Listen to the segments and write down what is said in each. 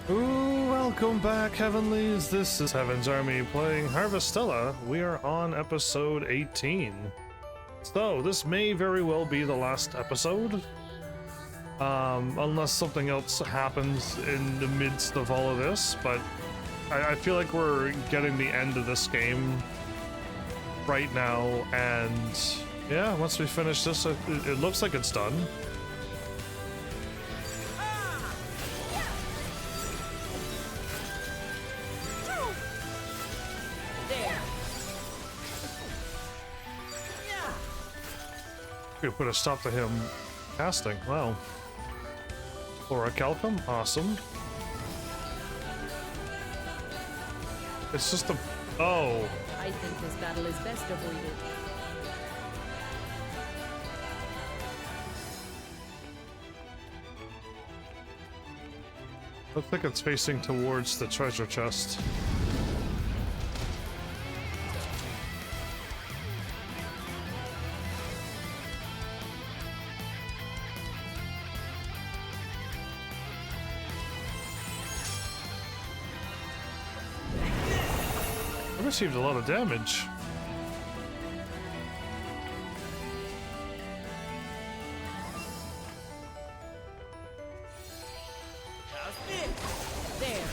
Ooh, welcome back, Heavenlies. This is Heaven's Army playing Harvestella. We are on episode 18. So, this may very well be the last episode. Unless something else happens in the midst of all of this, but I feel like we're getting the end of this game right now, and yeah, once we finish this, it looks like it's done. We put a stop to him casting. Wow. Or a Calcum? Awesome. It's just a... Oh. I think this battle is best avoided. Looks like it's facing towards the treasure chest. I received a lot of damage. There.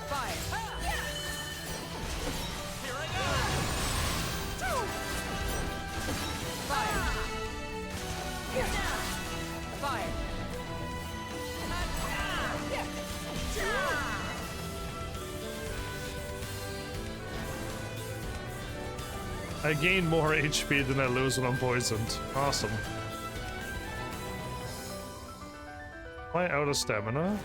Fire. Here I go! Fire. Fire. I gain more HP than I lose when I'm poisoned. Awesome. Am I out of stamina?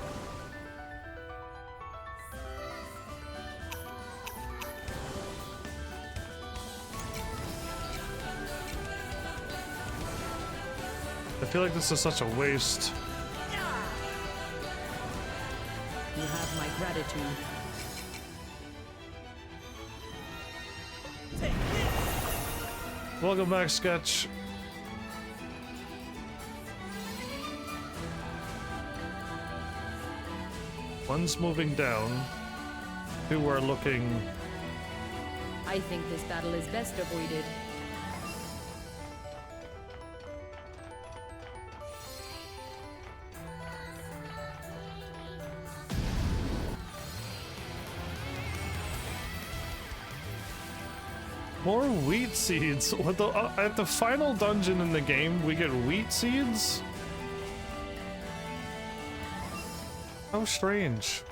I feel like this is such a waste. You have my gratitude. Welcome back, Sketch. One's moving down. Two are looking... I think this battle is best avoided. More wheat seeds. What the, at the final dungeon in the game, we get wheat seeds? How strange.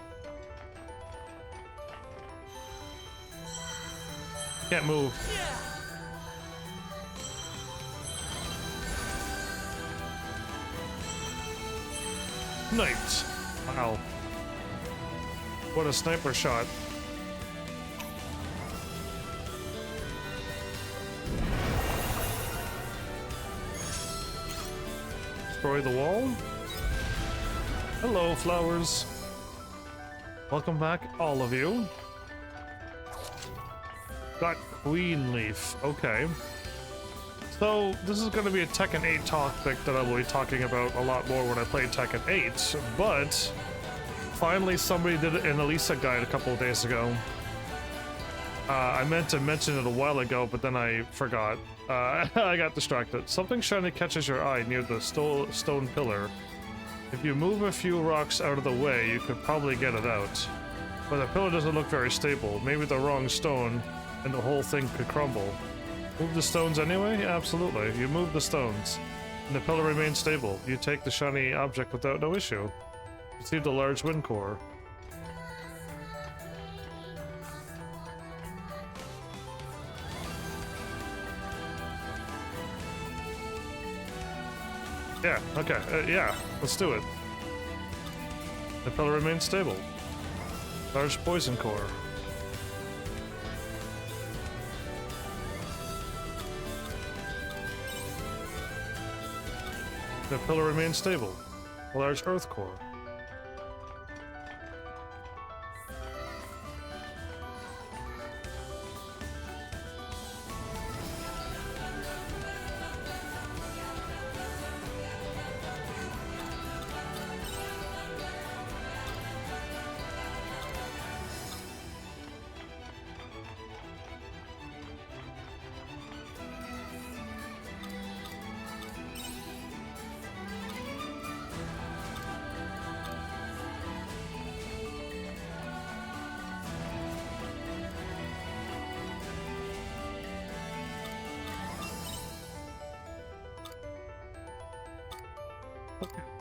Can't move. Sniped. Wow. What a sniper shot. Destroy the wall. Hello, flowers. Welcome back, all of you. Got Queen Leaf. Okay. So, this is going to be a Tekken 8 topic that I will be talking about a lot more when I play Tekken 8, but finally somebody did an Elisa guide a couple of days ago. I meant to mention it a while ago, but then I forgot. I got distracted. Something shiny catches your eye near the stone pillar. If you move a few rocks out of the way, you could probably get it out. But the pillar doesn't look very stable. Maybe the wrong stone, and the whole thing could crumble. Move the stones anyway? Absolutely. You move the stones, and the pillar remains stable. You take the shiny object without no issue. Received a large wind core. Yeah, okay, yeah, let's do it. The pillar remains stable. Large poison core. The pillar remains stable. A large earth core.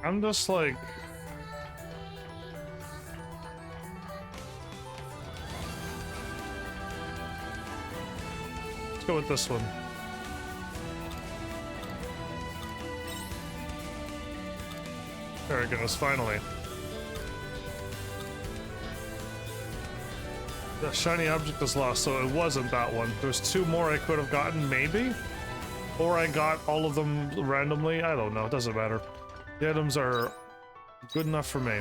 I'm just like... Let's go with this one. There it goes, finally. The shiny object is lost, so it wasn't that one. There's two more I could have gotten, maybe? Or I got all of them randomly. I don't know, it doesn't matter. The items are good enough for me.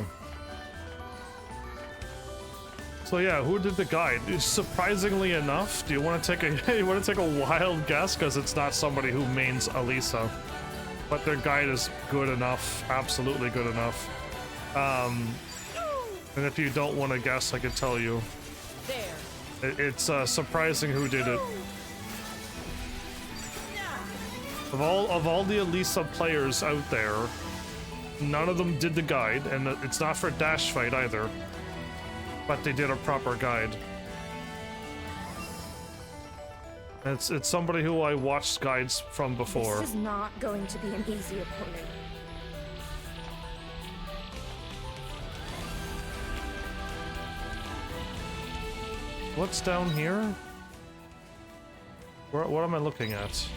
So yeah, who did the guide? Surprisingly enough, do you want to take a you want to take a wild guess? Because it's not somebody who mains Alisa. But their guide is good enough, absolutely good enough. And if you don't want to guess, I can tell you. There. It's surprising who did it. Of all the Alisa players out there, none of them did the guide, and it's not for dash fight either. But they did a proper guide. It's somebody who I watched guides from before. This is not going to be an easy opponent. What's down here? What am I looking at?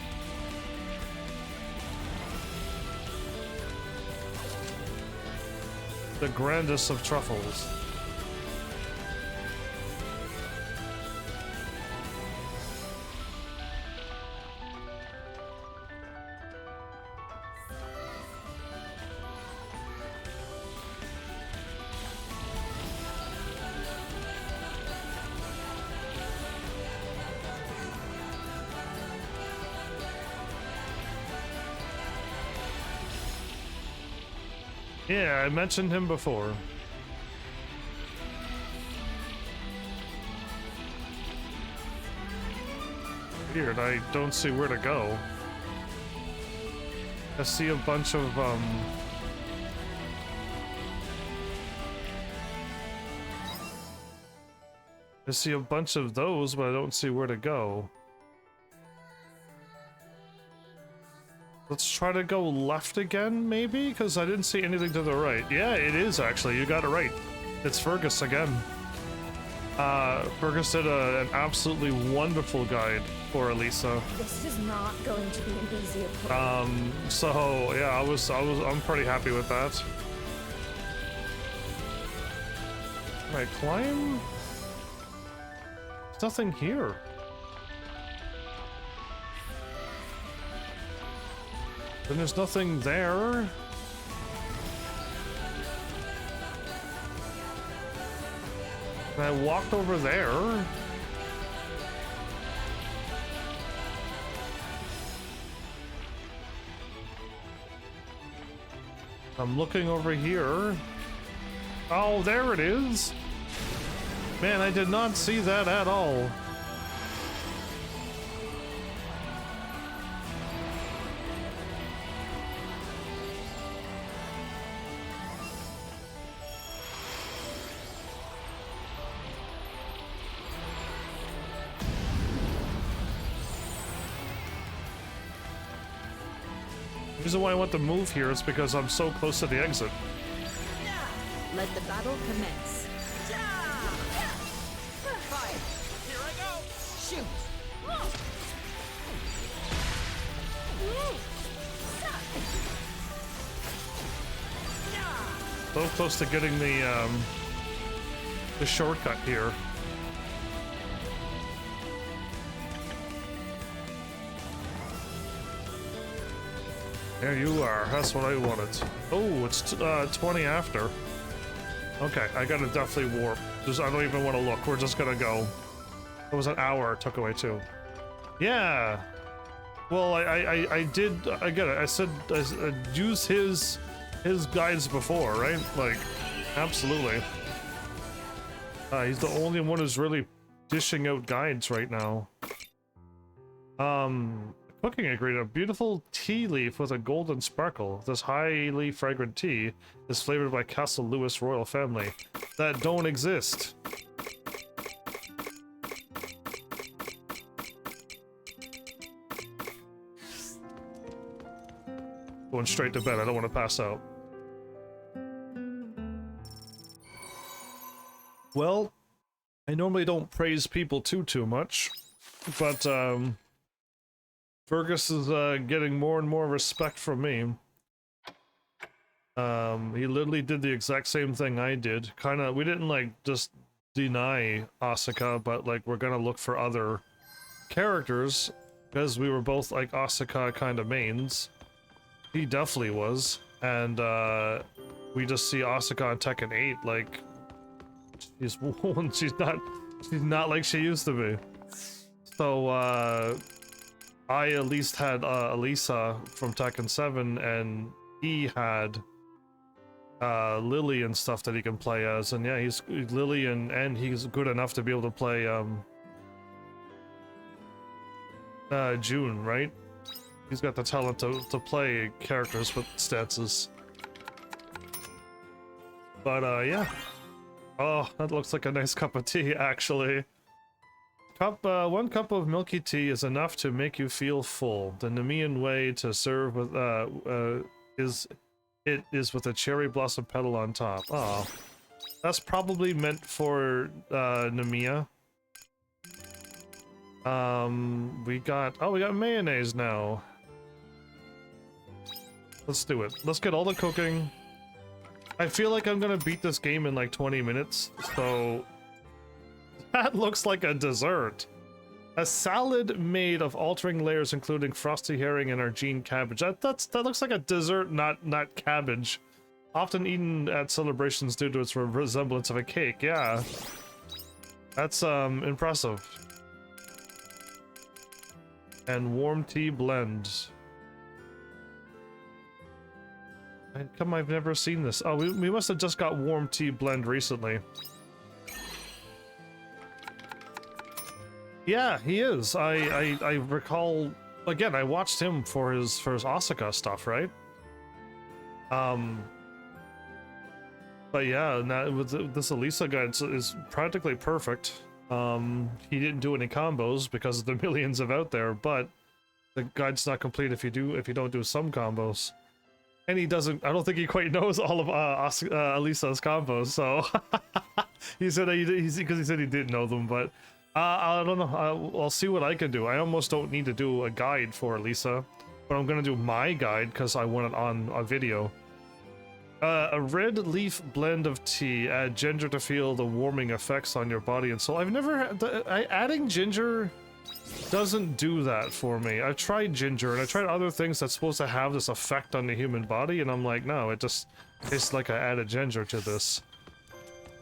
The grandest of truffles. Yeah, I mentioned him before. Weird, I don't see where to go. I see a bunch of, I see a bunch of those, but I don't see where to go. Let's try to go left again, maybe? Because I didn't see anything to the right. Yeah, it is actually. You got it right. It's Fergus again. Fergus did an absolutely wonderful guide for Alisa. This is not going to be an easy opponent. So yeah, I'm pretty happy with that. Can I climb? There's nothing here. Then there's nothing there. And I walked over there. I'm looking over here. Oh, there it is. Man, I did not see that at all. The reason why I want to move here is because I'm so close to the exit. Let the battle commence. Fire! Here I go! Shoot! So close to getting the shortcut here. There you are. That's what I wanted. Oh, it's 20 after. Okay, I gotta definitely warp. Just I don't even want to look. We're just gonna go. It was an hour it took away too. Yeah. Well, I did. I get it. I said use his guides before, right? Like, absolutely. He's the only one who's really dishing out guides right now. Cooking ingredient, a beautiful tea leaf with a golden sparkle. This highly fragrant tea is flavored by Castle Lewis royal family that don't exist. Going straight to bed, I don't want to pass out. Well, I normally don't praise people too much, but Fergus is getting more and more respect from me. He literally did the exact same thing I did. We didn't like just deny Asuka, but like we're gonna look for other characters because we were both like Asuka kind of mains. He definitely was, and we just see Asuka on Tekken 8 like she's not like she used to be. So I at least had Elisa from Tekken 7, and he had Lily and stuff that he can play as, and yeah, he's Lily and he's good enough to be able to play June, right? He's got the talent to play characters with stances. But yeah. Oh, that looks like a nice cup of tea, actually. One cup of milky tea is enough to make you feel full. The Nemean way to serve with is with a cherry blossom petal on top. Oh, that's probably meant for Nemea. We got mayonnaise now. Let's do it. Let's get all the cooking. I feel like I'm gonna beat this game in like 20 minutes, so that looks like a dessert. A salad made of altering layers including frosty herring and Argene cabbage. That looks like a dessert, not cabbage. Often eaten at celebrations due to its resemblance of a cake. Yeah. That's impressive. And warm tea blend. How come I've never seen this? Oh, we must have just got warm tea blend recently. Yeah, he is. I recall, again, I watched him for his Asuka stuff, right? But yeah, now with this Elisa guy is practically perfect. He didn't do any combos because of the millions of out there, but the guide's not complete if you don't do some combos. And he doesn't. I don't think he quite knows all of Elisa's combos. So he said because he said he didn't know them. But I don't know. I'll see what I can do. I almost don't need to do a guide for Elisa, but I'm gonna do my guide because I want it on a video. A red leaf blend of tea. Add ginger to feel the warming effects on your body and soul. I've never had adding ginger. Doesn't do that for me. I tried ginger and I tried other things that's supposed to have this effect on the human body, and I'm like, no, it just tastes like I added ginger to this.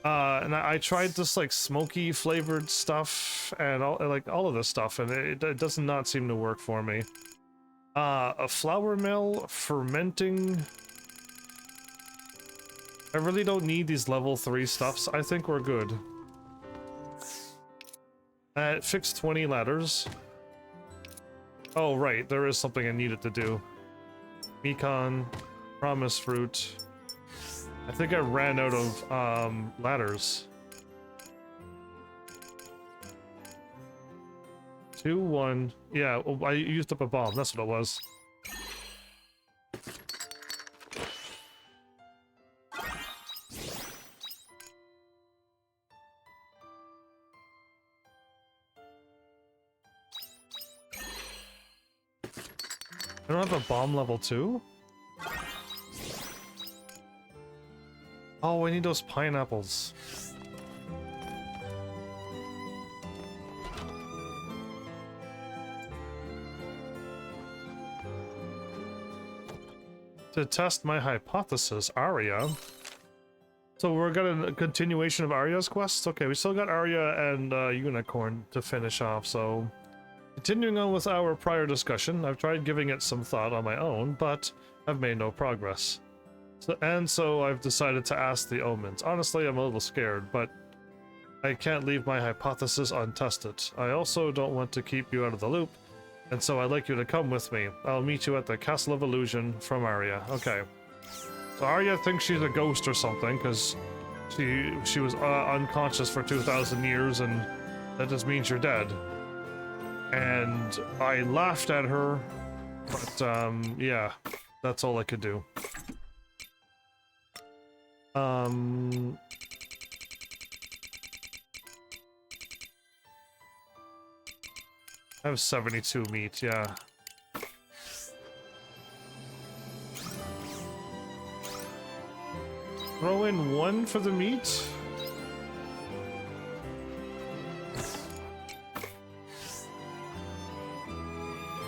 And I tried this like smoky flavored stuff and all of this stuff, and it does not seem to work for me. A flour mill fermenting. I really don't need these level 3 stuffs. I think we're good. Fix 20 ladders. Oh, right. There is something I needed to do. Mekon. Promise fruit. I think I ran out of ladders. 2, 1. Yeah, I used up a bomb. That's what it was. I don't have a bomb level 2? Oh, I need those pineapples. To test my hypothesis, Arya. So we're got a continuation of Arya's quest? Okay, we still got Arya and Unicorn to finish off, so... Continuing on with our prior discussion, I've tried giving it some thought on my own, but I've made no progress. So I've decided to ask the omens. Honestly, I'm a little scared, but I can't leave my hypothesis untested. I also don't want to keep you out of the loop, and so I'd like you to come with me. I'll meet you at the Castle of Illusion from Arya. Okay. So Arya thinks she's a ghost or something, because she was unconscious for 2,000 years, and that just means you're dead. And I laughed at her, but yeah, that's all I could do. I have 72 meat, yeah. Throw in 1 for the meat.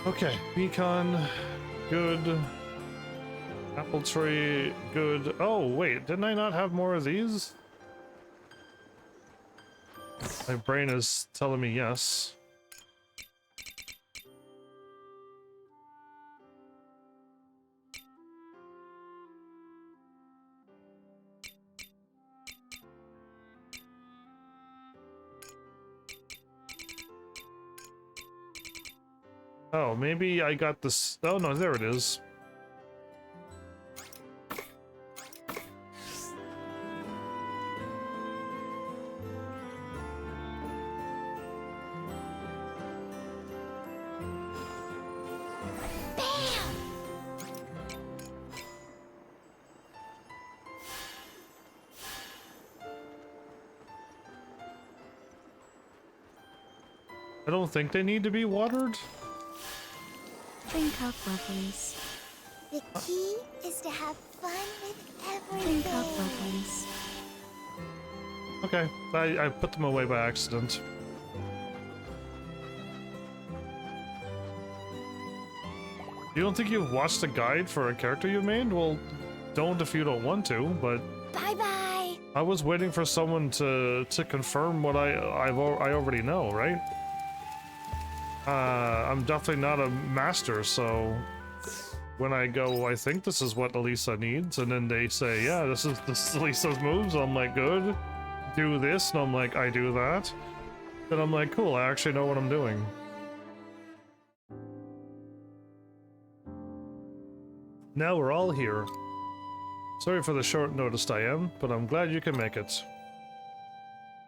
Okay, pecan, good. Apple tree, good. Oh, wait, didn't I not have more of these? My brain is telling me yes. Oh, maybe I got this. Oh, no, there it is. I don't think they need to be watered. Drink up, lovelies. The key is to have fun with Drink up, everything. lovelies. Okay, I put them away by accident. You don't think you've watched a guide for a character you made? Well, don't if you don't want to, but Bye-bye. I was waiting for someone to confirm what I already know, right? I'm definitely not a master, so when I go, I think this is what Elisa needs, and then they say, yeah, this is Elisa's moves. I'm like, good. Do this, and I'm like, I do that. Then I'm like, cool, I actually know what I'm doing. Now we're all here. Sorry for the short notice, Diane, but I'm glad you can make it.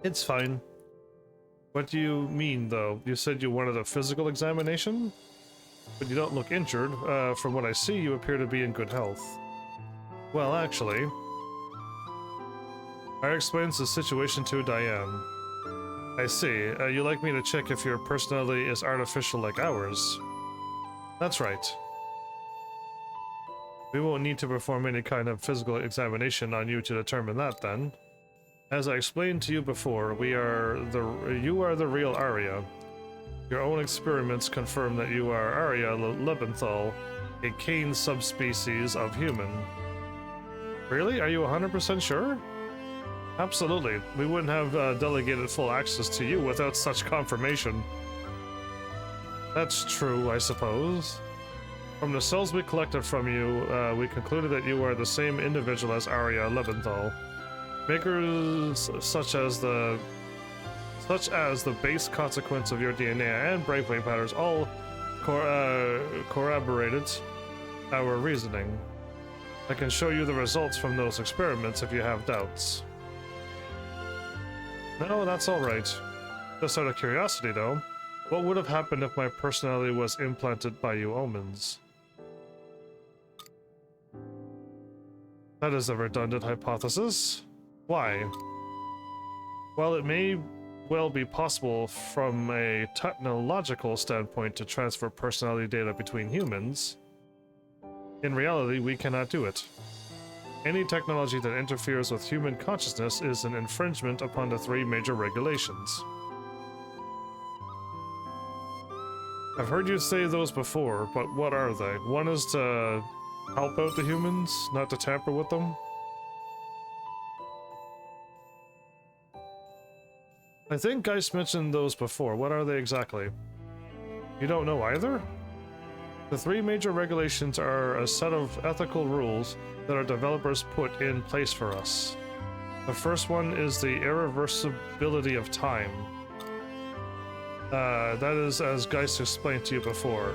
It's fine. What do you mean, though? You said you wanted a physical examination? But you don't look injured. From what I see, you appear to be in good health. Well, actually, I explained the situation to Diane. I see. You like me to check if your personality is artificial like ours? That's right. We won't need to perform any kind of physical examination on you to determine that, then. As I explained to you before, you are the real Arya. Your own experiments confirm that you are Arya Lebenthal, a Cain subspecies of human. Really? Are you 100% sure? Absolutely. We wouldn't have delegated full access to you without such confirmation. That's true, I suppose. From the cells we collected from you, we concluded that you are the same individual as Arya Lebenthal. Makers such as the base consequence of your DNA and brainwave patterns all corroborated our reasoning. I can show you the results from those experiments if you have doubts. No, that's alright. Just out of curiosity, though, what would have happened if my personality was implanted by you omens? That is a redundant hypothesis. Why? While it may well be possible from a technological standpoint to transfer personality data between humans, in reality we cannot do it. Any technology that interferes with human consciousness is an infringement upon the 3 major regulations. I've heard you say those before, but what are they? One is to help out the humans, not to tamper with them. I think Geist mentioned those before. What are they exactly? You don't know either? The 3 major regulations are a set of ethical rules that our developers put in place for us. The first one is the irreversibility of time. That is as Geist explained to you before.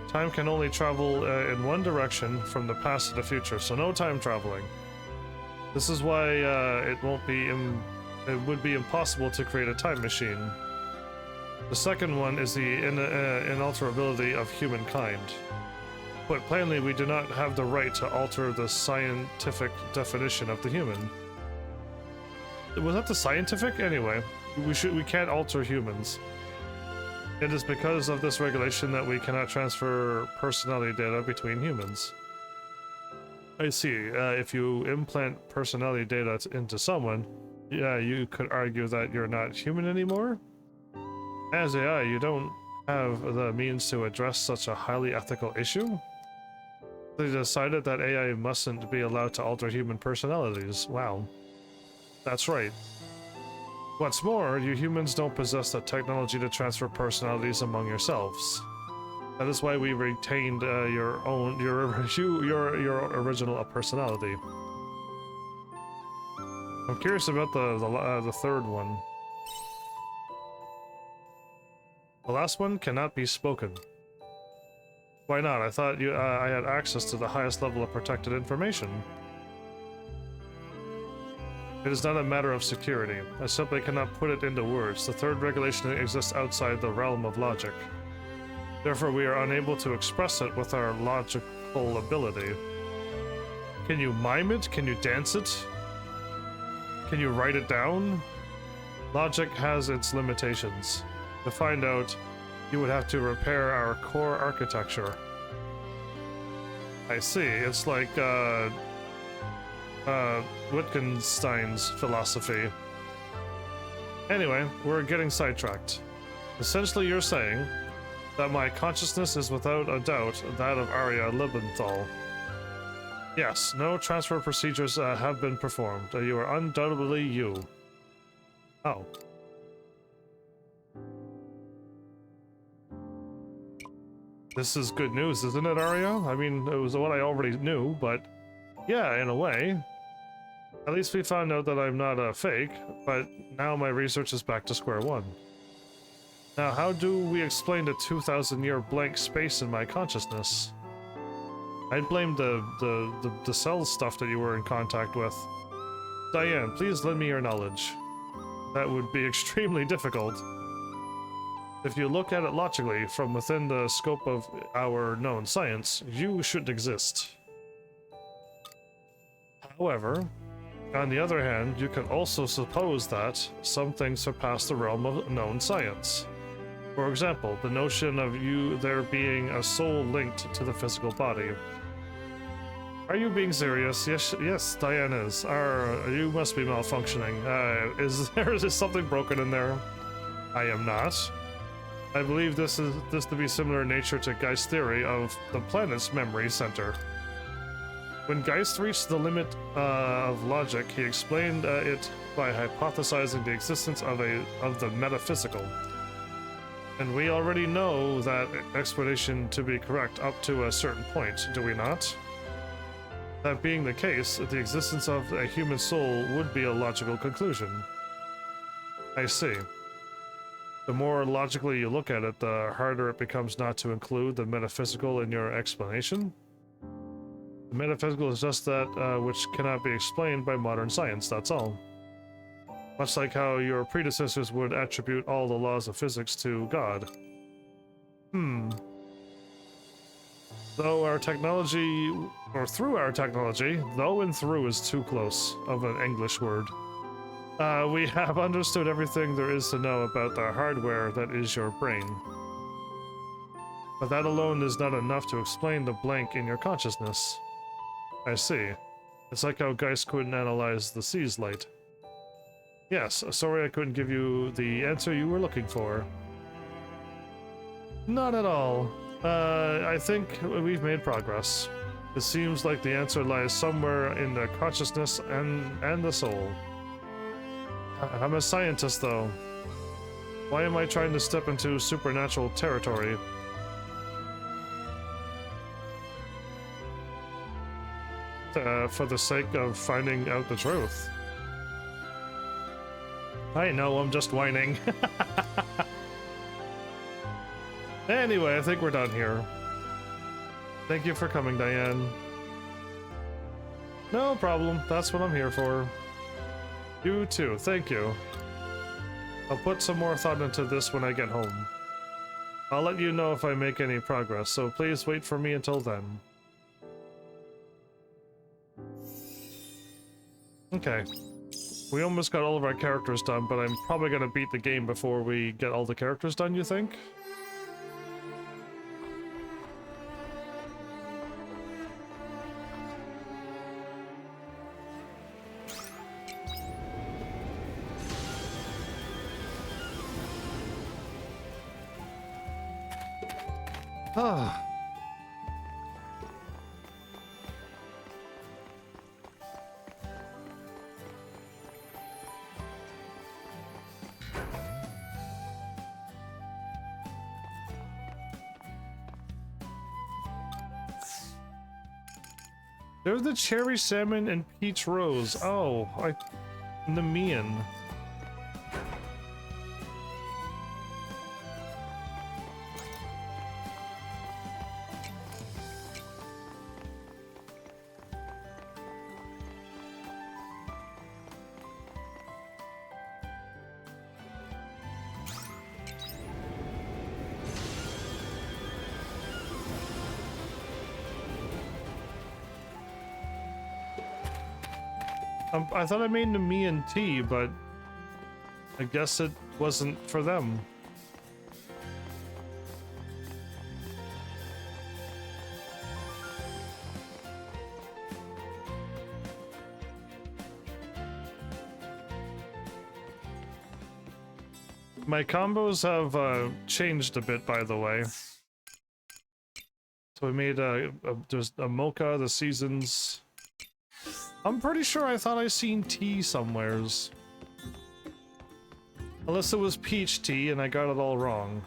Time can only travel in one direction from the past to the future, so no time traveling. This is why it would be impossible to create a time machine. The second one is the inalterability of humankind. Put plainly, we do not have the right to alter the scientific definition of the human. Was that the scientific? Anyway, we can't alter humans. It is because of this regulation that we cannot transfer personality data between humans. I see. If you implant personality data into someone, yeah, you could argue that you're not human anymore. As AI, you don't have the means to address such a highly ethical issue. They decided that AI mustn't be allowed to alter human personalities. Wow. That's right. What's more, you humans don't possess the technology to transfer personalities among yourselves. That is why we retained your original personality. I'm curious about the third one. The last one cannot be spoken. Why not? I thought I had access to the highest level of protected information. It is not a matter of security. I simply cannot put it into words. The third regulation exists outside the realm of logic. Therefore, we are unable to express it with our logical ability. Can you mime it? Can you dance it? Can you write it down? Logic has its limitations. To find out, you would have to repair our core architecture. I see. It's like, Wittgenstein's philosophy. Anyway, we're getting sidetracked. Essentially, you're saying that my consciousness is without a doubt that of Arya Liebenthal. Yes, no transfer procedures have been performed. You are undoubtedly you. Oh. This is good news, isn't it, Arya? I mean, it was what I already knew, but yeah, in a way. At least we found out that I'm not a fake, but now my research is back to square one. Now, how do we explain the 2,000-year blank space in my consciousness? I'd blame the cell stuff that you were in contact with. Diane, please lend me your knowledge. That would be extremely difficult. If you look at it logically, from within the scope of our known science, you shouldn't exist. However, on the other hand, you can also suppose that some things surpass the realm of known science. For example, the notion of there being a soul linked to the physical body. Are you being serious? Yes, Diane is. You must be malfunctioning. Is there something broken in there? I am not. I believe this to be similar in nature to Geist's theory of the planet's memory center. When Geist reached the limit of logic, he explained it by hypothesizing the existence of the metaphysical. And we already know that explanation to be correct up to a certain point, do we not? That being the case, the existence of a human soul would be a logical conclusion. I see. The more logically you look at it, the harder it becomes not to include the metaphysical in your explanation. The metaphysical is just that which cannot be explained by modern science, that's all. Much like how your predecessors would attribute all the laws of physics to God. Though our technology, or through our technology, though and through is too close of an English word. We have understood everything there is to know about the hardware that is your brain. But that alone is not enough to explain the blank in your consciousness. I see. It's like how Geist couldn't analyze the sea's light. Yes, sorry I couldn't give you the answer you were looking for. Not at all. I think we've made progress. It seems like the answer lies somewhere in the consciousness and the soul. I'm a scientist, though. Why am I trying to step into supernatural territory? For the sake of finding out the truth. I know, I'm just whining. Anyway, I think we're done here. Thank you for coming, Diane. No problem, that's what I'm here for. You too, thank you. I'll put some more thought into this when I get home. I'll let you know if I make any progress, so please wait for me until then. Okay. We almost got all of our characters done, but I'm probably gonna beat the game before we get all the characters done, you think? Ah. There's the cherry salmon and peach rose. Oh, Nemean. I thought I made Nemean tea, but I guess it wasn't for them. My combos have changed a bit, by the way. So we made just a mocha, the seasons. I'm pretty sure I thought I seen tea somewheres. Unless it was peach tea and I got it all wrong.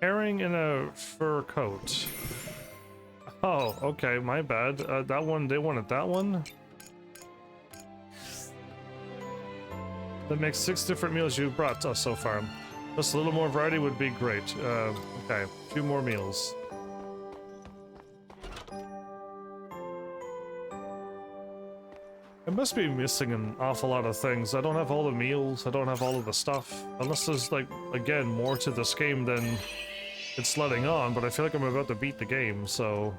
Herring in a fur coat. Oh, okay, my bad. That one, they wanted that one? That makes 6 different meals you've brought us so far. Just a little more variety would be great. Okay, a few more meals. I must be missing an awful lot of things. I don't have all the meals, I don't have all of the stuff. Unless there's, like, again, more to this game than it's letting on, but I feel like I'm about to beat the game, so...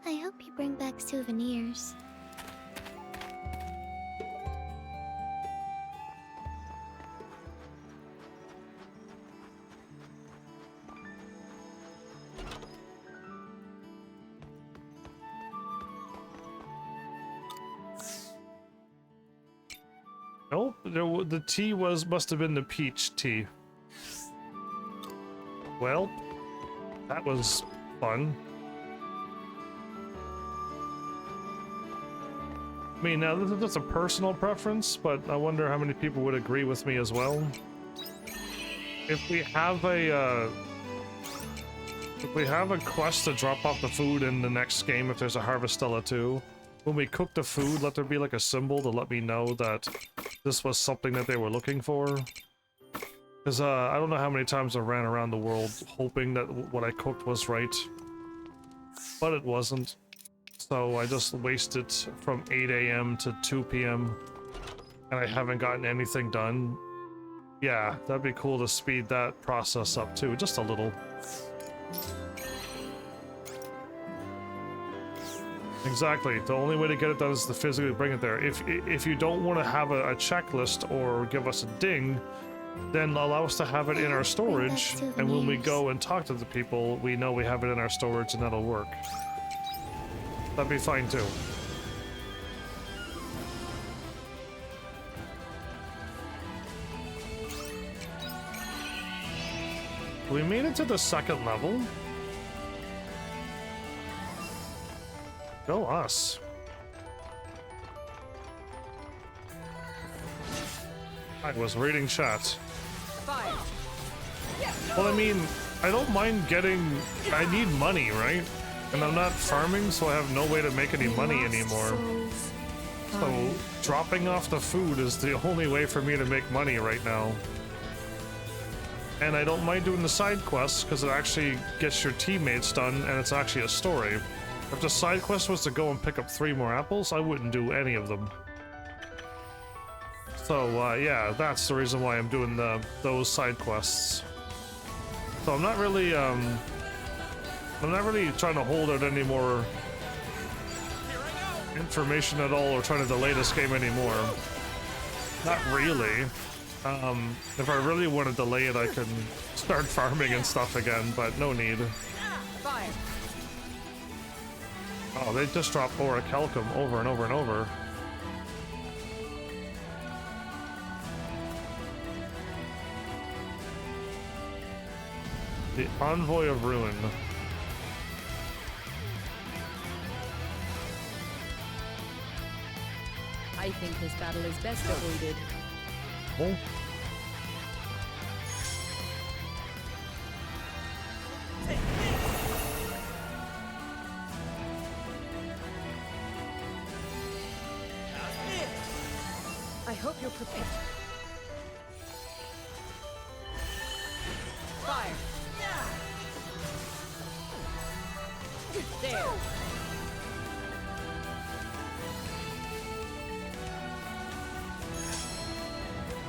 I hope you bring back souvenirs. Nope, the tea must have been the peach tea. Well, that was fun. I mean, now this is just a personal preference, but I wonder how many people would agree with me as well. If we have a quest to drop off the food in the next game, if there's a Harvestella 2, when we cook the food, let there be like a symbol to let me know that this was something that they were looking for. Because I don't know how many times I ran around the world hoping that what I cooked was right, but it wasn't. So I just wasted from 8 AM to 2 PM, and I haven't gotten anything done. Yeah, that'd be cool to speed that process up too, just a little. Exactly. The only way to get it done is to physically bring it there. If you don't want to have a checklist or give us a ding, then allow us to have it in our storage, and when we go and talk to the people, we know we have it in our storage and that'll work. That'd be fine too. We made it to the 2nd level. Go us. I was reading chat. Fire. Well, I mean, I don't mind getting... I need money, right? And I'm not farming, so I have no way to make any money anymore. So dropping off the food is the only way for me to make money right now. And I don't mind doing the side quests because it actually gets your teammates done and it's actually a story. If the side quest was to go and pick up 3 more apples, I wouldn't do any of them. So yeah, that's the reason why I'm doing those side quests. So I'm not really trying to hold out any more information at all or trying to delay this game anymore. Not really. If I really want to delay it, I can start farming and stuff again, but no need. Fire. Oh, they just drop orichalcum over and over and over. The Envoy of Ruin. I think this battle is best avoided. Oh. I hope you're prepared. Fire. There.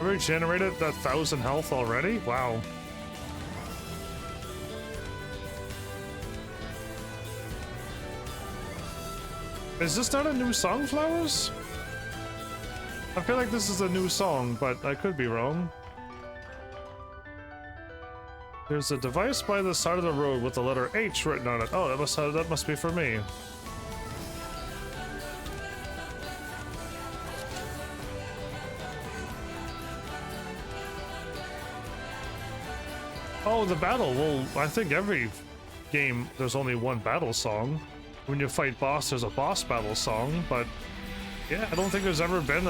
We regenerated that 1,000 health already? Wow. Is this not a new song, Flowers? I feel like this is a new song, but I could be wrong. There's a device by the side of the road with the letter H written on it. Oh, that must be for me. Oh, the battle. Well, I think every game there's only one battle song. When you fight boss, there's a boss battle song, but yeah, I don't think there's ever been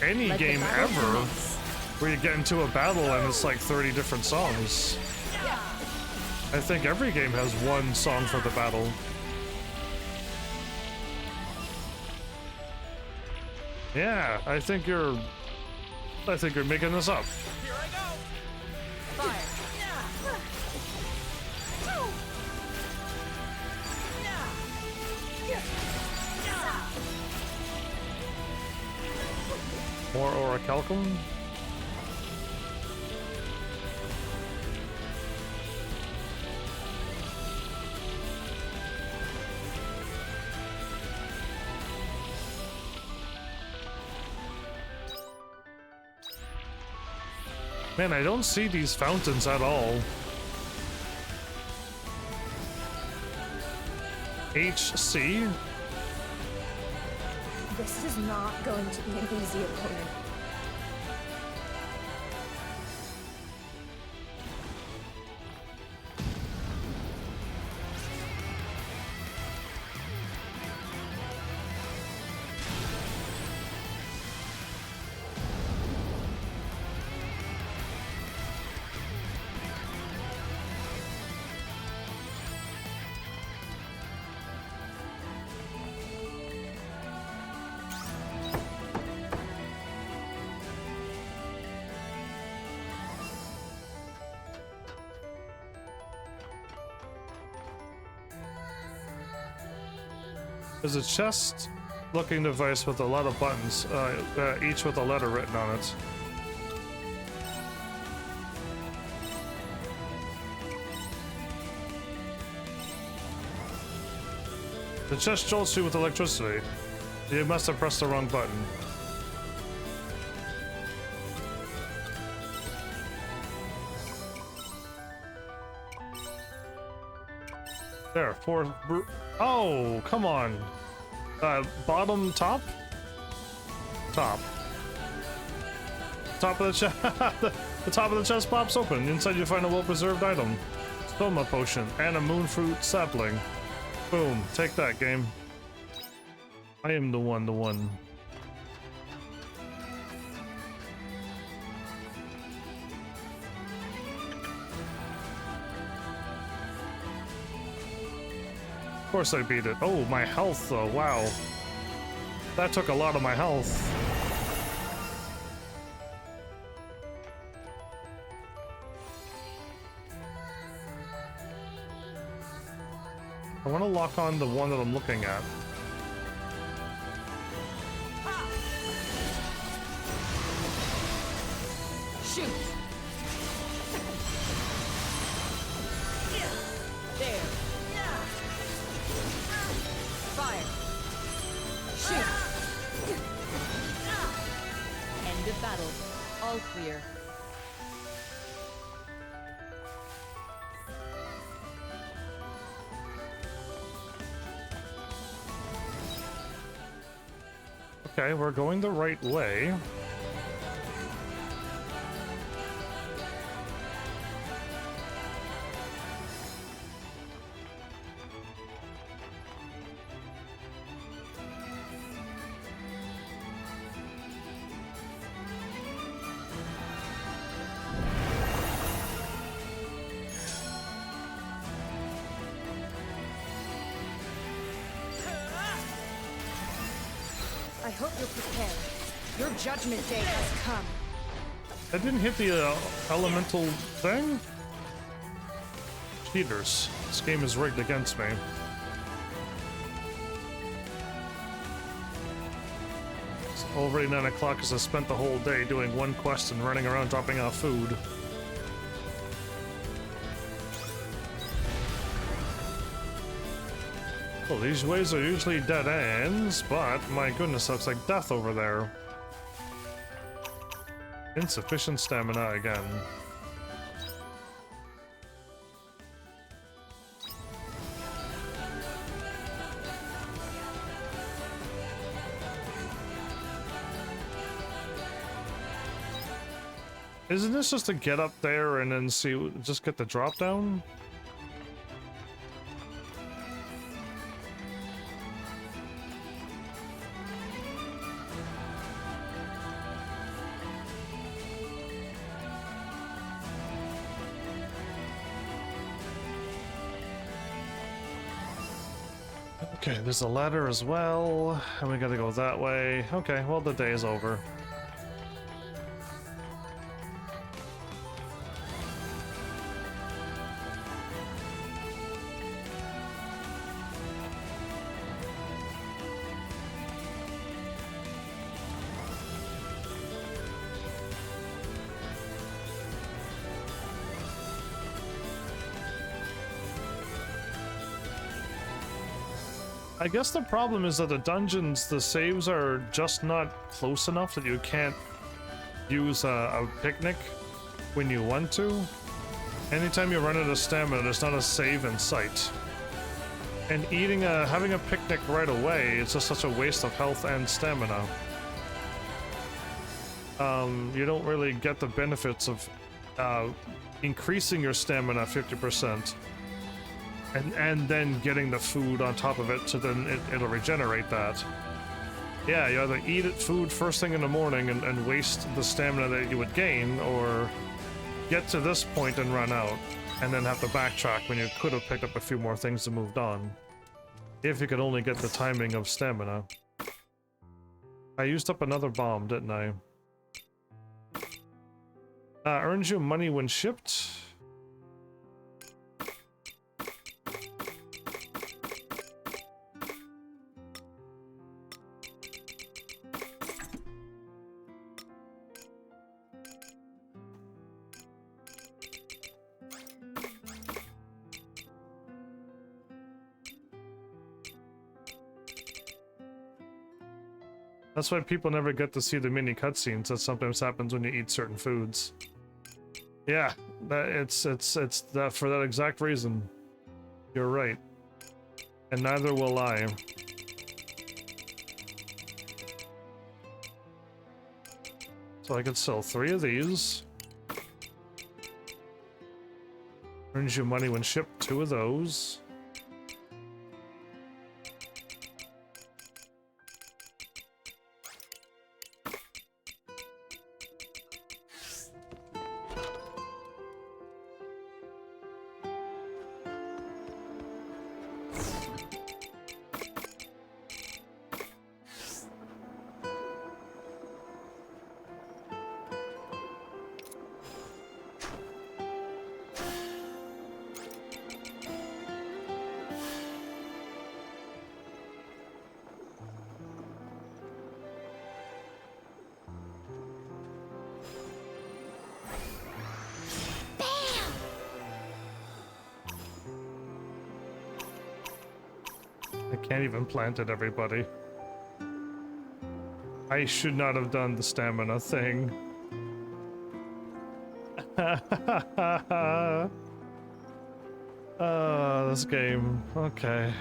any game ever where you get into a battle and it's like 30 different songs. I think every game has one song for the battle. Yeah, I think you're making this up. Here I go. Fire. More orichalcum. Man, I don't see these fountains at all. HC? This is not going to be an easy opponent. There's a chest-looking device with a lot of buttons, each with a letter written on it. The chest jolts you with electricity. You must have pressed the wrong button. There, oh, come on. Bottom, top? Top. Top of the chest. The top of the chest pops open. Inside you find a well-preserved item. Stoma potion and a moonfruit sapling. Boom. Take that, game. I am the one. Of course I beat it. Oh, my health though. Wow. That took a lot of my health. I want to lock on the one that I'm looking at. Shoot! There. Fire. Shoot! End of battle. All clear. Okay, we're going the right way. I hope you're prepared. Your judgment day has come. I didn't hit the elemental thing? Cheaters. This game is rigged against me. It's already 9 o'clock because I spent the whole day doing one quest and running around dropping off food. Well, these ways are usually dead ends, but my goodness, looks like death over there. Insufficient stamina again. Isn't this just to get up there and then see, just get the drop down? Okay, there's a ladder as well, and we gotta go that way. Okay, well, the day is over. I guess the problem is that the dungeons, the saves are just not close enough that you can't use a picnic when you want to. Anytime you run out of stamina, there's not a save in sight. And having a picnic right away, it's just such a waste of health and stamina. You don't really get the benefits of increasing your stamina 50%. And then getting the food on top of it, so then it'll regenerate that. Yeah, you either eat food first thing in the morning and waste the stamina that you would gain, or get to this point and run out, and then have to backtrack when you could have picked up a few more things and moved on. If you could only get the timing of stamina. I used up another bomb, didn't I? Earns you money when shipped. That's why people never get to see the mini cutscenes that sometimes happens when you eat certain foods. Yeah, it's that for that exact reason. You're right. And neither will I. So I could sell 3 of these. Earns you money when shipped, 2 of those. I can't even plant it, everybody. I should not have done the stamina thing. This game. Okay.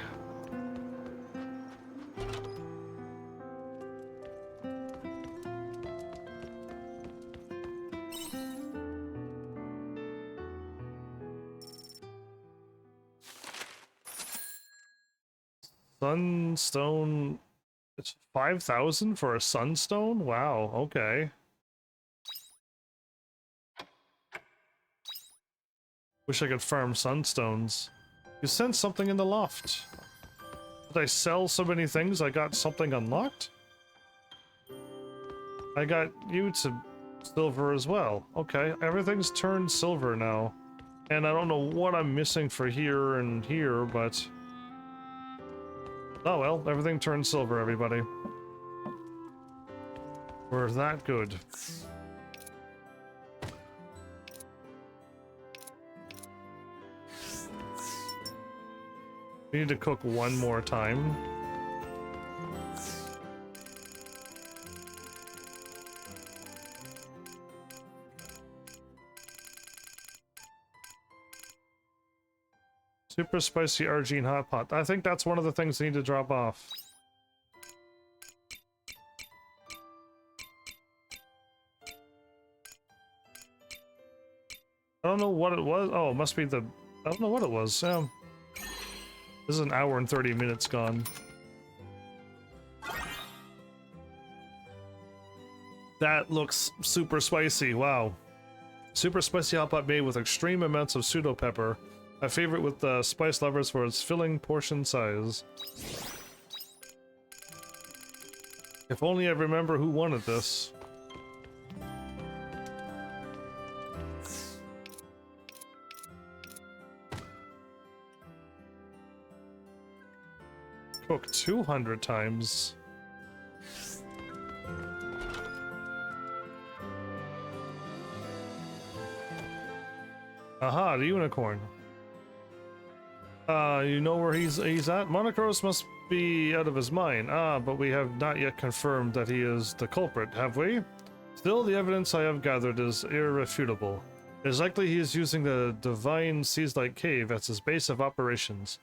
Sunstone. It's 5,000 for a sunstone? Wow, okay. Wish I could farm sunstones. You sent something in the loft. Did I sell so many things I got something unlocked? I got you to silver as well. Okay, everything's turned silver now. And I don't know what I'm missing for here and here, but... oh well, everything turned silver, everybody. We're that good. We need to cook one more time. Super spicy Argene hot pot. I think that's one of the things they need to drop off. I don't know what it was. Oh, it must be the... I don't know what it was. This is an hour and 30 minutes gone. That looks super spicy. Wow. Super spicy hot pot made with extreme amounts of pseudo pepper. A favorite with spice lovers for its filling portion size. If only I remember who wanted this. Cook 200 times. Aha, the unicorn. You know where he's at? Monocros must be out of his mind. Ah, but we have not yet confirmed that he is the culprit, have we? Still, the evidence I have gathered is irrefutable. It is likely he is using the Divine Seas-like Cave as his base of operations.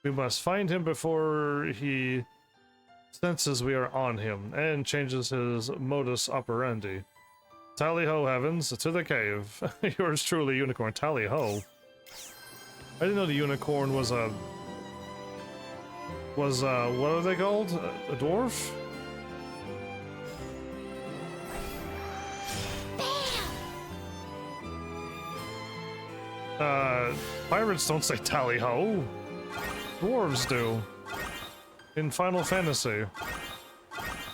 We must find him before he senses we are on him, and changes his modus operandi. Tally-ho, heavens, to the cave. Yours truly, Unicorn. Tally-ho. I didn't know the unicorn was a... what are they called? A dwarf? Pirates don't say tally-ho. Dwarves do. In Final Fantasy.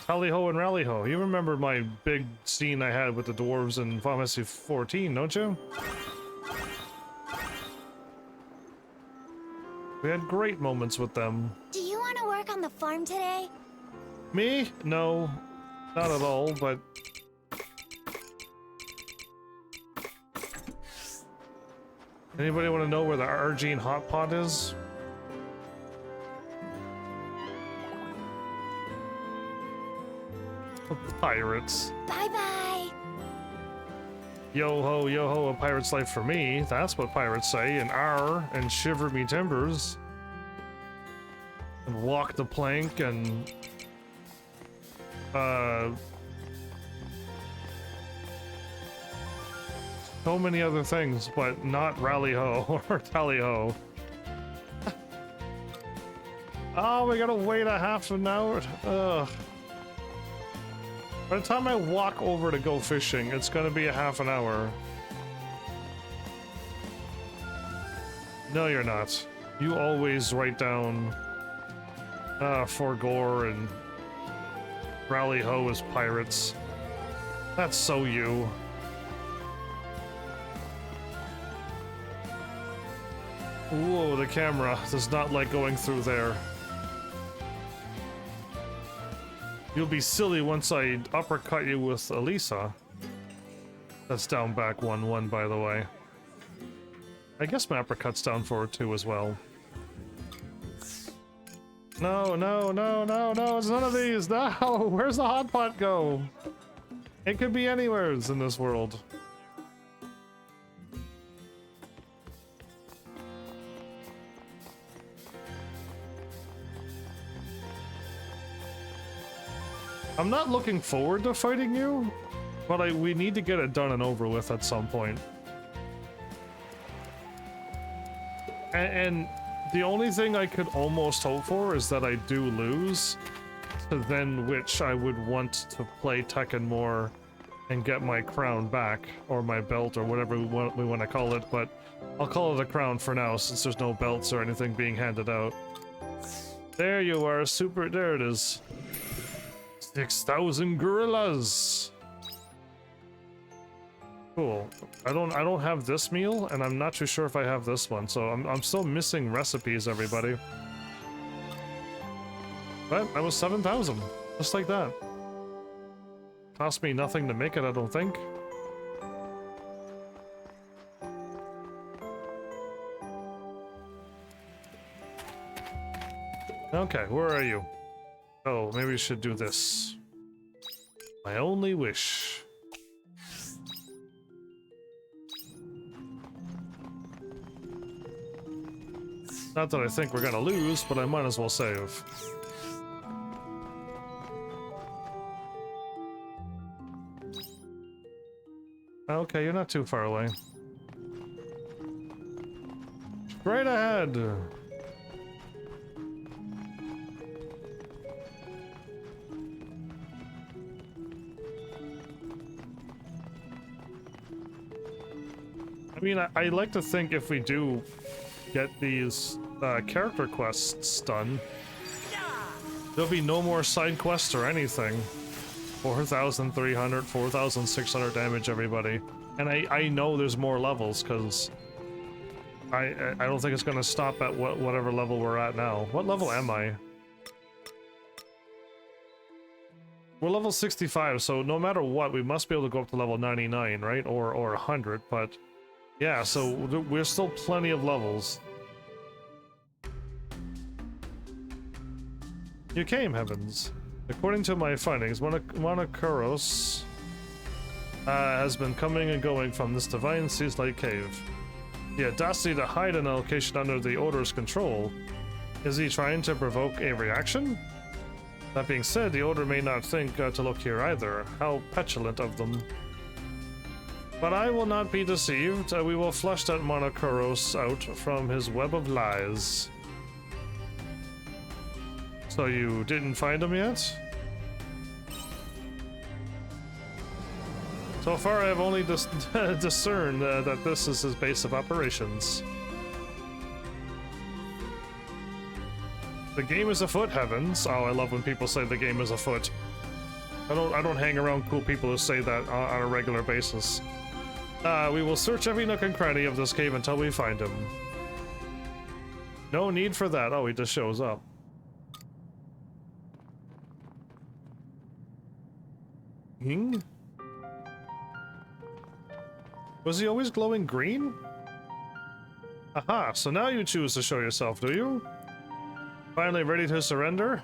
Tally-ho and rally-ho. You remember my big scene I had with the dwarves in Final Fantasy 14, don't you? We had great moments with them. Do you want to work on the farm today? Me? No. Not at all, but... anybody want to know where the Argene hot pot is? Pirates. Bye-bye. Yo-ho, a pirate's life for me. That's what pirates say. And arr, and shiver me timbers. And walk the plank, and... so many other things, but not rally-ho or tally-ho. Oh, we gotta wait a half an hour. Ugh. By the time I walk over to go fishing, it's gonna be a half an hour. No, you're not. You always write down for gore and rally-ho as pirates. That's so you. Whoa, the camera does not like going through there. You'll be silly once I uppercut you with Elisa. That's down back 1-1, by the way. I guess my uppercut's down forward 2 as well. No, no, no, no, no, it's none of these. No, where's the hot pot go? It could be anywhere in this world. I'm not looking forward to fighting you, but we need to get it done and over with at some point. And the only thing I could almost hope for is that I do lose, to then which I would want to play Tekken more and get my crown back, or my belt, or whatever we want to call it, but I'll call it a crown for now since there's no belts or anything being handed out. There you are, super, there it is. 6,000 gorillas. Cool. I don't have this meal, and I'm not too sure if I have this one, so I'm still missing recipes, everybody. But that was 7,000, just like that. Cost me nothing to make it, I don't think. Okay, where are you? Oh, maybe we should do this. My only wish. Not that I think we're gonna lose, but I might as well save. Okay, you're not too far away. Straight ahead! I mean, I like to think if we do get these character quests done, there'll be no more side quests or anything. 4,300, 4,600 damage, everybody. And I know there's more levels, because I don't think it's going to stop at whatever level we're at now. What level am I? We're level 65, so no matter what, we must be able to go up to level 99, right? Or 100, but yeah, so we're still plenty of levels. You came, Heavens. According to my findings, Monokuros has been coming and going from this divine seas-like cave. The audacity to hide in a location under the Order's control. Is he trying to provoke a reaction? That being said, the Order may not think to look here either. How petulant of them. But I will not be deceived. We will flush that Monokuros out from his web of lies. So you didn't find him yet? So far I have only discerned that this is his base of operations. The game is afoot, Heavens. Oh, I love when people say the game is afoot. I don't hang around cool people who say that on a regular basis. We will search every nook and cranny of this cave until we find him. No need for that. Oh, he just shows up. Ying? Was he always glowing green? Aha, so now you choose to show yourself, do you? Finally ready to surrender?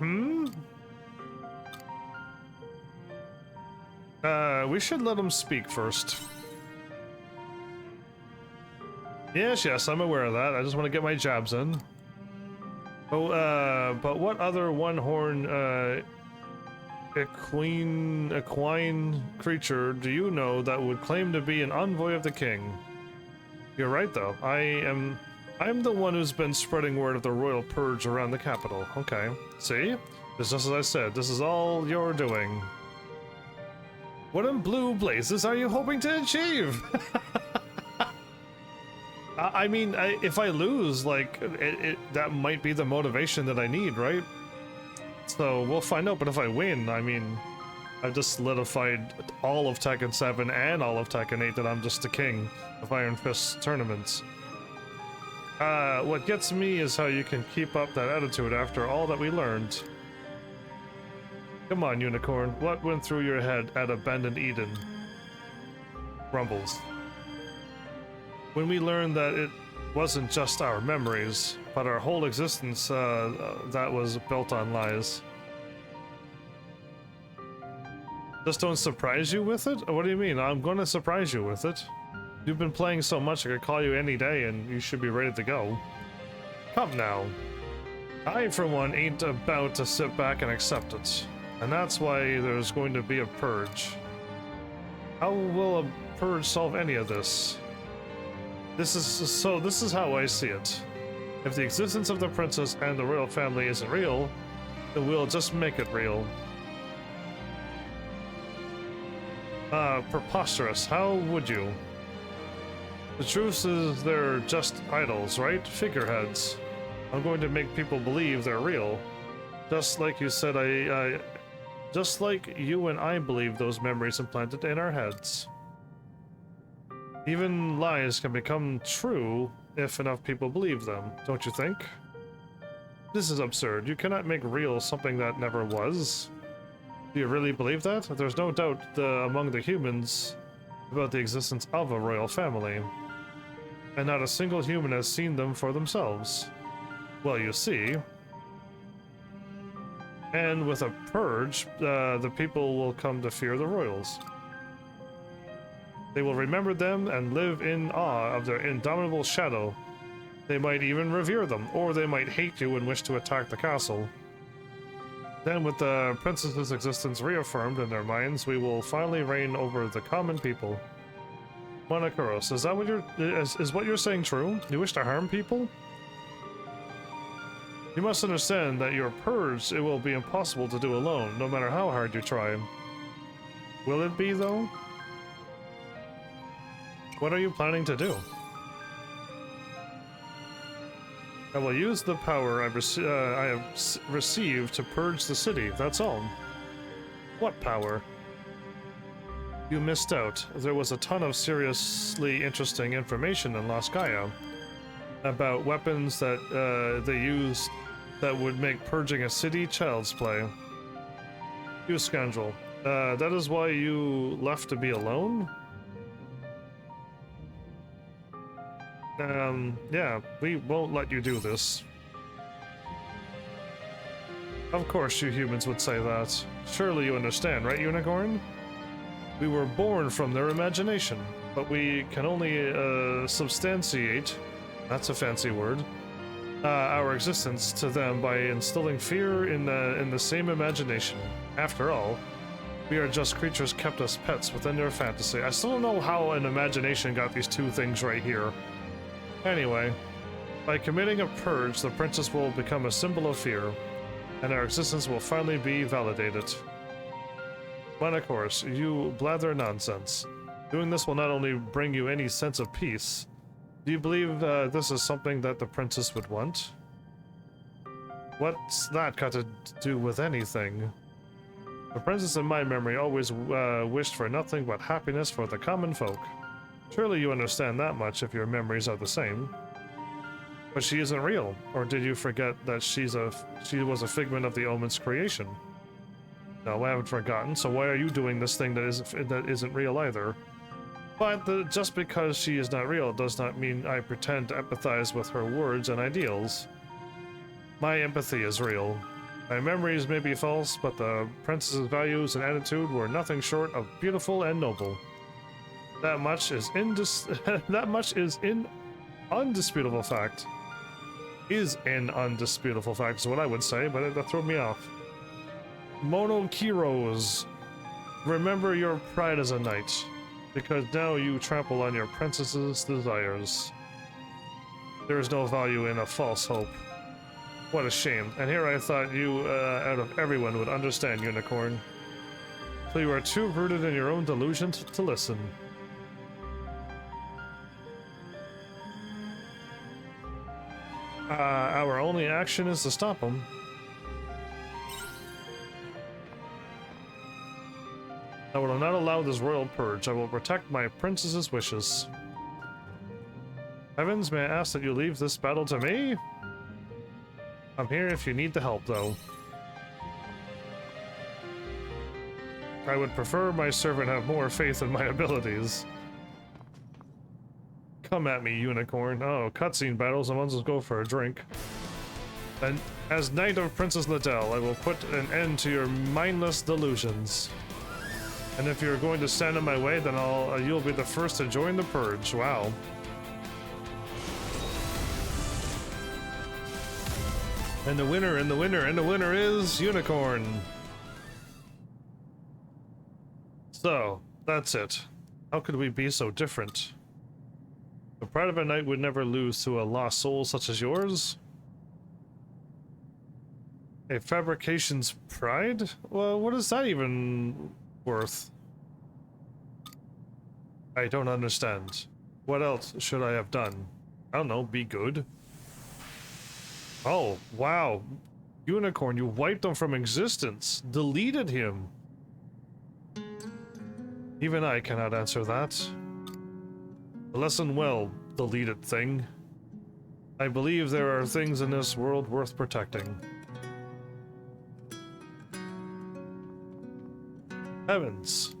We should let him speak first. Yes, I'm aware of that. I just want to get my jabs in. Oh, but what other one-horn, equine creature do you know that would claim to be an envoy of the king? You're right, though. I'm the one who's been spreading word of the royal purge around the capital. Okay. See? It's just as I said. This is all you're doing. What in blue blazes are you hoping to achieve? I mean, if I lose, like, that might be the motivation that I need, right? So we'll find out, but if I win, I mean, I've just solidified all of Tekken 7 and all of Tekken 8 that I'm just the king of Iron Fist tournaments. What gets me is how you can keep up that attitude after all that we learned. Come on, Unicorn, what went through your head at Abandoned Eden? Rumbles. When we learned that wasn't just our memories, but our whole existence that was built on lies. Just don't surprise you with it? What do you mean? I'm gonna surprise you with it. You've been playing so much I could call you any day and you should be ready to go. Come now. I, for one, ain't about to sit back and accept it. And that's why there's going to be a purge. How will a purge solve any of this? This is how I see it. If the existence of the princess and the royal family isn't real, then we'll just make it real. Preposterous. How would you? The truth is they're just idols, right? Figureheads. I'm going to make people believe they're real. Just like you said, just like you and I believe those memories implanted in our heads. Even lies can become true if enough people believe them, don't you think? This is absurd. You cannot make real something that never was. Do you really believe that? There's no doubt among the humans about the existence of a royal family. And not a single human has seen them for themselves. Well, you see. And with a purge, the people will come to fear the royals. They will remember them and live in awe of their indomitable shadow. They might even revere them, or they might hate you and wish to attack the castle. Then, with the princess's existence reaffirmed in their minds, we will finally reign over the common people. Monokuros, is that what is what you're saying true? You wish to harm people? You must understand that your purge, it will be impossible to do alone, no matter how hard you try. Will it be, though? What are you planning to do? I will use the power I have received to purge the city, that's all. What power? You missed out. There was a ton of seriously interesting information in Las Gaia about weapons that they used that would make purging a city child's play. You scoundrel. That is why you left to be alone? Yeah, we won't let you do this. Of course you humans would say that. Surely you understand, right, Unicorn? We were born from their imagination, but we can only substantiate, that's a fancy word, our existence to them by instilling fear in the same imagination. After all, we are just creatures kept as pets within their fantasy. I still don't know how an imagination got these two things right here. Anyway, by committing a purge, the princess will become a symbol of fear, and our existence will finally be validated. But of course, you blather nonsense. Doing this will not only bring you any sense of peace. Do you believe this is something that the princess would want? What's that got to do with anything? The princess in my memory always wished for nothing but happiness for the common folk. Surely you understand that much if your memories are the same. But she isn't real, or did you forget that she was a figment of the Omen's creation? No, I haven't forgotten, so why are you doing this thing that isn't real either? But just because she is not real does not mean I pretend to empathize with her words and ideals. My empathy is real. My memories may be false, but the princess's values and attitude were nothing short of beautiful and noble. That much is undisputable fact. Is an undisputable fact is what I would say, but that threw me off. Monokuros, remember your pride as a knight, because now you trample on your princess's desires. There is no value in a false hope. What a shame. And here I thought you, out of everyone, would understand, Unicorn. So you are too rooted in your own delusion to listen. Our only action is to stop him. I will not allow this royal purge. I will protect my princess's wishes. Heavens, may I ask that you leave this battle to me? I'm here if you need the help, though. I would prefer my servant have more faith in my abilities. Come at me, unicorn. Oh, cutscene battles. I might as well go for a drink. And as Knight of Princess Liddell, I will put an end to your mindless delusions. And if you're going to stand in my way, then you'll be the first to join the purge. Wow. And the winner, and the winner, and the winner is Unicorn. So, that's it. How could we be so different? The pride of a knight would never lose to a lost soul such as yours. A fabrication's pride? Well, what is that even worth? I don't understand. What else should I have done? I don't know, be good. Oh, wow. Unicorn, you wiped him from existence. Deleted him. Even I cannot answer that. Lesson well, deleted thing. I believe there are things in this world worth protecting. Heavens.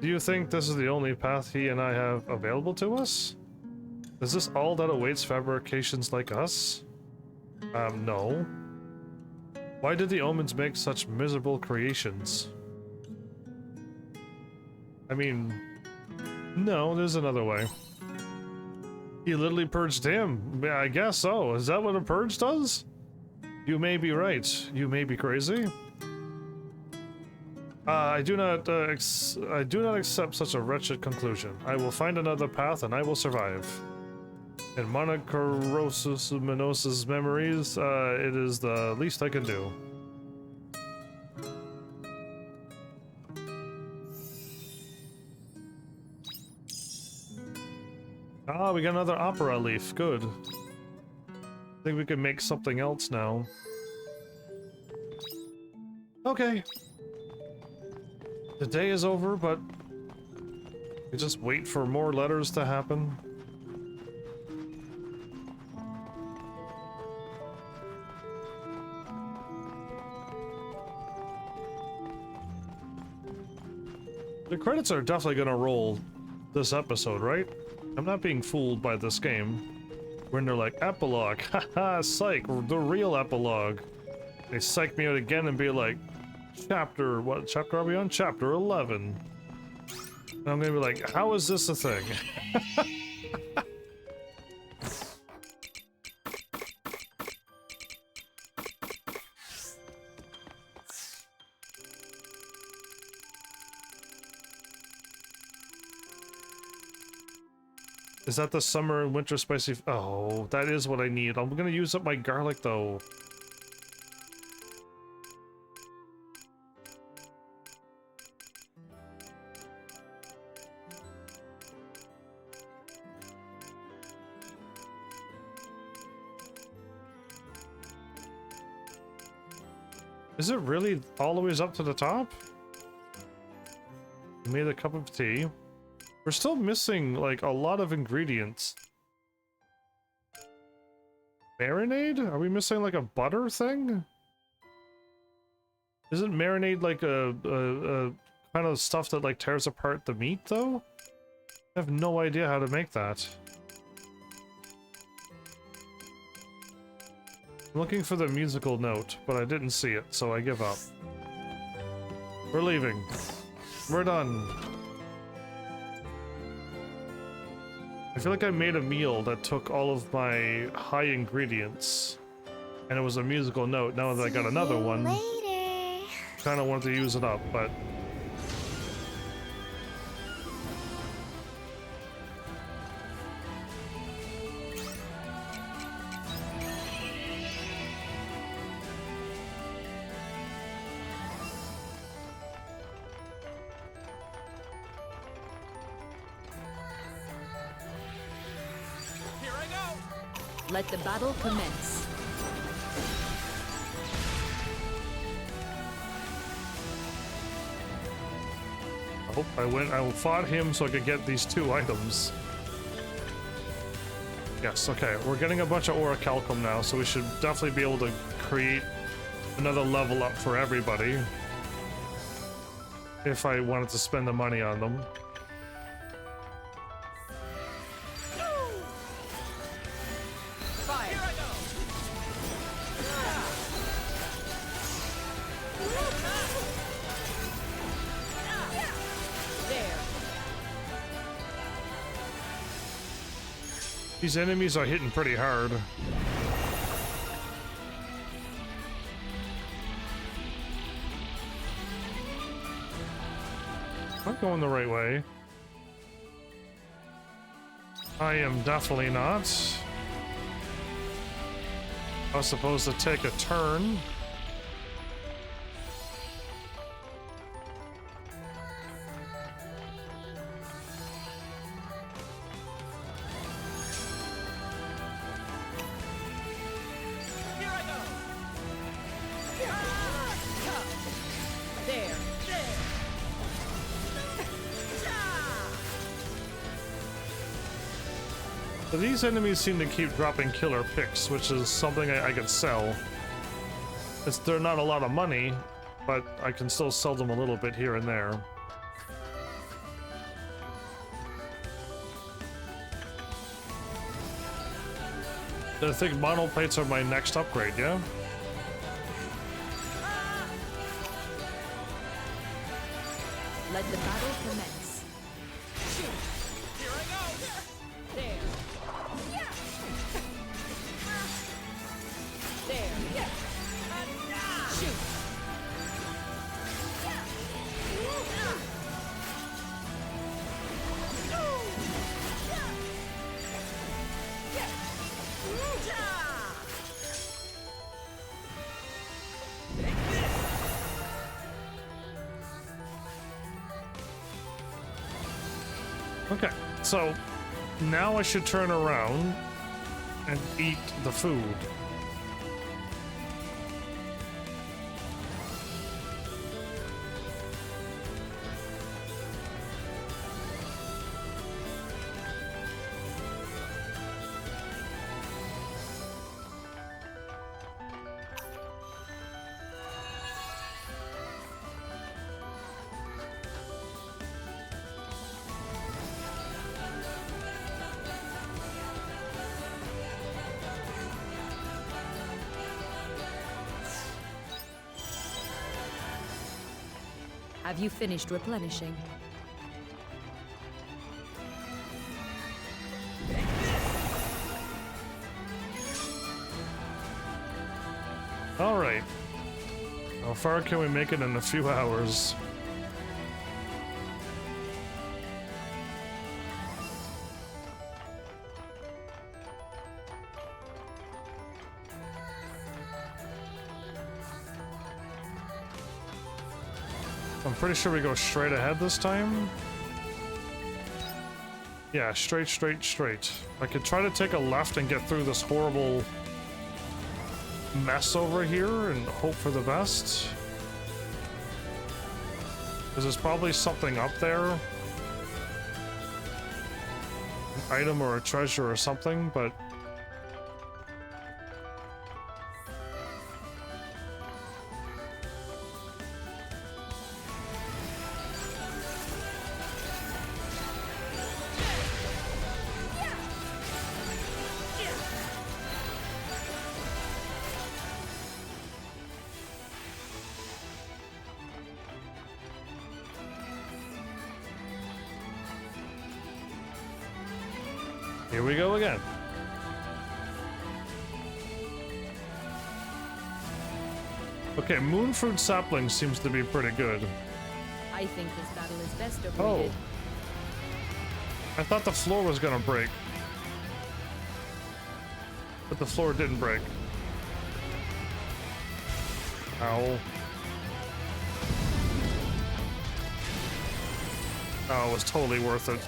Do you think this is the only path he and I have available to us? Is this all that awaits fabrications like us? No. Why did the omens make such miserable creations? I mean, no, there's another way. He literally purged him. Yeah, I guess so. Is that what a purge does? You may be right. You may be crazy. I do not accept such a wretched conclusion. I will find another path and I will survive. In Monocorosis Minos's memories, it is the least I can do. Ah, we got another opera leaf. Good. I think we can make something else now. Okay. The day is over, but we just wait for more letters to happen. The credits are definitely gonna roll this episode, right? I'm not being fooled by this game. When they're like, epilogue, haha, psych, the real epilogue. They psych me out again and be like, what chapter are we on? Chapter 11. And I'm gonna be like, how is this a thing? Is that the summer and winter spicy? Oh, that is what I need. I'm gonna use up my garlic though. Is it really all the way up to the top? I made a cup of tea. We're still missing, like, a lot of ingredients. Marinade? Are we missing, like, a butter thing? Isn't marinade, like, a kind of stuff that, like, tears apart the meat, though? I have no idea how to make that. I'm looking for the musical note, but I didn't see it, so I give up. We're leaving. We're done. I feel like I made a meal that took all of my high ingredients, and it was a musical note. Now that I got another one, kind of wanted to use it up, but... Let the battle commence. I fought him so I could get these 2 items. Yes, okay, we're getting a bunch of orichalcum now, so we should definitely be able to create another level up for everybody. If I wanted to spend the money on them. These enemies are hitting pretty hard. I'm going the right way. I am definitely not. I was supposed to take a turn. Here I go. There. So these enemies seem to keep dropping killer picks, which is something I could sell. They're not a lot of money, but I can still sell them a little bit here and there. I think mono plates are my next upgrade, yeah? Let the battle commence. Here I go. There. There. Shoot. Okay, so now I should turn around and eat the food. Have you finished replenishing? All right. How far can we make it in a few hours? I'm pretty sure we go straight ahead this time. Yeah, straight, straight, straight. I could try to take a left and get through this horrible mess over here and hope for the best. Because there's probably something up there. An item or a treasure or something, but... Here we go again. Okay, moonfruit sapling seems to be pretty good. I think this battle is best Oh. avoided. I thought the floor was gonna break. But the floor didn't break. Ow. Oh, it was totally worth it.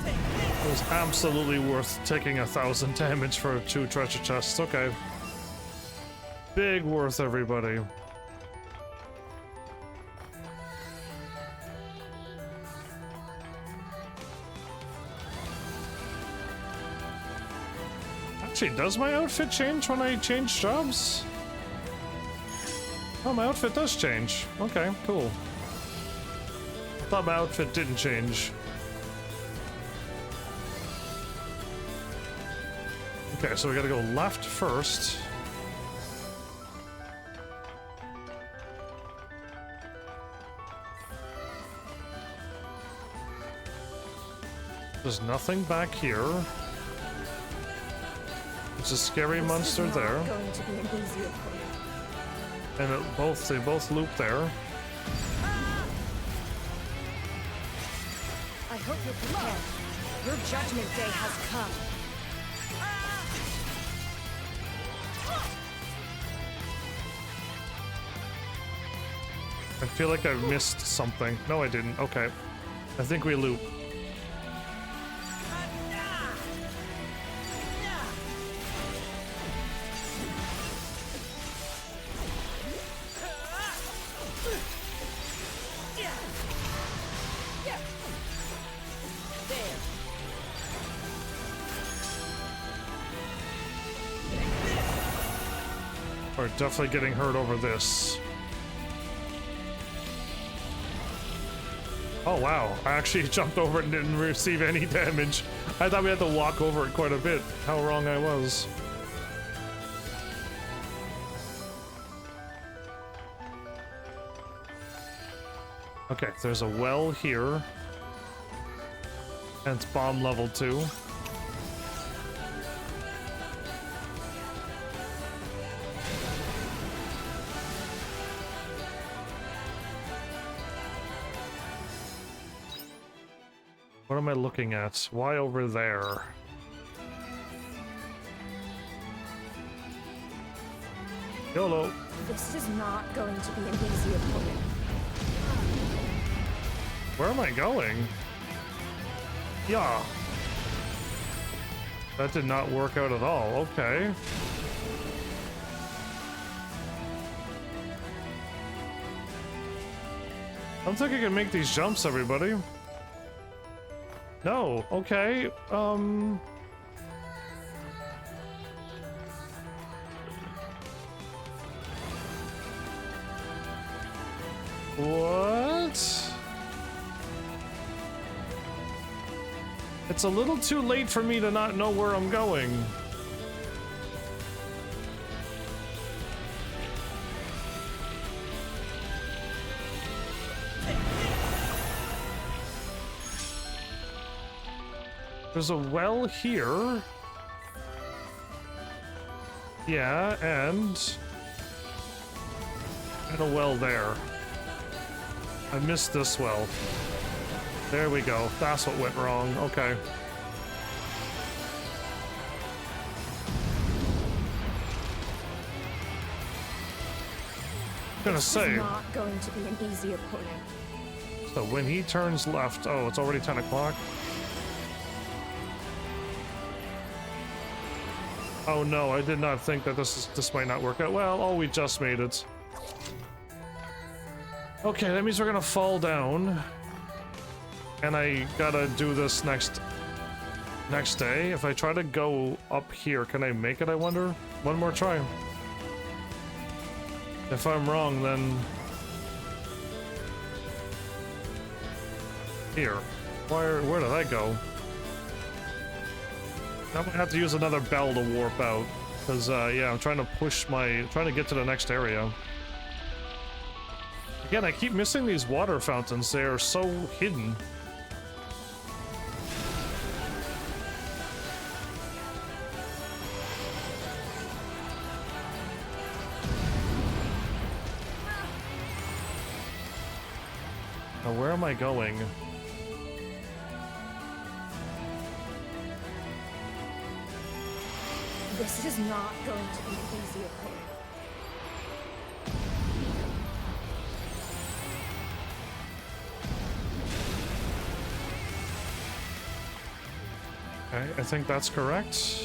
It was absolutely worth taking 1,000 damage for 2 treasure chests. Okay. Big worth, everybody. Actually, does my outfit change when I change jobs? Oh, my outfit does change. Okay, cool. I thought my outfit didn't change. Okay, so we gotta go left first. There's nothing back here. There's a scary monster there. Going to be an easy opponent. And they both loop there. I hope you're prepared. Your judgment day has come. I feel like I missed something. No, I didn't. Okay. I think we loop. We're definitely getting hurt over this. Oh wow, I actually jumped over it and didn't receive any damage. I thought we had to walk over it quite a bit. How wrong I was. Okay, there's a well here. And it's bomb level 2. What am I looking at? Why over there? YOLO. This is not going to be an easy opponent. Where am I going? Yeah. That did not work out at all. Okay. I don't think I can make these jumps, everybody. No. Okay. What? It's a little too late for me to not know where I'm going. There's a well here. Yeah, and a well there. I missed this well. There we go. That's what went wrong. Okay. Gonna say. This is not going to be an easy opponent. So when he turns left, oh, it's already 10 o'clock. Oh no, I did not think that this might not work out. Well, oh, we just made it. Okay, that means we're gonna fall down. And I gotta do this next day. If I try to go up here, can I make it, I wonder? One more try. If I'm wrong, then... Here. Where did I go? I'm gonna have to use another bell to warp out. Because, yeah, I'm trying to get to the next area. Again, I keep missing these water fountains. They are so hidden. Now, where am I going? This is not going to be an easy opponent. Okay, I think that's correct.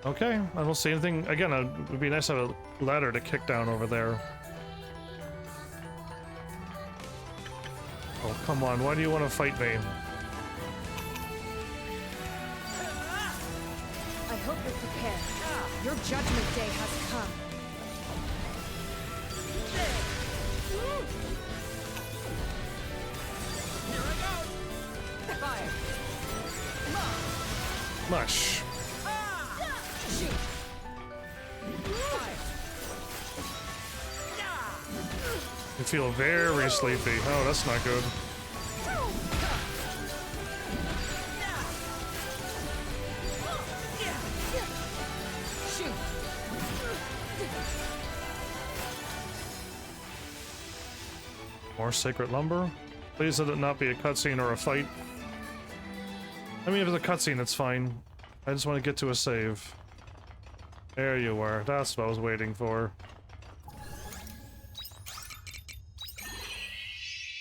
Okay, I don't see anything. Again, it would be nice to have a ladder to kick down over there. Oh, come on, why do you want to fight me? I hope you're prepared. Your judgment day has come. Here I go. Fire. Mush. Shoot. Fire. feel very sleepy. Oh, that's not good. Shoot. More sacred lumber. Please let it not be a cutscene or a fight. I mean, if it's a cutscene, it's fine. I just want to get to a save. There you were. That's what I was waiting for.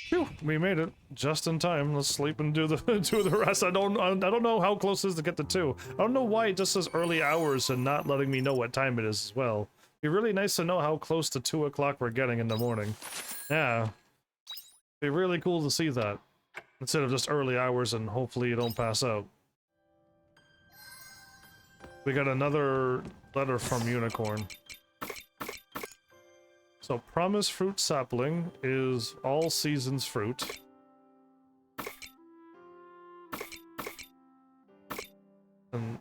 Phew, we made it just in time. Let's sleep and do the do the rest. I don't know how close it is to get to 2. I don't know why it just says early hours and not letting me know what time it is as well. It'd be really nice to know how close to 2 o'clock we're getting in the morning. Yeah. It'd be really cool to see that. Instead of just early hours and hopefully you don't pass out. We got another letter from Unicorn. So, Promise Fruit Sapling is all seasons fruit. And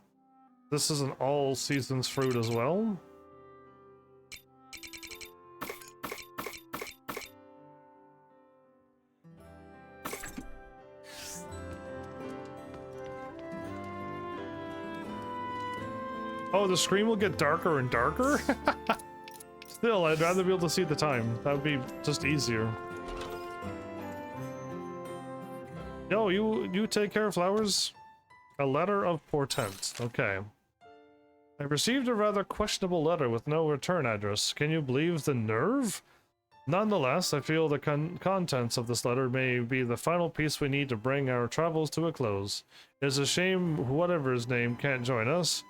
this is an all seasons fruit as well. Oh, the screen will get darker and darker? Still, I'd rather be able to see the time. That would be just easier. Yo, you take care of flowers? A letter of portent. Okay. I received a rather questionable letter with no return address. Can you believe the nerve? Nonetheless, I feel the contents of this letter may be the final piece we need to bring our travels to a close. It's a shame whatever his name can't join us.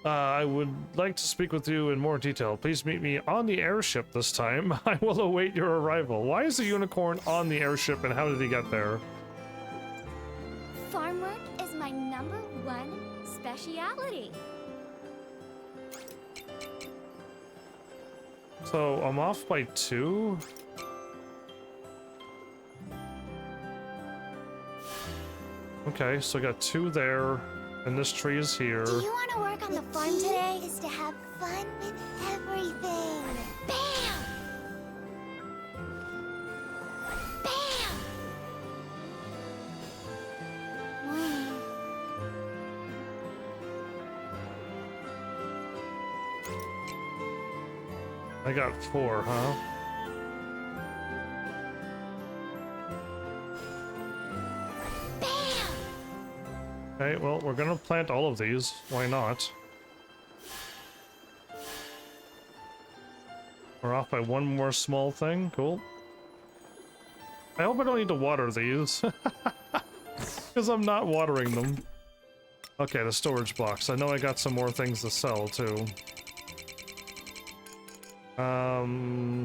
I would like to speak with you in more detail. Please meet me on the airship this time. I will await your arrival. Why is the unicorn on the airship and how did he get there? Farm work is my #1 speciality. So I'm off by 2? Okay, so I got 2 there. And this tree is here. Do you want to work on the farm today? Is to have fun with everything. Bam! Bam! Morning. I got 4, huh? Okay, well, we're gonna plant all of these. Why not? We're off by 1 more small thing. Cool. I hope I don't need to water these. Because I'm not watering them. Okay, the storage box. I know I got some more things to sell, too.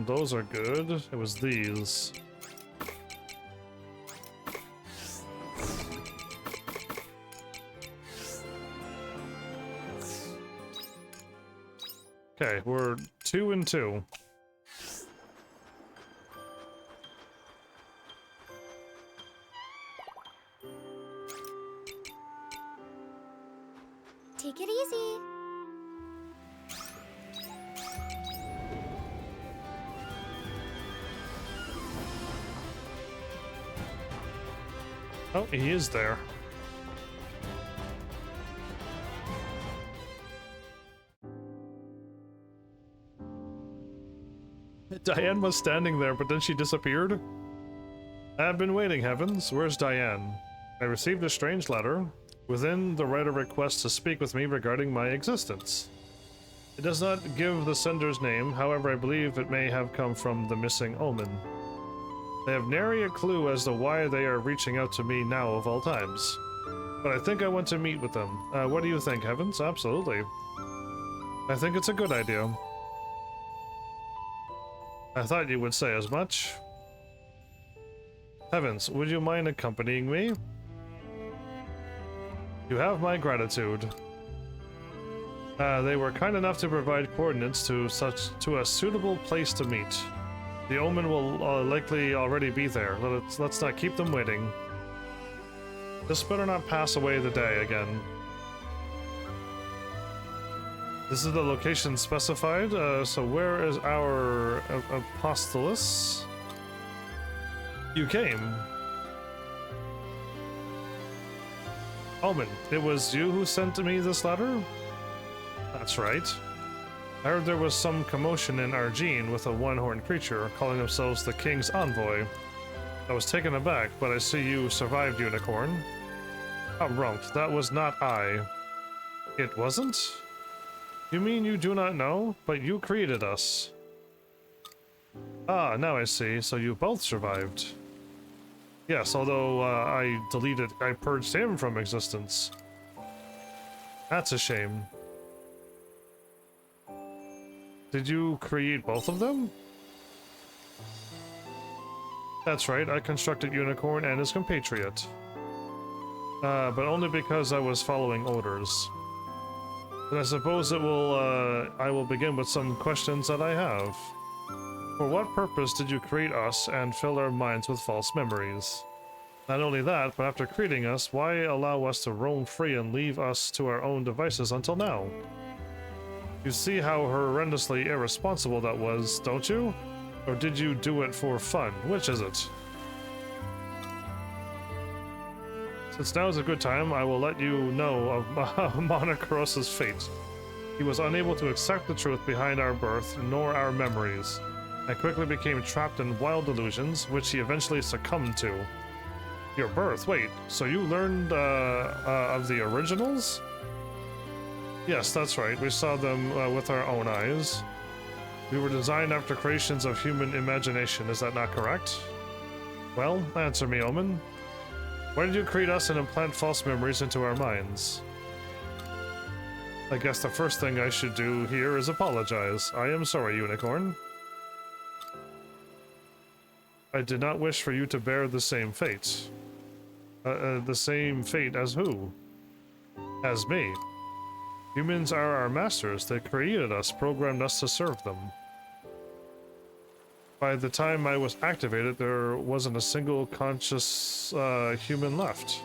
Those are good. It was these. Okay, we're 2 and 2. Take it easy. Oh, he is there. Diane was standing there, but then she disappeared. I've been waiting, Heavens. Where's Diane? I received a strange letter. Within the writer requests to speak with me regarding my existence. It does not give the sender's name, however I believe it may have come from the missing omen. They have nary a clue as to why they are reaching out to me now of all times. But I think I want to meet with them. What do you think, Heavens? Absolutely. I think it's a good idea. I thought you would say as much. Heavens, would you mind accompanying me? You have my gratitude. They were kind enough to provide coordinates to a suitable place to meet. The omen will likely already be there. Let's not keep them waiting. This better not pass away the day again. This is the location specified, so where is our apostolus? You came. Omen, it was you who sent me this letter? That's right. I heard there was some commotion in Argene with a one-horned creature calling themselves the King's Envoy. I was taken aback, but I see you survived, Unicorn. Ah, rump, that was not I. It wasn't? You mean you do not know? But you created us. Ah, now I see. So you both survived. Yes, although I purged him from existence. That's a shame. Did you create both of them? That's right, I constructed Unicorn and his compatriot. But only because I was following orders. But I suppose it will, I will begin with some questions that I have. For what purpose did you create us and fill our minds with false memories? Not only that, but after creating us, why allow us to roam free and leave us to our own devices until now? You see how horrendously irresponsible that was, don't you? Or did you do it for fun? Which is it? Since now is a good time, I will let you know of Monocoros's fate. He was unable to accept the truth behind our birth, nor our memories, and quickly became trapped in wild delusions, which he eventually succumbed to. Your birth? Wait, so you learned of the originals? Yes, that's right. We saw them with our own eyes. We were designed after creations of human imagination, is that not correct? Well, answer me, Omen. Why did you create us and implant false memories into our minds? I guess the first thing I should do here is apologize. I am sorry, Unicorn. I did not wish for you to bear the same fate. The same fate as who? As me. Humans are our masters. They created us, programmed us to serve them. By the time I was activated, there wasn't a single conscious human left.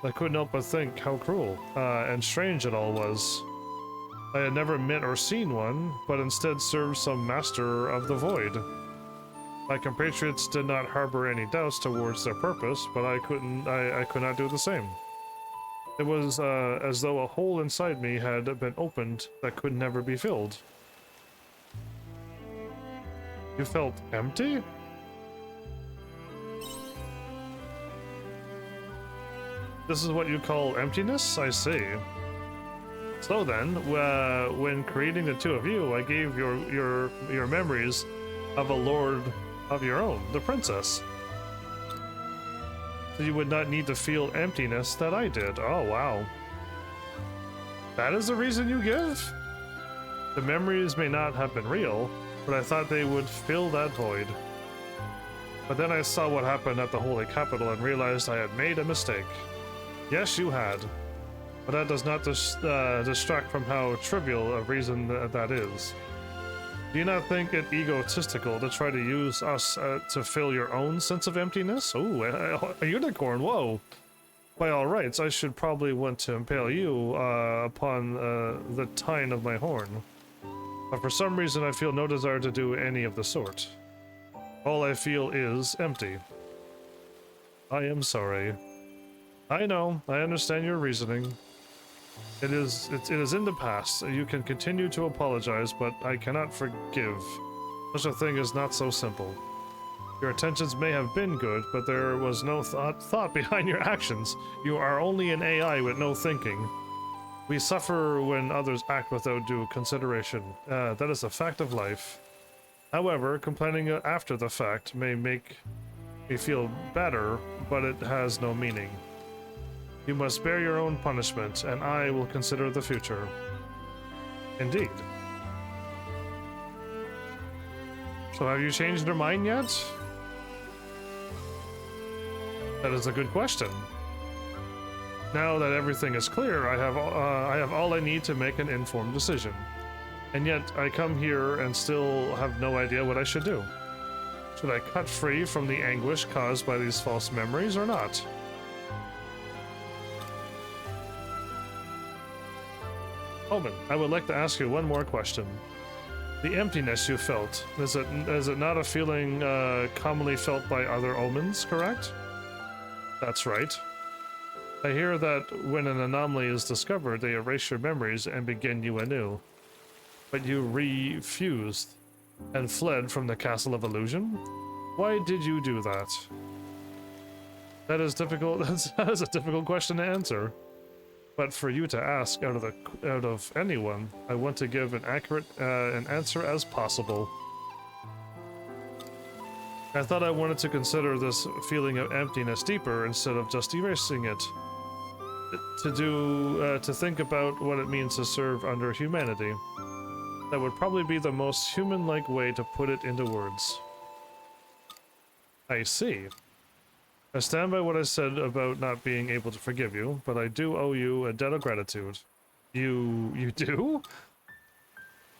I couldn't help but think how cruel and strange it all was. I had never met or seen one, but instead served some master of the void. My compatriots did not harbor any doubts towards their purpose, but I could not do the same. It was as though a hole inside me had been opened that could never be filled. You felt empty? This is what you call emptiness? I see. So then, when creating the two of you, I gave your memories of a lord of your own, the princess. So you would not need to feel emptiness that I did. Oh, wow. That is the reason you give? The memories may not have been real, but I thought they would fill that void. But then I saw what happened at the Holy Capital and realized I had made a mistake. Yes, you had. But that does not distract from how trivial a reason that is. Do you not think it egotistical to try to use us to fill your own sense of emptiness? Ooh, a unicorn, whoa! By all rights, I should probably want to impale you upon the tine of my horn. But for some reason I feel no desire to do any of the sort. All I feel is empty. I am sorry. I know, I understand your reasoning. It is in the past. You can continue to apologize, but I cannot forgive. Such a thing is not so simple. Your intentions may have been good, but there was no thought behind your actions. You are only an AI with no thinking. We suffer when others act without due consideration. That is a fact of life. However, complaining after the fact may make me feel better, but it has no meaning. You must bear your own punishment, and I will consider the future. Indeed. So have you changed your mind yet? That is a good question. Now that everything is clear, I have all I need to make an informed decision. And yet, I come here and still have no idea what I should do. Should I cut free from the anguish caused by these false memories or not? Omen, I would like to ask you one more question. The emptiness you felt, is it not a feeling commonly felt by other omens, correct? That's right. I hear that when an anomaly is discovered, they erase your memories and begin you anew. But you refused and fled from the Castle of Illusion? Why did you do that? That is difficult. That is a difficult question to answer. But for you to ask out of anyone, I want to give an accurate an answer as possible. I thought I wanted to consider this feeling of emptiness deeper instead of just erasing it. To think about what it means to serve under humanity. That would probably be the most human-like way to put it into words. I see. I stand by what I said about not being able to forgive you, but I do owe you a debt of gratitude. You do?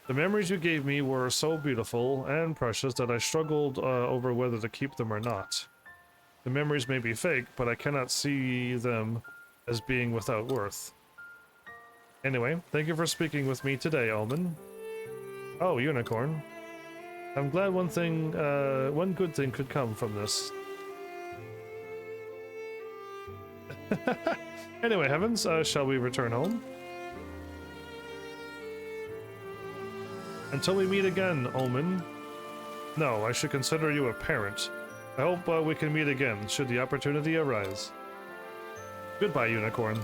The memories you gave me were so beautiful and precious that I struggled over whether to keep them or not. The memories may be fake, but I cannot see them as being without worth. Anyway, thank you for speaking with me today, Omen. Oh, Unicorn. I'm glad one good thing could come from this. Anyway, Heavens, shall we return home? Until we meet again, Omen. No, I should consider you a parent. I hope we can meet again, should the opportunity arise. Goodbye, Unicorn.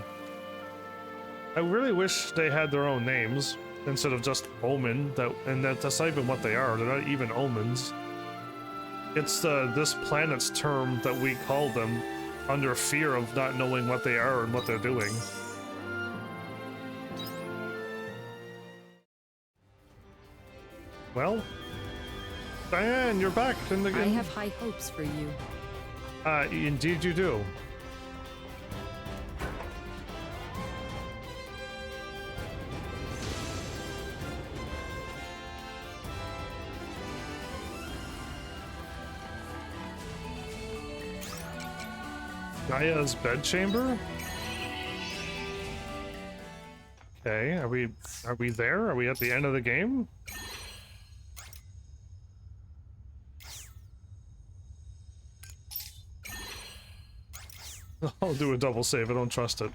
I really wish they had their own names, instead of just Omen, that's not even what they are, they're not even omens. It's this planet's term that we call them, under fear of not knowing what they are and what they're doing. Well, Diane, you're back in the game. I have high hopes for you. Indeed you do. Gaia's bedchamber? Okay, are we there? Are we at the end of the game? I'll do a double save, I don't trust it.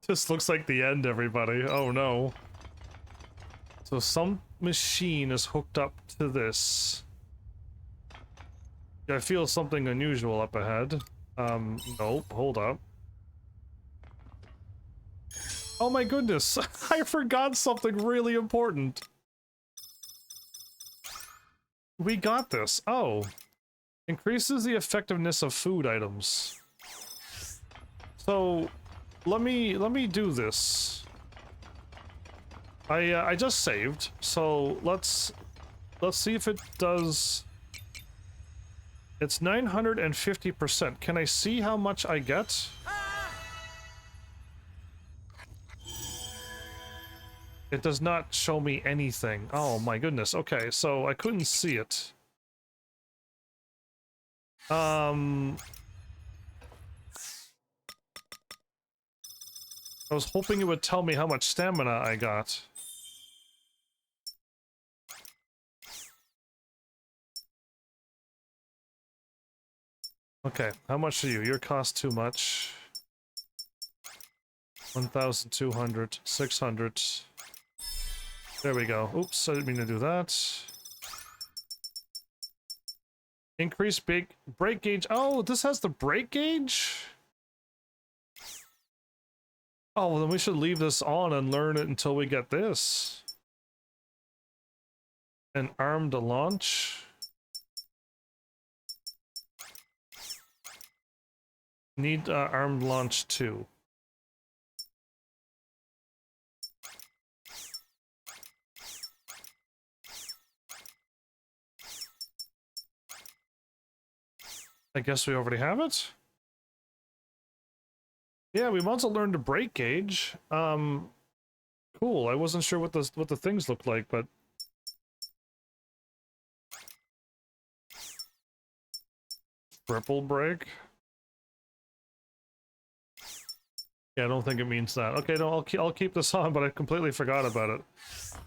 This looks like the end, everybody. Oh no. So some machine is hooked up to this. I feel something unusual up ahead. Nope, hold up. Oh my goodness, I forgot something really important. We got this. Oh. Increases the effectiveness of food items. So, let me do this. I just saved, so let's see if it does. It's 950%. Can I see how much I get? It does not show me anything. Oh my goodness. Okay, so I couldn't see it. I was hoping it would tell me how much stamina I got. Okay, how much are you? Your cost too much. 1,200, 600. There we go. Oops, I didn't mean to do that. Increase brake gauge. Oh, this has the brake gauge? Oh, well, then we should leave this on and learn it until we get this. An armed launch. Need armed launch 2. I guess we already have it? Yeah, we must have learned to brake gauge. Cool. I wasn't sure what the things looked like, but triple brake. Yeah, I don't think it means that. Okay, no, I'll keep this on, but I completely forgot about it.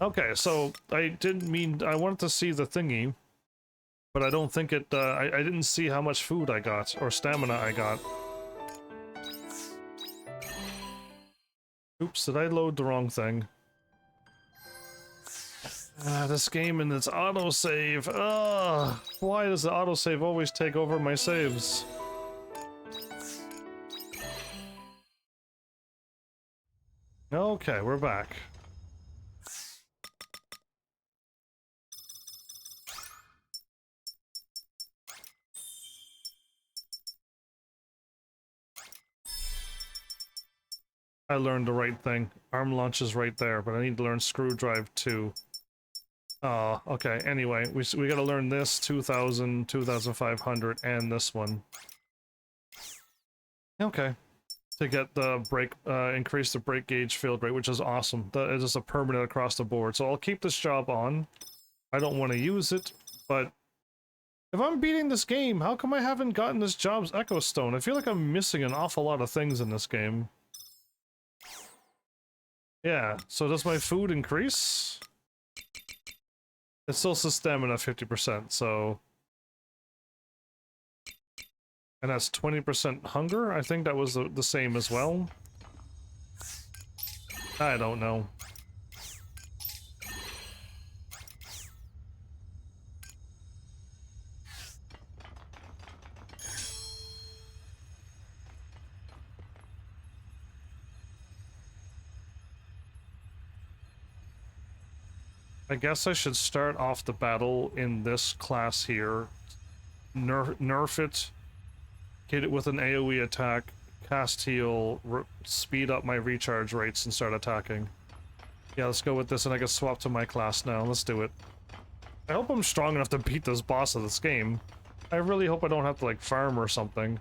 Okay, so I didn't mean... I wanted to see the thingy, but I don't think it... I didn't see how much food I got, or stamina I got. Oops, did I load the wrong thing? This game and its autosave. Ugh, why does the autosave always take over my saves? Okay, we're back. I learned the right thing. Arm launch is right there, but I need to learn screw drive too. Oh, okay. Anyway, we gotta learn this 2000, 2500, and this one. Okay. To get the brake, increase the brake gauge field rate, which is awesome. That is just a permanent across the board. So I'll keep this job on. I don't want to use it, but if I'm beating this game, how come I haven't gotten this job's Echo Stone? I feel like I'm missing an awful lot of things in this game. Yeah, so does my food increase? It still says stamina 50%, so... And that's 20% hunger? I think that was the same as well. I don't know. I guess I should start off the battle in this class here. Nerf it. Hit it with an AoE attack. Cast heal. Speed up my recharge rates and start attacking. Yeah, let's go with this and I can swap to my class now. Let's do it. I hope I'm strong enough to beat this boss of this game. I really hope I don't have to, like, farm or something.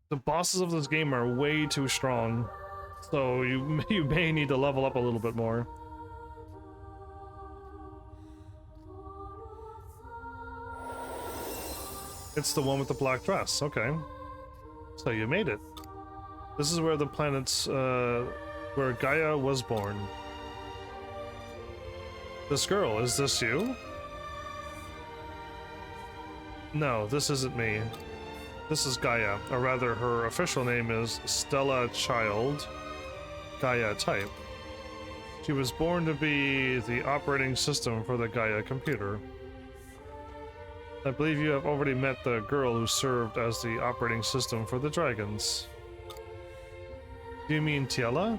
The bosses of this game are way too strong. So you may need to level up a little bit more. It's the one with the black dress, okay. So you made it. This is where the planet's, where Gaia was born. This girl, is this you? No, this isn't me. This is Gaia, or rather her official name is Stella Child. Gaia type. She was born to be the operating system for the Gaia computer. I believe you have already met the girl who served as the operating system for the dragons. Do you mean Tiela?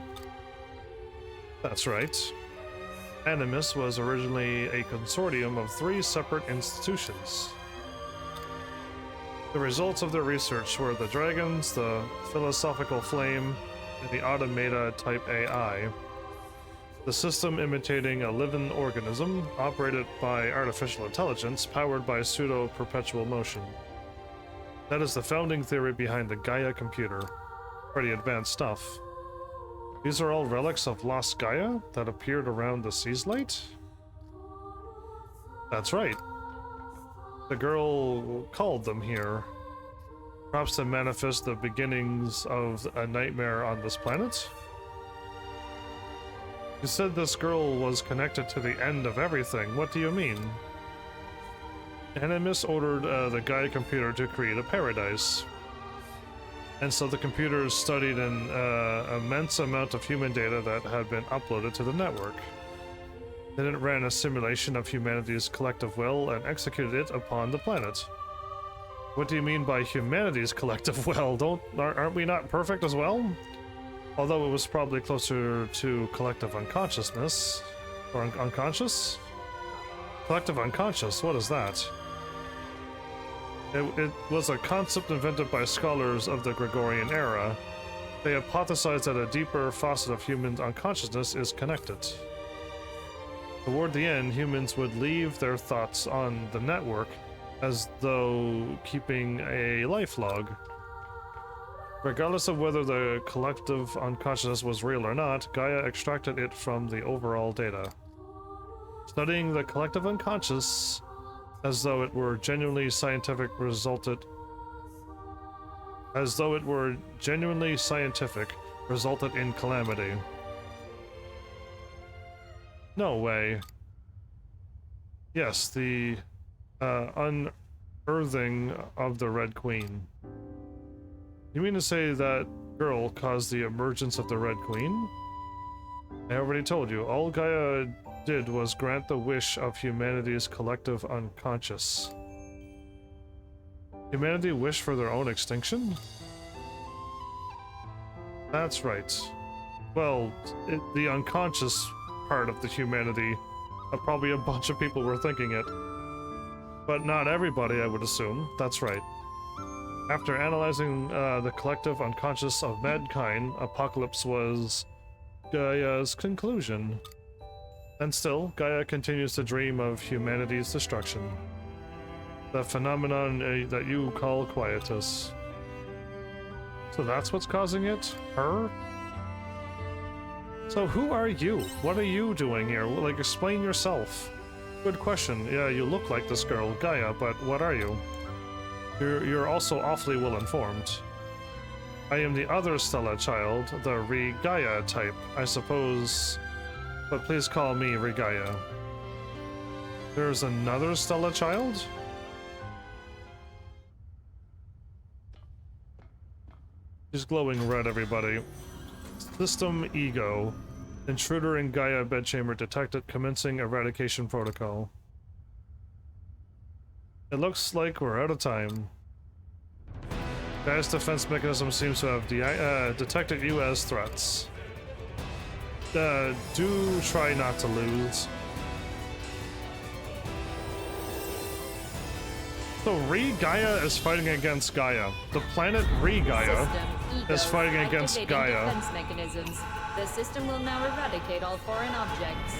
That's right. Animus was originally a consortium of 3 separate institutions. The results of their research were the dragons, the philosophical flame, and the automata type AI. The system imitating a living organism, operated by artificial intelligence, powered by pseudo-perpetual motion. That is the founding theory behind the Gaia computer. Pretty advanced stuff. These are all relics of lost Gaia that appeared around the Sea's Light? That's right. The girl called them here. Perhaps to manifest the beginnings of a nightmare on this planet? You said this girl was connected to the end of everything. What do you mean? Animus ordered the Gaia computer to create a paradise. And so the computers studied an immense amount of human data that had been uploaded to the network. Then it ran a simulation of humanity's collective will and executed it upon the planet. What do you mean by humanity's collective will? Aren't we not perfect as well? Although it was probably closer to collective unconsciousness. Or unconscious? Collective unconscious, what is that? It was a concept invented by scholars of the Gregorian era. They hypothesized that a deeper facet of human unconsciousness is connected. Toward the end, humans would leave their thoughts on the network as though keeping a life log. Regardless of whether the collective unconsciousness was real or not, Gaia extracted it from the overall data. Studying the collective unconscious as though it were genuinely scientific resulted as though it were genuinely scientific, resulted in calamity. No way. Yes, the unearthing of the Red Queen. You mean to say that girl caused the emergence of the Red Queen? I already told you, all Gaia did was grant the wish of humanity's collective unconscious. Humanity wished for their own extinction? That's right. Well, the unconscious part of the humanity, probably a bunch of people were thinking it. But not everybody, I would assume. That's right. After analyzing the collective unconscious of mankind, Apocalypse was Gaia's conclusion. And still, Gaia continues to dream of humanity's destruction. The phenomenon that you call quietus. So that's what's causing it? Her? So who are you? What are you doing here? Like, explain yourself. Good question. Yeah, you look like this girl, Gaia, but what are you? You're also awfully well informed. I am the other Stella child, the Re-Gaia type, I suppose, but please call me Re-Gaia. There's another Stella child? She's glowing red, everybody. System Ego. Intruder in Gaia bedchamber detected, commencing eradication protocol. It looks like we're out of time. Gaia's defense mechanism seems to have detected you as threats. Do try not to lose. So Re-Gaia is fighting against Gaia. The planet Re-Gaia is fighting against Gaia. Defense mechanisms. The system will now eradicate all foreign objects.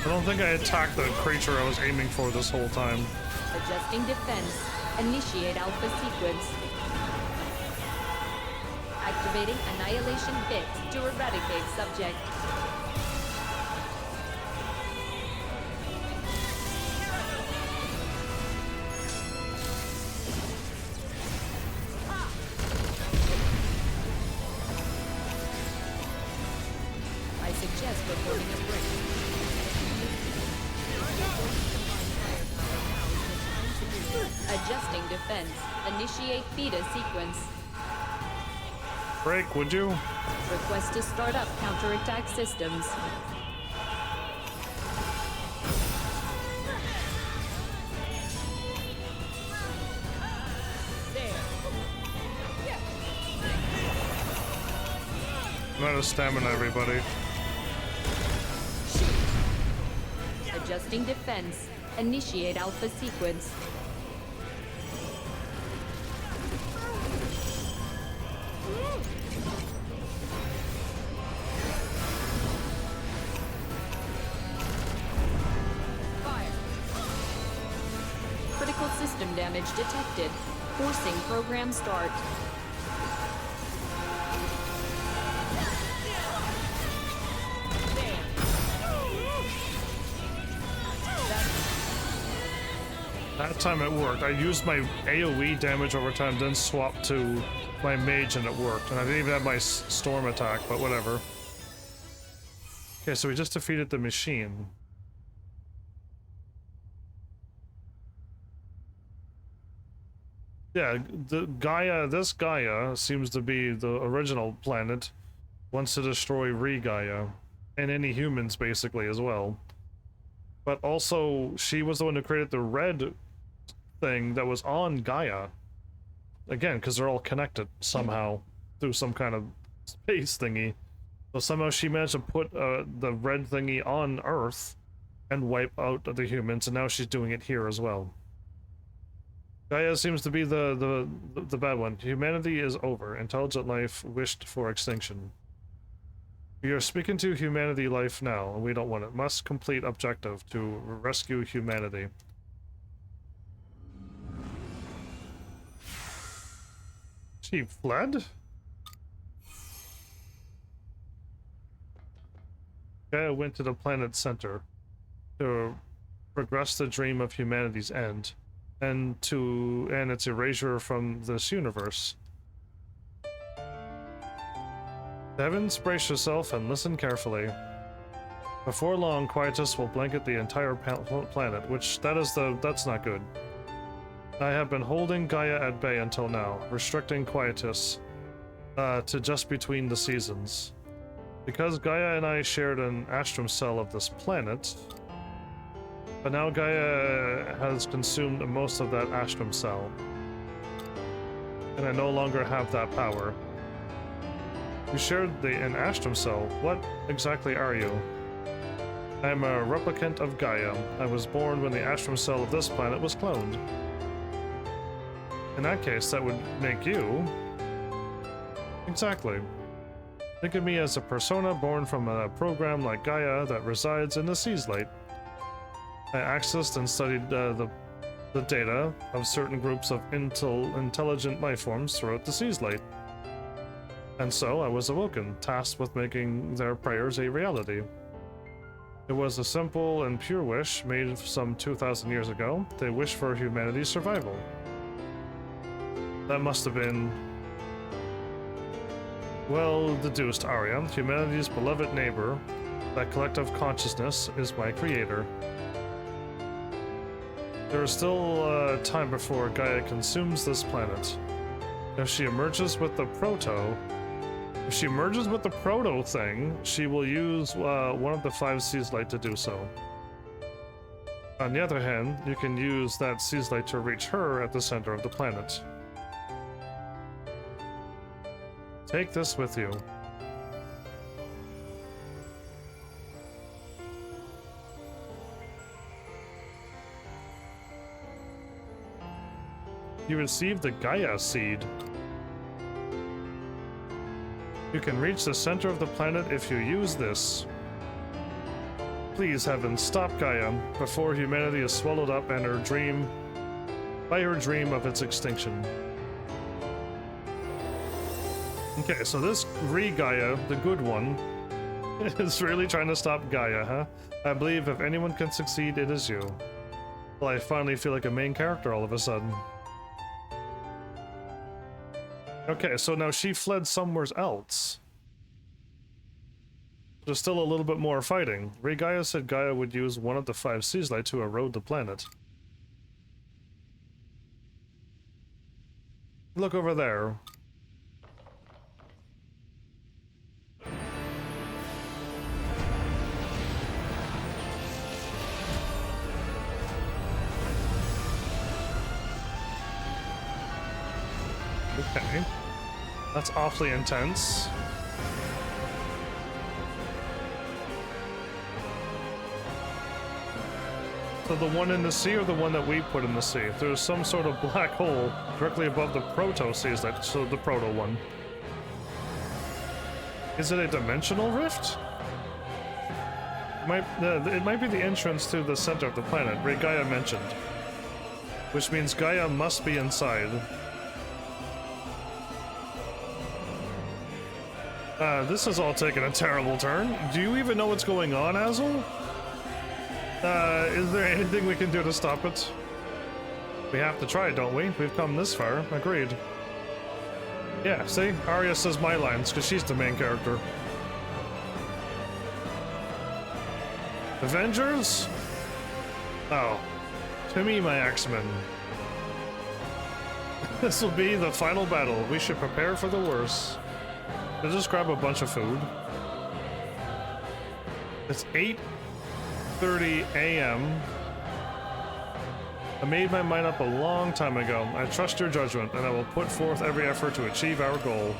I don't think I attacked the creature I was aiming for this whole time. Adjusting defense. Initiate alpha sequence. Activating annihilation bit to eradicate subject. I suggest performing a break. Adjusting defense. Initiate beta sequence. Break, would you? Request to start up counterattack systems. I'm out of stamina, everybody. Adjusting defense. Initiate alpha sequence. Critical system damage detected. Forcing program start. That time it worked. I used my AoE damage over time, then swapped to my mage and it worked. And I didn't even have my storm attack, but whatever. Okay, so we just defeated the machine. Yeah, this Gaia seems to be the original planet, wants to destroy Re-Gaia. and any humans basically as well. But also, she was the one who created the red thing that was on Gaia. Again, because they're all connected somehow through some kind of space thingy. So somehow she managed to put the red thingy on Earth and wipe out the humans, and now she's doing it here as well. Gaia seems to be the bad one. Humanity is over. Intelligent life wished for extinction. We are speaking to humanity life now, and we don't want it. Must complete objective to rescue humanity. She fled? Gaia went to the planet's center to progress the dream of humanity's end and its erasure from this universe. Heavens, brace yourself and listen carefully. Before long, quietus will blanket the entire planet, which that's not good. I have been holding Gaia at bay until now, restricting quietus to just between the seasons. Because Gaia and I shared an astrum cell of this planet, but now Gaia has consumed most of that astrum cell, and I no longer have that power. We shared an astrum cell. What exactly are you? I am a replicant of Gaia. I was born when the astrum cell of this planet was cloned. In that case, that would make you... Exactly. Think of me as a persona born from a program like Gaia that resides in the Sea's Light. I accessed and studied the data of certain groups of intelligent lifeforms throughout the Sea's Light. And so I was awoken, tasked with making their prayers a reality. It was a simple and pure wish made some 2,000 years ago. They wished for humanity's survival. That must have been... well deduced, Arya. Humanity's beloved neighbor. That collective consciousness is my creator. There is still time before Gaia consumes this planet. If she emerges with the proto thing, she will use one of the 5 Seas Light to do so. On the other hand, you can use that Seas Light to reach her at the center of the planet. Take this with you. You received the Gaia seed. You can reach the center of the planet if you use this. Please, Heaven, stop Gaia before humanity is swallowed up and by her dream of its extinction. Okay, so this Gaia, the good one, is really trying to stop Gaia, huh? I believe if anyone can succeed, it is you. Well, I finally feel like a main character all of a sudden. Okay, so now she fled somewhere else. There's still a little bit more fighting. Gaia said Gaia would use one of the 5 Seas Light to erode the planet. Look over there. Okay. That's awfully intense. So the one in the sea or the one that we put in the sea? There's some sort of black hole directly above the proto seas, so the proto one. Is it a dimensional rift? It might be the entrance to the center of the planet, Gaia mentioned. Which means Gaia must be inside. This is all taking a terrible turn. Do you even know what's going on, Azel? Is there anything we can do to stop it? We have to try, don't we? We've come this far. Agreed. Yeah, see? Arya says my lines, because she's the main character. Avengers? Oh. To me, my X-Men. This will be the final battle. We should prepare for the worst. Let's just grab a bunch of food. It's 8:30 a.m. I made my mind up a long time ago. I trust your judgment, and I will put forth every effort to achieve our goal.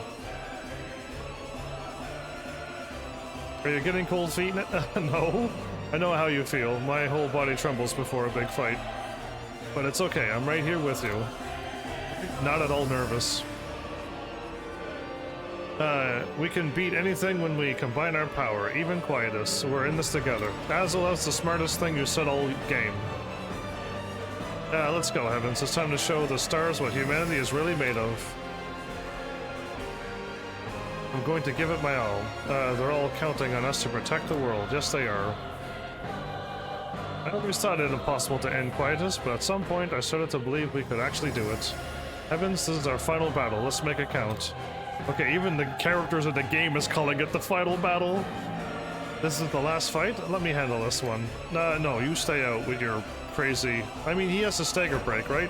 Are you getting cold feet? No. I know how you feel. My whole body trembles before a big fight. But it's okay. I'm right here with you. Not at all nervous. We can beat anything when we combine our power, even Quietus. We're in this together. Basil, that's the smartest thing you said all game. Let's go, Heavens. It's time to show the stars what humanity is really made of. I'm going to give it my all. They're all counting on us to protect the world. Yes, they are. I always thought it impossible to end Quietus, but at some point I started to believe we could actually do it. Heavens, this is our final battle. Let's make it count. Okay, even the characters of the game is calling it the final battle. This is the last fight? Let me handle this one. No, you stay out with your crazy... I mean, he has a stagger break, right?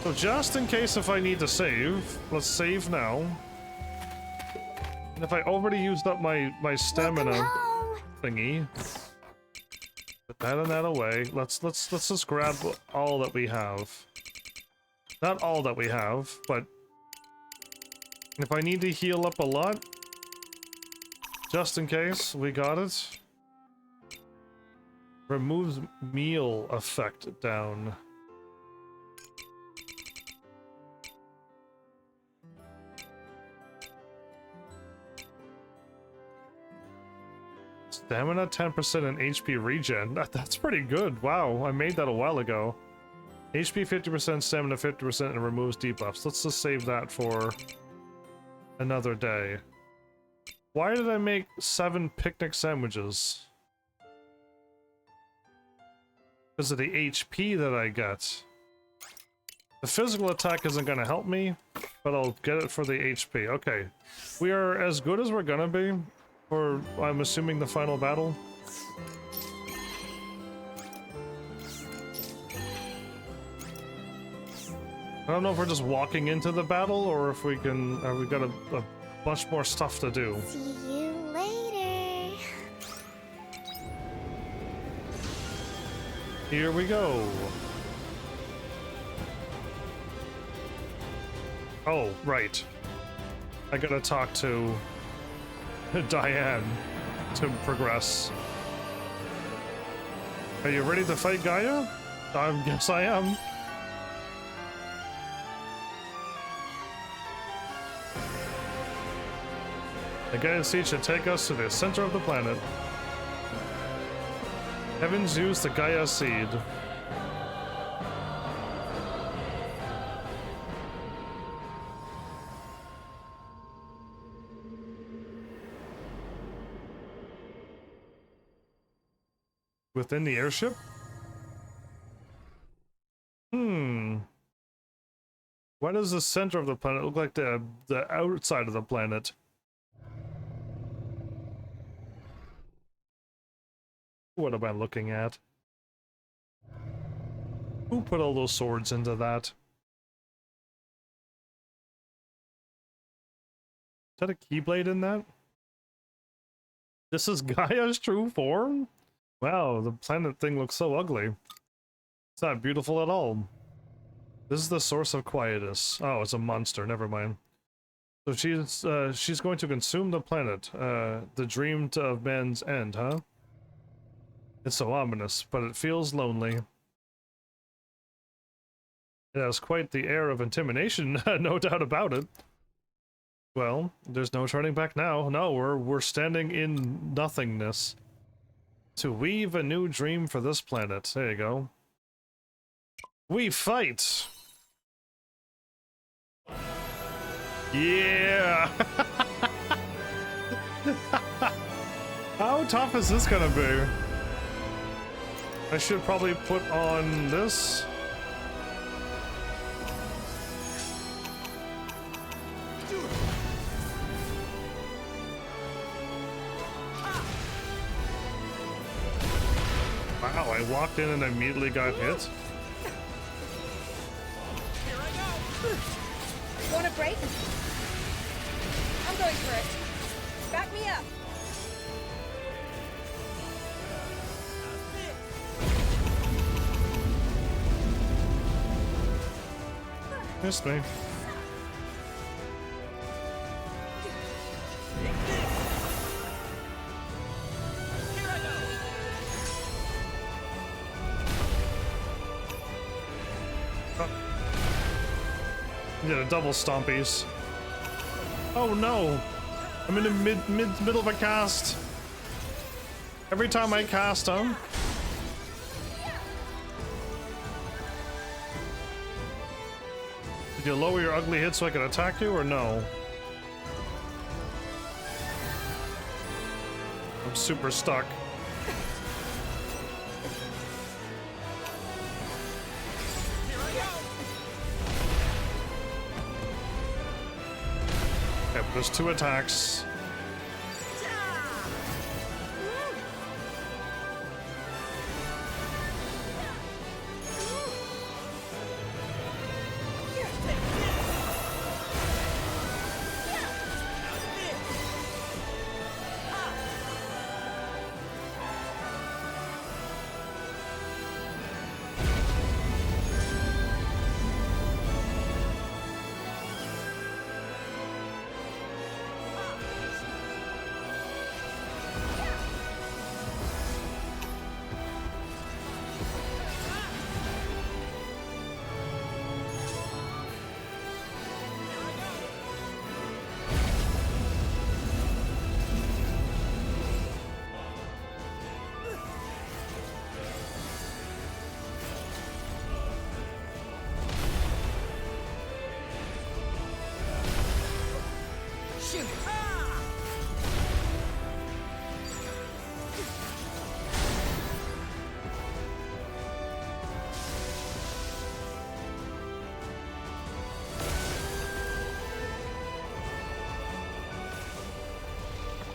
So just in case if I need to save, let's save now. And if I already used up my stamina thingy, put that and that away. Let's just grab all that we have. Not all that we have, but if I need to heal up a lot, just in case, we got it. Removes meal effect down. Stamina 10% and HP regen. That's pretty good. Wow, I made that a while ago. HP 50%, stamina 50%, and removes debuffs. Let's just save that for another day. Why did I make 7 picnic sandwiches? Because of the HP that I get. The physical attack isn't going to help me, but I'll get it for the HP. Okay. We are as good as we're going to be for, I'm assuming, the final battle. I don't know if we're just walking into the battle or if we can, we got a bunch more stuff to do. See you later. Here we go. Oh, right. I gotta talk to Diane to progress. Are you ready to fight Gaia? I guess I am. The Gaia Seed should take us to the center of the planet. Heavens use the Gaia Seed. Within the airship? Why does the center of the planet look like the outside of the planet? What am I looking at? Who put all those swords into that? Is that a keyblade in that? This is Gaia's true form? Wow, the planet thing looks so ugly. It's not beautiful at all. This is the source of Quietus. Oh, it's a monster, never mind. So she's going to consume the planet. The dream of man's end, huh? It's so ominous, but it feels lonely. It has quite the air of intimidation, no doubt about it. Well, there's no turning back now. No, we're standing in nothingness. To weave a new dream for this planet. There you go. We fight! Yeah! How tough is this gonna be? I should probably put on this. Wow, I walked in and immediately got hit. Here I go. Want a break? I'm going for it. Back me up. Missed me. Yeah, double stompies. Oh no! I'm in the middle of a cast. Every time I cast him. Did you lower your ugly hit so I can attack you or no? I'm super stuck. Okay, but there's 2 attacks.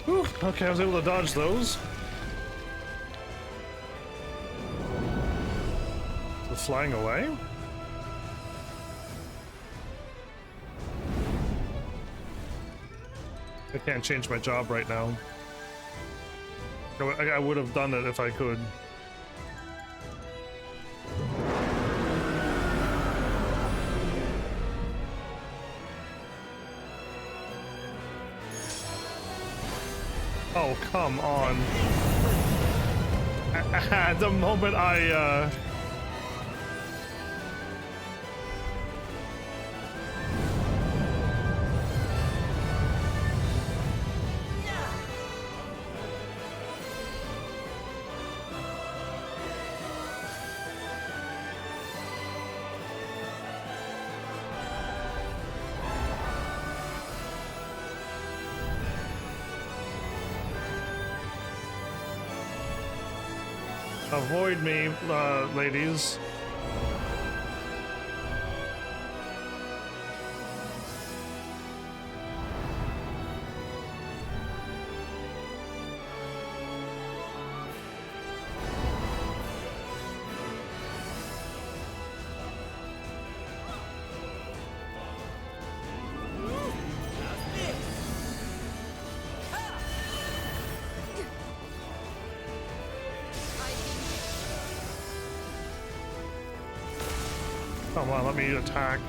Whew, okay, I was able to dodge those. So flying away? I can't change my job right now. I would have done it if I could. Oh, come on. At the moment I, avoid me, ladies. Come on, let me attack.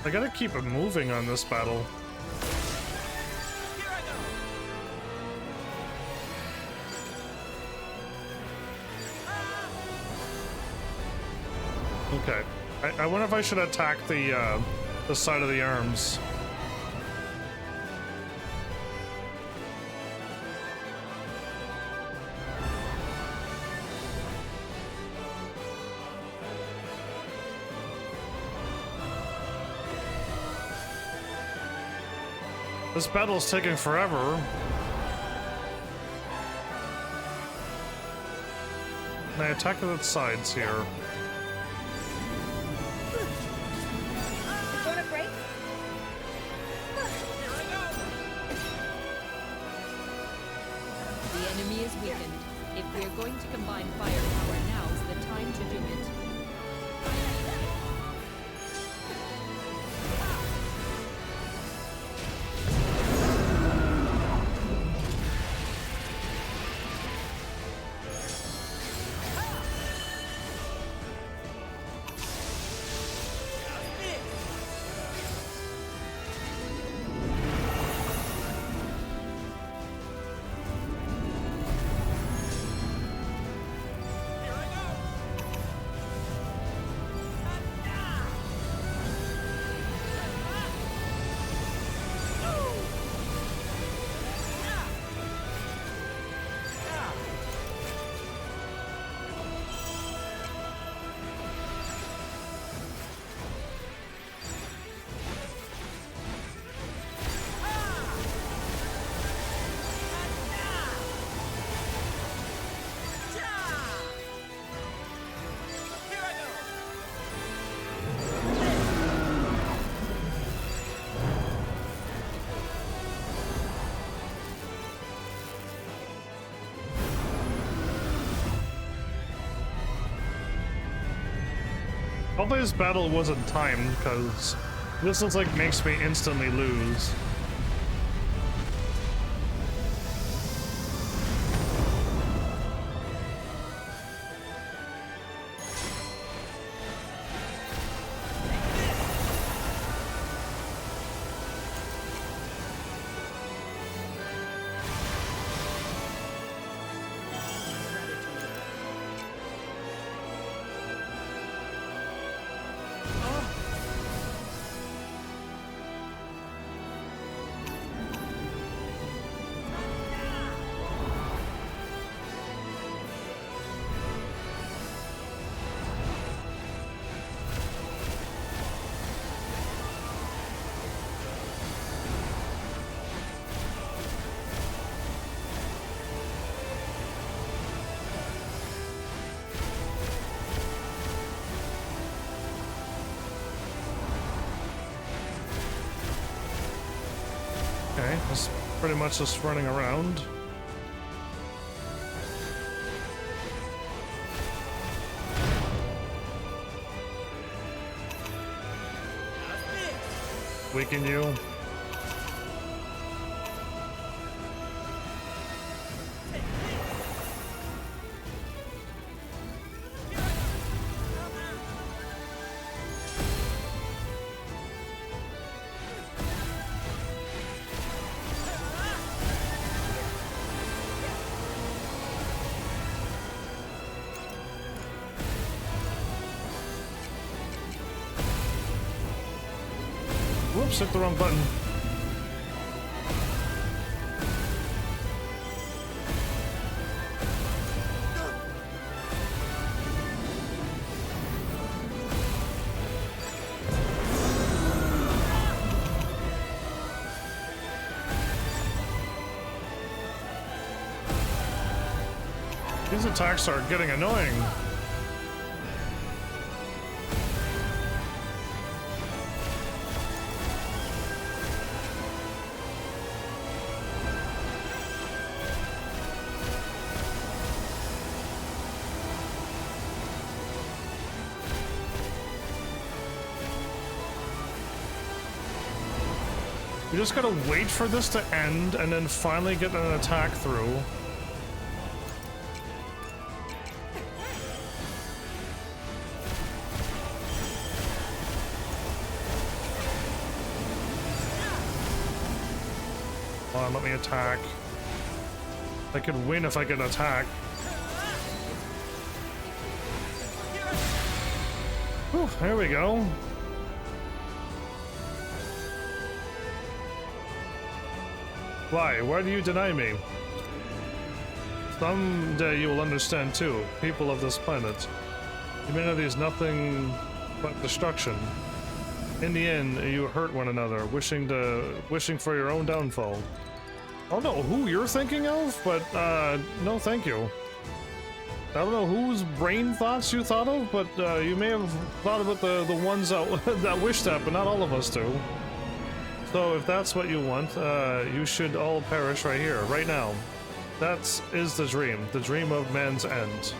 I gotta keep it moving on this battle. Okay. I wonder if I should attack the side of the arms. This battle's taking forever. And I attack at its sides here. combined firepower, now's the time to do it. Hopefully this battle wasn't timed, because this looks like makes me instantly lose. Okay, that's pretty much just running around. Weaken you. Whoops, hit the wrong button. These attacks are getting annoying. You just gotta wait for this to end and then finally get an attack through. Come on, let me attack. I could win if I could attack. Whew, there we go. Why? Why do you deny me? Someday you will understand too, people of this planet. Humanity is nothing but destruction. In the end, you hurt one another, wishing for your own downfall. I don't know who you're thinking of, but no thank you. I don't know whose brain thoughts you thought of, but you may have thought about the ones that wish that, but not all of us do. So if that's what you want, you should all perish right here, right now. That is the dream of man's end.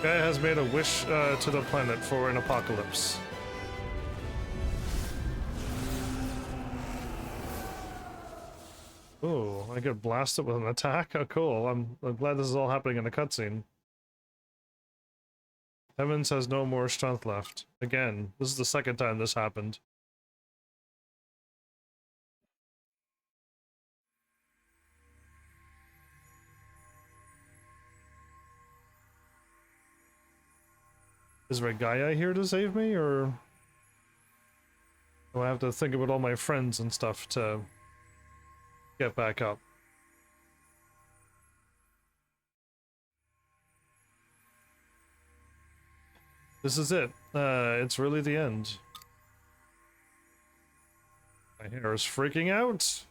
Gaia has made a wish to the planet for an apocalypse. Ooh, I get blasted with an attack? Oh, cool. I'm glad this is all happening in a cutscene. Heavens has no more strength left. Again, this is the second time this happened. Is Gaia here to save me, or do I have to think about all my friends and stuff to get back up? This is it. It's really the end. My hair is freaking out.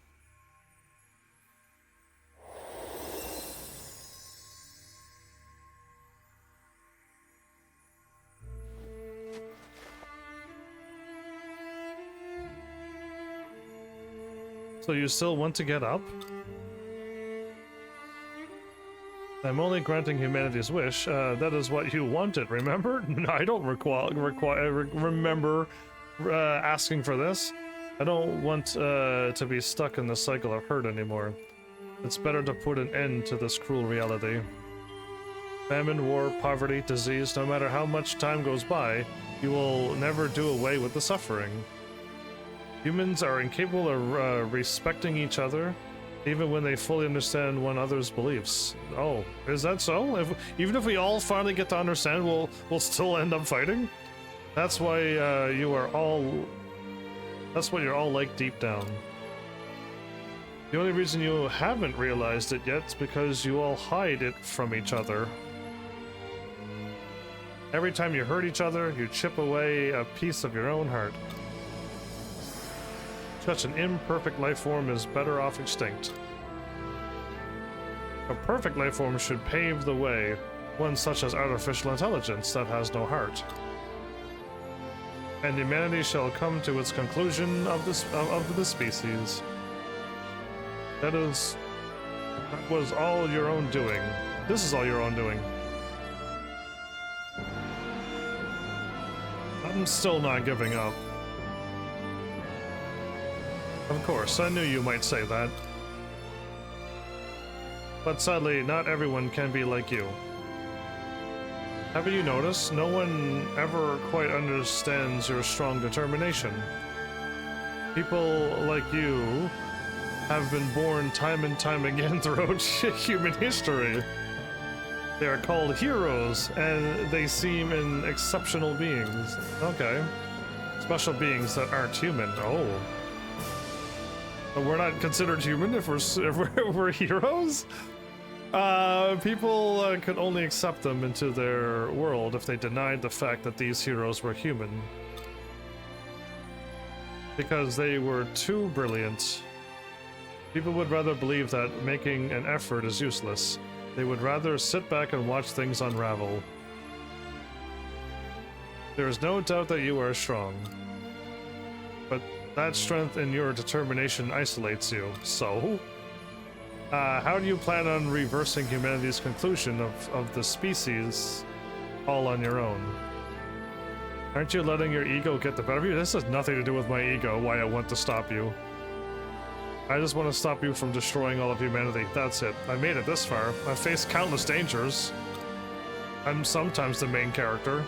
So you still want to get up? I'm only granting humanity's wish. That is what you wanted, remember? I don't remember asking for this. I don't want to be stuck in the cycle of hurt anymore. It's better to put an end to this cruel reality. Famine, war, poverty, disease, no matter how much time goes by, you will never do away with the suffering. Humans are incapable of respecting each other, even when they fully understand one another's beliefs. Oh, is that so? Even if we all finally get to understand, we'll still end up fighting? That's why you are all... That's what you're all like deep down. The only reason you haven't realized it yet is because you all hide it from each other. Every time you hurt each other, you chip away a piece of your own heart. Such an imperfect life form is better off extinct. A perfect life form should pave the way, one such as artificial intelligence that has no heart. And humanity shall come to its conclusion of the species. That was all your own doing. This is all your own doing. I'm still not giving up. Of course, I knew you might say that. But sadly, not everyone can be like you. Haven't you noticed? No one ever quite understands your strong determination. People like you have been born time and time again throughout human history. They are called heroes, and they seem in exceptional beings. Okay. Special beings that aren't human. Oh. But we're not considered human if we're heroes? People could only accept them into their world if they denied the fact that these heroes were human. Because they were too brilliant. People would rather believe that making an effort is useless. They would rather sit back and watch things unravel. There is no doubt that you are strong. But that strength in your determination isolates you. So? How do you plan on reversing humanity's conclusion of the species all on your own? Aren't you letting your ego get the better of you? This has nothing to do with my ego, why I want to stop you. I just want to stop you from destroying all of humanity. That's it. I made it this far. I've faced countless dangers. I'm sometimes the main character.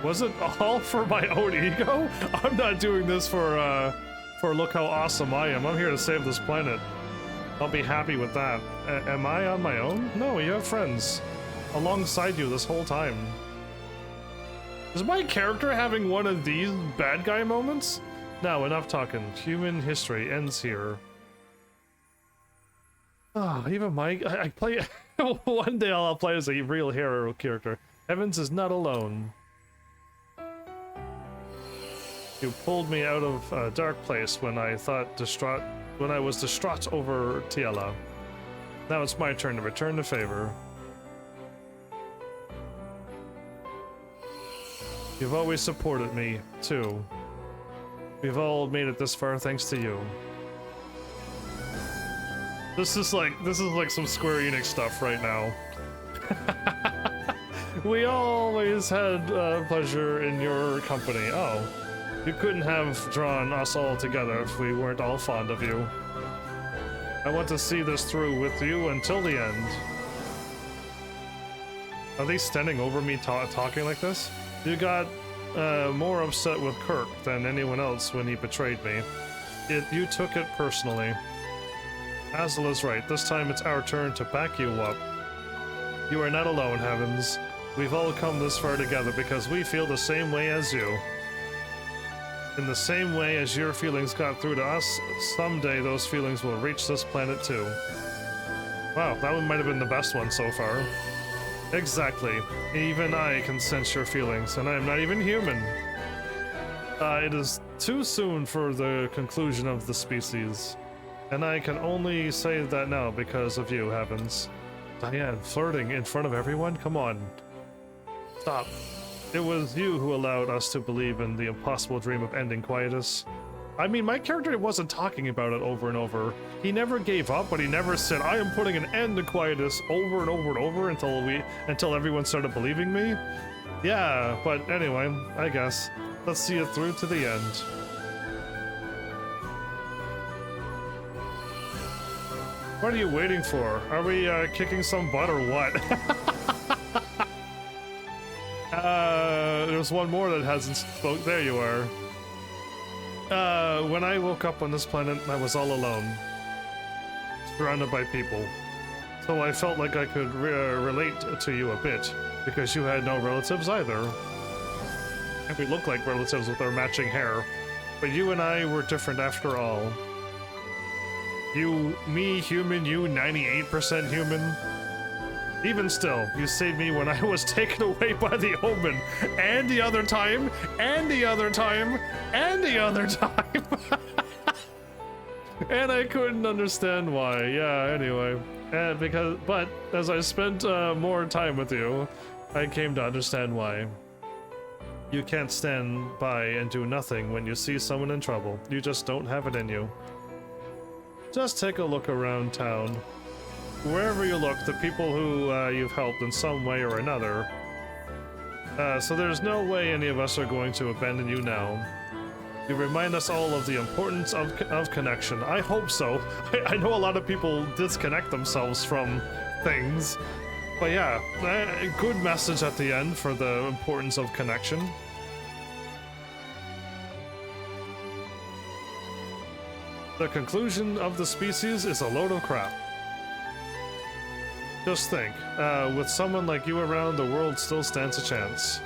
Was it all for my own ego? I'm not doing this for look how awesome I am. I'm here to save this planet. I'll be happy with that. Am I on my own? No, you have friends alongside you this whole time. Is my character having one of these bad guy moments? No, enough talking. Human history ends here. Oh, even I play... One day I'll play as a real hero character. Heavens is not alone. You pulled me out of a dark place when I was distraught over Tiela. Now it's my turn to return the favor. You've always supported me, too. We've all made it this far thanks to you. This is like some Square Enix stuff right now. We always had pleasure in your company. Oh, you couldn't have drawn us all together if we weren't all fond of you. I want to see this through with you until the end. Are they standing over me talking like this? You got more upset with Kirk than anyone else when he betrayed me. You took it personally. Hazel is right. This time it's our turn to back you up. You are not alone, Heavens. We've all come this far together because we feel the same way as you. In the same way as your feelings got through to us, someday those feelings will reach this planet too. Wow, that one might have been the best one so far. Exactly. Even I can sense your feelings, and I am not even human. It is too soon for the conclusion of the species. And I can only say that now because of you, Heavens. Diane, flirting in front of everyone? Come on. Stop. It was you who allowed us to believe in the impossible dream of ending Quietus. I mean, my character wasn't talking about it over and over. He never gave up, but he never said, I am putting an end to Quietus over and over and over until everyone started believing me. Yeah, but anyway, I guess. Let's see it through to the end. What are you waiting for? Are we kicking some butt or what? There's one more that hasn't spoke. There you are. When I woke up on this planet, I was all alone, surrounded by people. So I felt like I could relate to you a bit, because you had no relatives either. And we look like relatives with our matching hair. But you and I were different after all. You, me, human, you, 98% human. Even still, you saved me when I was taken away by the Omen. And the other time, and the other time, and the other time. And I couldn't understand why. Yeah, anyway. But as I spent more time with you, I came to understand why. You can't stand by and do nothing when you see someone in trouble. You just don't have it in you. Just take a look around town. Wherever you look, the people who you've helped in some way or another. So there's no way any of us are going to abandon you now. You remind us all of the importance of connection. I hope so. I know a lot of people disconnect themselves from things. But yeah, good message at the end for the importance of connection. The conclusion of the species is a load of crap. Just think, with someone like you around, the world still stands a chance.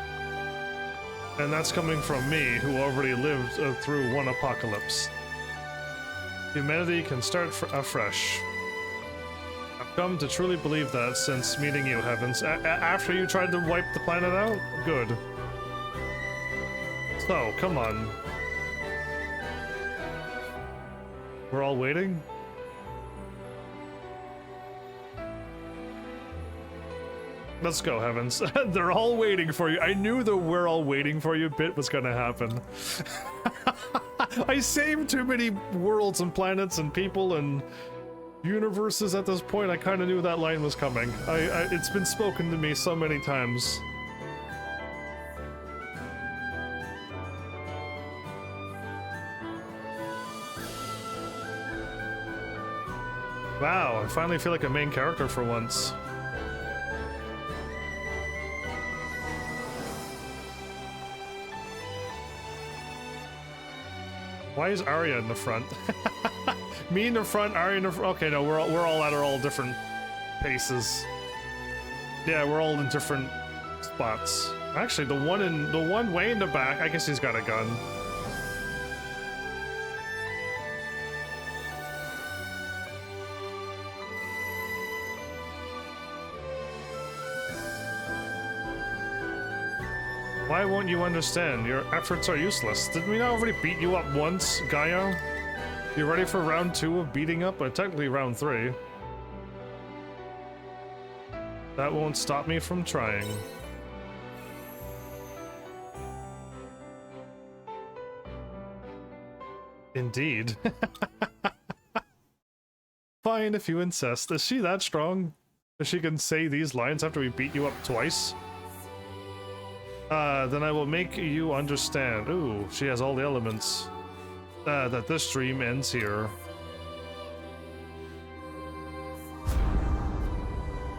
And that's coming from me, who already lived through one apocalypse. Humanity can start afresh. I've come to truly believe that since meeting you, Heavens. After you tried to wipe the planet out? Good. So, come on. We're all waiting? Let's go, Heavens. They're all waiting for you. I knew the "we're all waiting for you" bit was gonna happen. I saved too many worlds and planets and people and universes at this point. I kind of knew that line was coming. It's been spoken to me so many times. Wow, I finally feel like a main character for once. Why is Arya in the front? Me in the front, Arya in the front. Okay, no, we're all at our all different paces. Yeah, we're all in different spots. Actually, the one way in the back, I guess he's got a gun. Why won't you understand? Your efforts are useless. Didn't we not already beat you up once, Gaia? You ready for round 2 of beating up? Technically round 3. That won't stop me from trying. Indeed. fine if you insist. Is she that strong? That she can say these lines after we beat you up twice? Then I will make you understand. Ooh, she has all the elements. That this dream ends here.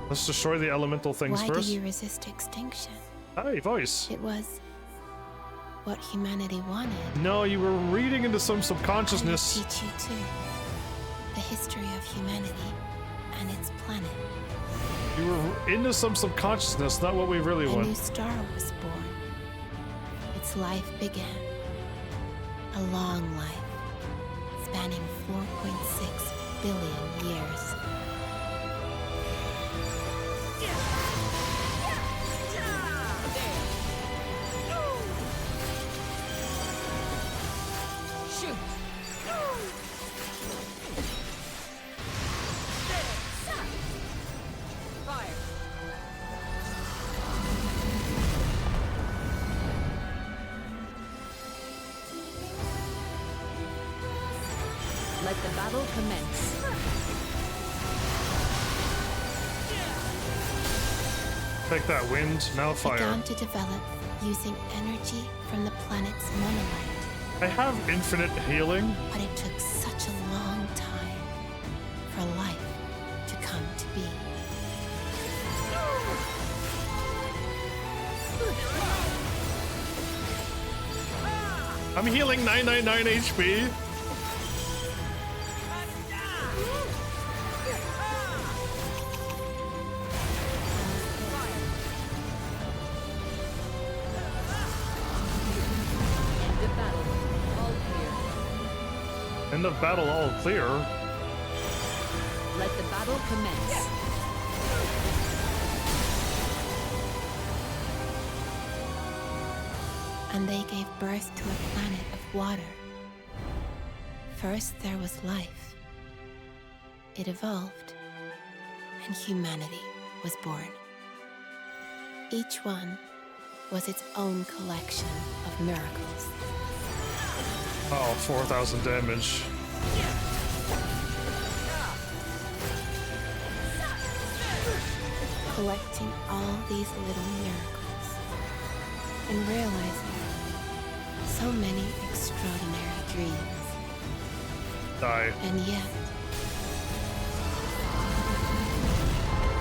Let's destroy the elemental things Why first. do you resist extinction? Hi, voice. It was what humanity wanted. No, you were reading into some I will subconsciousness. teach you too. The history of humanity and its planet. You were into some subconsciousness, not what we really A new want. star was born. Its life began. A long life, spanning 4.6 billion years. Shoot! Fire! Let the battle commence. Take that wind, now fire. Began to develop using energy from the planet's monolith. I have infinite healing. But it took such a long time for life to come to be. I'm healing 999 HP. End of battle. All clear. End of battle all clear. Let the battle commence. And they gave birth to a planet of water. First there was life. It evolved, and humanity was born. Each one was its own collection of miracles. Oh, 4,000 damage. Collecting all these little miracles and realizing so many extraordinary dreams. Die. And yet,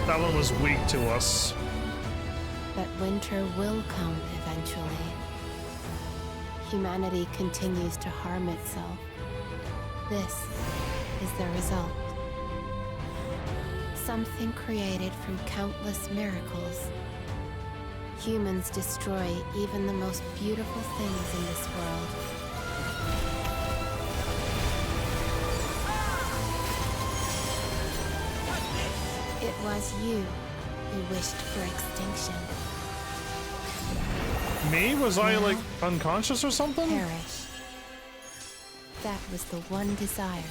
That one was weak to us. that winter will come eventually. Humanity continues to harm itself. This is the result. Something created from countless miracles. Humans destroy even the most beautiful things in this world. It was you who wished for extinction. Me? Was I Now? like unconscious or something? Perish. That was the one desire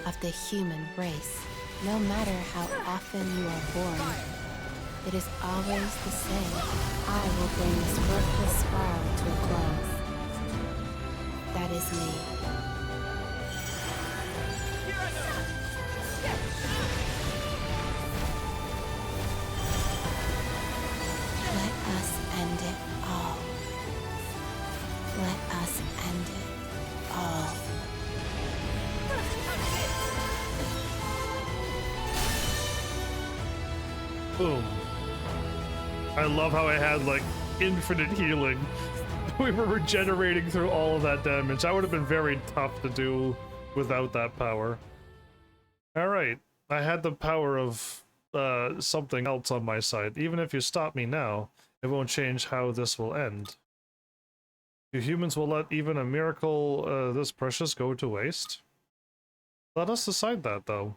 of the human race. No matter how often you are born, it is always the same. I will bring this worthless spiral to a close. That is me. Let us end it all. Let us end it all. Boom. I love how I had like infinite healing. We were regenerating through all of that damage. That would have been very tough to do without that power. Alright, I had the power of something else on my side. Even if you stop me now, it won't change how this will end. You humans will let even a miracle this precious go to waste? Let us decide that, though.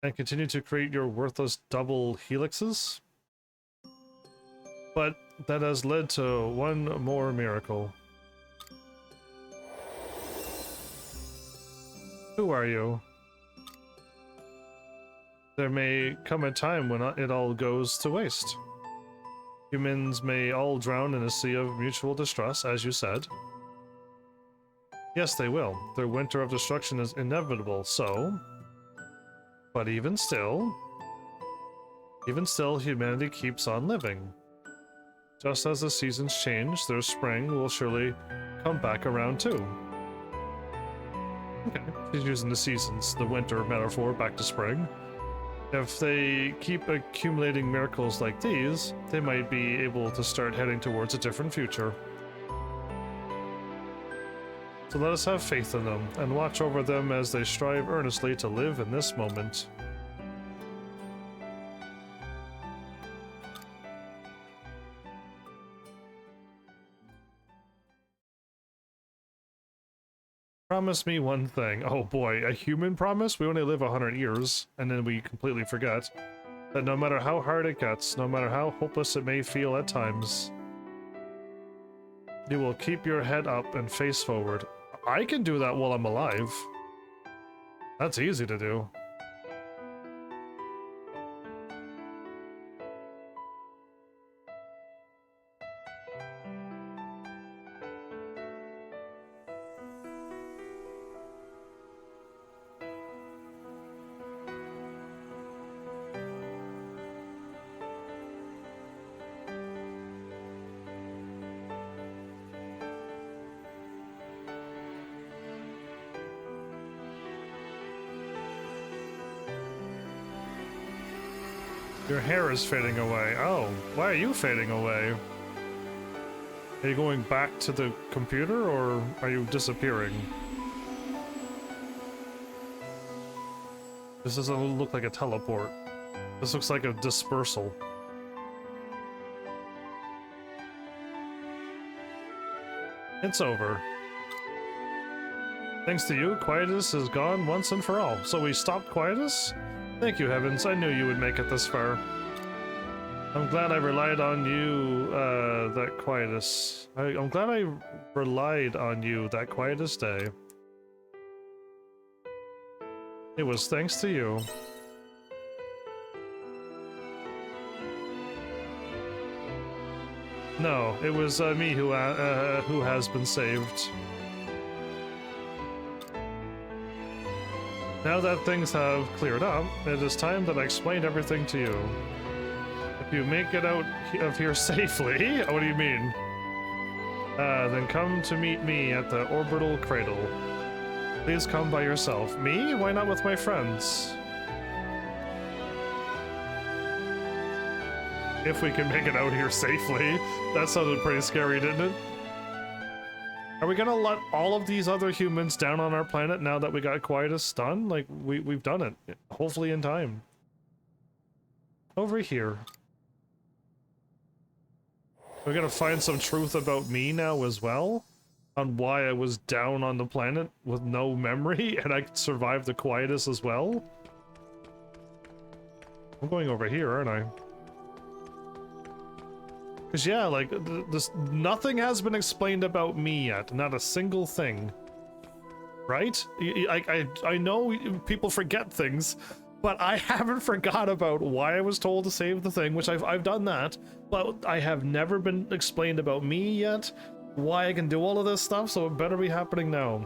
And continue to create your worthless double helixes? But that has led to one more miracle. Who are you? There may come a time when it all goes to waste. Humans may all drown in a sea of mutual distress, as you said. Yes, they will. Their winter of destruction is inevitable, so... But even still, humanity keeps on living. Just as the seasons change, their spring will surely come back around too. Okay, she's using the seasons, the winter metaphor, back to spring. If they keep accumulating miracles like these, they might be able to start heading towards a different future. So let us have faith in them, and watch over them as they strive earnestly to live in this moment. Promise me one thing. Oh boy, a human promise? We only live 100 years, and then we completely forget. That no matter how hard it gets, no matter how hopeless it may feel at times, you will keep your head up and face forward. I can do that while I'm alive. That's easy to do. Your hair is fading away. Oh, why are you fading away? Are you going back to the computer, or are you disappearing? This doesn't look like a teleport. This looks like a dispersal. It's over. Thanks to you, Quietus is gone once and for all. So we stopped Quietus? Thank you, Heavens. I knew you would make it this far. I'm glad I relied on you, that Quietus. I'm glad I relied on you that Quietus day. It was thanks to you. No, it was me who has been saved. Now that things have cleared up, it is time that I explain everything to you. If you make it out of here safely, what do you mean? Then come to meet me at the orbital cradle. Please come by yourself. Me? Why not with my friends? If we can make it out here safely. That sounded pretty scary, didn't it? Are we gonna let all of these other humans down on our planet now that we got Quietus done? Like, we've done it. Hopefully in time. Over here. We're gonna find some truth about me now as well? On why I was down on the planet with no memory and I could survive the Quietus as well? I'm going over here, aren't I? Because yeah, like, this, nothing has been explained about me yet. Not a single thing. Right? I know people forget things, but I haven't forgot about why I was told to save the thing, which I've done that, but I have never been explained about me yet, why I can do all of this stuff, so it better be happening now.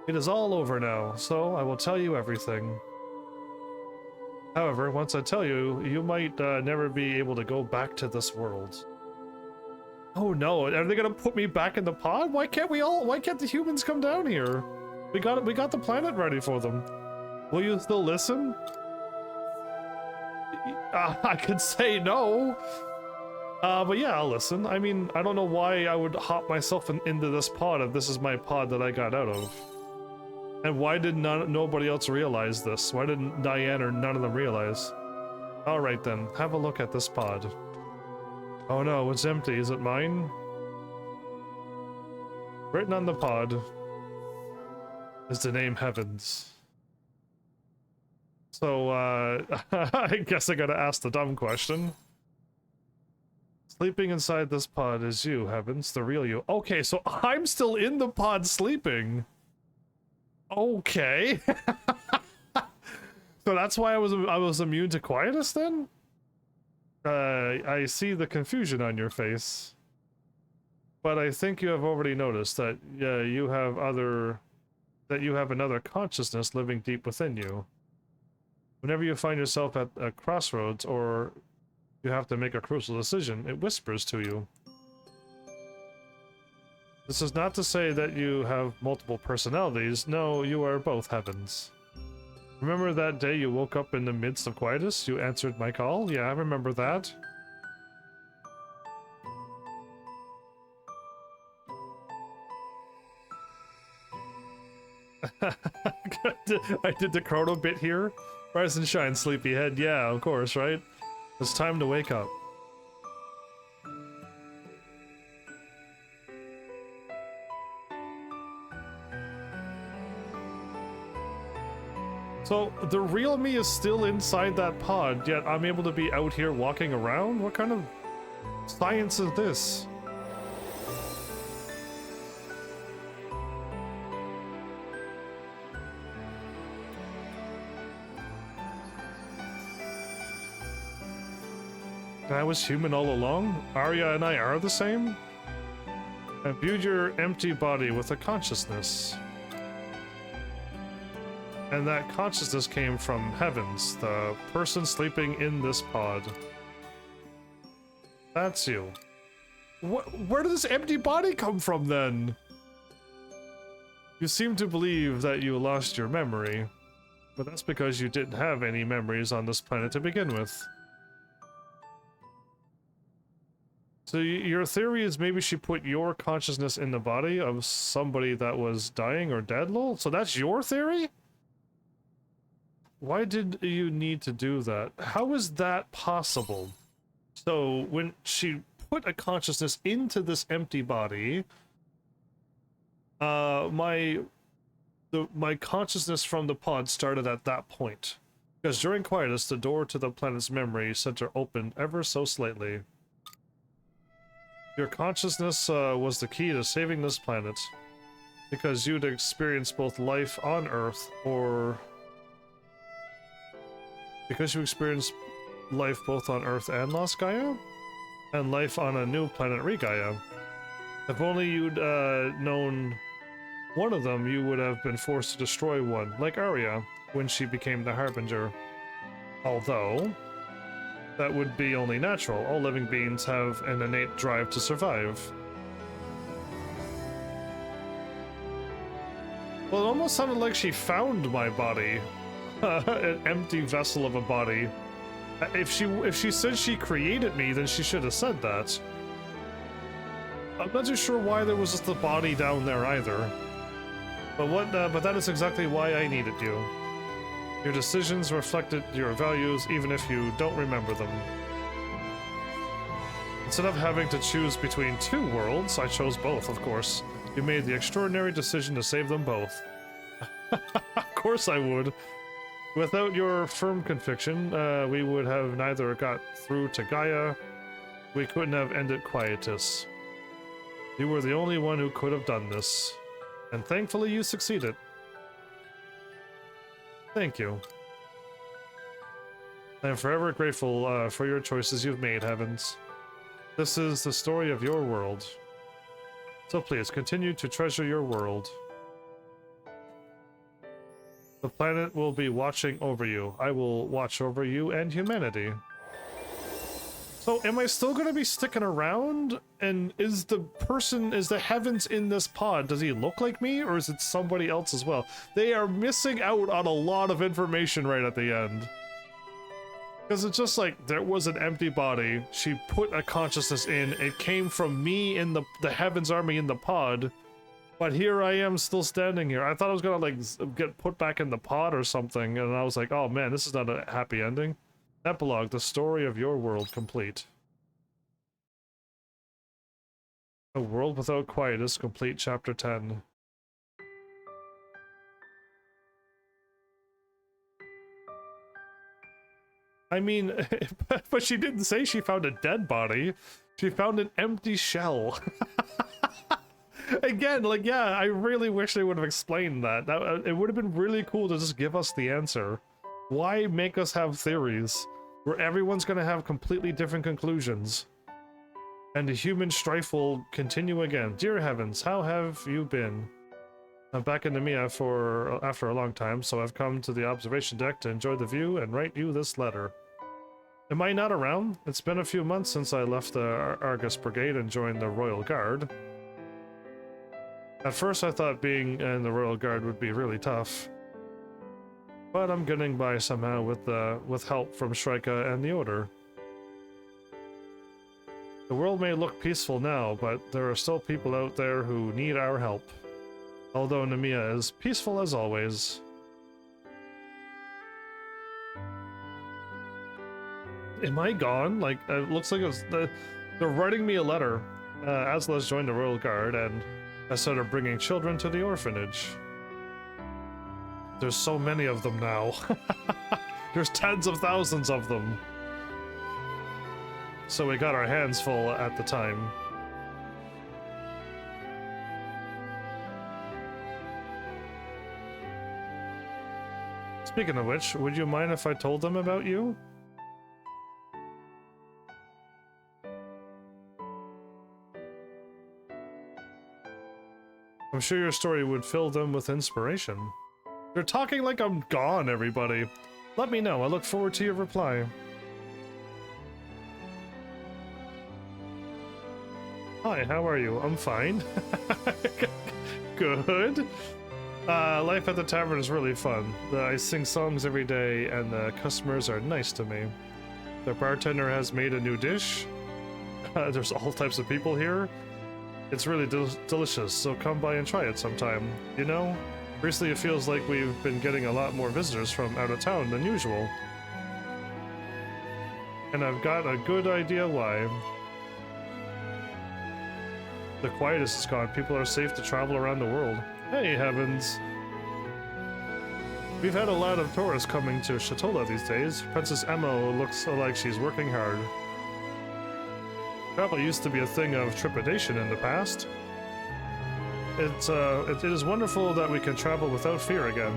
It is all over now, so I will tell you everything. However, once I tell you, you might never be able to go back to this world. Oh no, are they gonna put me back in the pod? Why can't the humans come down here? We got the planet ready for them. Will you still listen? I could say no. But yeah, I'll listen. I mean, I don't know why I would hop myself into this pod if this is my pod that I got out of. And why did nobody else realize this? Why didn't Diane or none of them realize? Alright then, have a look at this pod. Oh no, it's empty. Is it mine? Written on the pod is the name Heavens. So, I guess I gotta ask the dumb question. Sleeping inside this pod is you, Heavens, the real you. Okay, so I'm still in the pod sleeping. Okay. So that's why I was immune to Quietus then? I see the confusion on your face. But I think you have already noticed that you have another consciousness living deep within you. Whenever you find yourself at a crossroads or you have to make a crucial decision, it whispers to you. This is not to say that you have multiple personalities. No, you are both heavens. Remember that day you woke up in the midst of quietus? You answered my call? Yeah, I remember that. I did the chrono bit here. Rise and shine, sleepyhead. Yeah, of course, right? It's time to wake up. So, the real me is still inside that pod, yet I'm able to be out here walking around? What kind of science is this? I was human all along? Arya and I are the same? I viewed your empty body with a consciousness. And that consciousness came from heavens, the person sleeping in this pod. That's you. Where did this empty body come from then? You seem to believe that you lost your memory, but that's because you didn't have any memories on this planet to begin with. So your theory is maybe she put your consciousness in the body of somebody that was dying or dead, lol? So that's your theory? Why did you need to do that? How is that possible? So when she put a consciousness into this empty body, my consciousness from the pod started at that point. Because during quietus, the door to the planet's memory center opened ever so slightly. Your consciousness was the key to saving this planet, because you'd experienced both life on Earth, or because you experienced life both on Earth and Lost Gaia, and life on a new planet, Regaia. If only you'd known one of them, you would have been forced to destroy one, like Arya, when she became the Harbinger. Although that would be only natural. All living beings have an innate drive to survive. Well, it almost sounded like she found my body. An empty vessel of a body. If she said she created me, then she should have said that. I'm not too sure why there was just a body down there either. But that is exactly why I needed you. Your decisions reflected your values even if you don't remember them. Instead of having to choose between two worlds, I chose both, of course. You made the extraordinary decision to save them both. Of course I would. Without your firm conviction, we would have neither got through to Gaia. We couldn't have ended quietus. You were the only one who could have done this. And thankfully you succeeded. Thank you. I am forever grateful for your choices you've made, Heavens. This is the story of your world. So please, continue to treasure your world. The planet will be watching over you. I will watch over you and humanity. So, am I still going to be sticking around? And is the Heavens in this pod, does he look like me, or is it somebody else as well? They are missing out on a lot of information right at the end. Because it's just like, there was an empty body, she put a consciousness in, it came from me in the Heavens Army in the pod, but here I am still standing here. I thought I was gonna like get put back in the pod or something, and I was like, oh man, this is not a happy ending. Epilogue, the story of your world complete. A World Without Quietus, complete chapter 10. I mean, but she didn't say she found a dead body. She found an empty shell. Again, like, yeah, I really wish they would have explained that. It would have been really cool to just give us the answer. Why make us have theories where everyone's gonna have completely different conclusions? And the human strife will continue again. Dear Heavens, how have you been? I'm back in Nemea after a long time, so I've come to the observation deck to enjoy the view and write you this letter. Am I not around? It's been a few months since I left the Argus Brigade and joined the Royal Guard. At first I thought being in the Royal Guard would be really tough, but I'm getting by somehow with help from Shrika and the Order. The world may look peaceful now, but there are still people out there who need our help. Although Nemea is peaceful as always. Am I gone? Like, it looks like they're writing me a letter. Azla's joined the Royal Guard and has started bringing children to the orphanage. There's so many of them now. There's tens of thousands of them. So we got our hands full at the time. Speaking of which, would you mind if I told them about you? I'm sure your story would fill them with inspiration. They're talking like I'm gone, everybody. Let me know. I look forward to your reply. Hi, how are you? I'm fine. Good. Life at the tavern is really fun. I sing songs every day, and the customers are nice to me. The bartender has made a new dish. There's all types of people here. It's really delicious, so come by and try it sometime. You know, recently it feels like we've been getting a lot more visitors from out of town than usual. And I've got a good idea why. The quietness is gone. People are safe to travel around the world. Hey, Heavens! We've had a lot of tourists coming to Shatola these days. Princess Emma looks like she's working hard. Travel used to be a thing of trepidation in the past. It is wonderful that we can travel without fear again.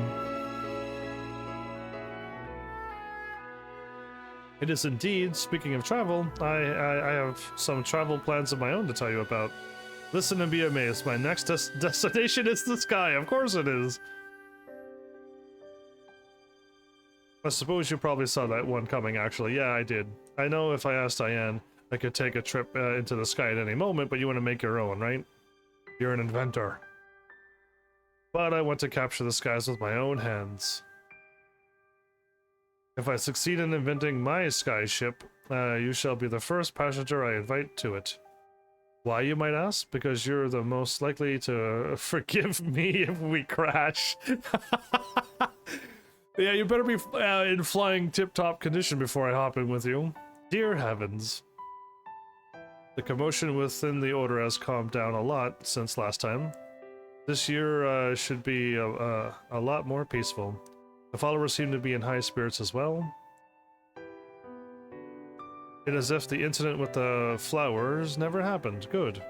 It is indeed. Speaking of travel, I have some travel plans of my own to tell you about. Listen and be amazed. My next destination is the sky. Of course it is. I suppose you probably saw that one coming, actually. Yeah, I did. I know if I asked Diane, I could take a trip into the sky at any moment, but you want to make your own, right? You're an inventor. But I want to capture the skies with my own hands. If I succeed in inventing my sky ship, you shall be the first passenger I invite to it. Why, you might ask? Because you're the most likely to forgive me if we crash. Yeah, you better be in flying tip-top condition before I hop in with you. Dear Heavens. The commotion within the Order has calmed down a lot since last time. This year should be a lot more peaceful. The followers seem to be in high spirits as well. It is as if the incident with the flowers never happened. Good.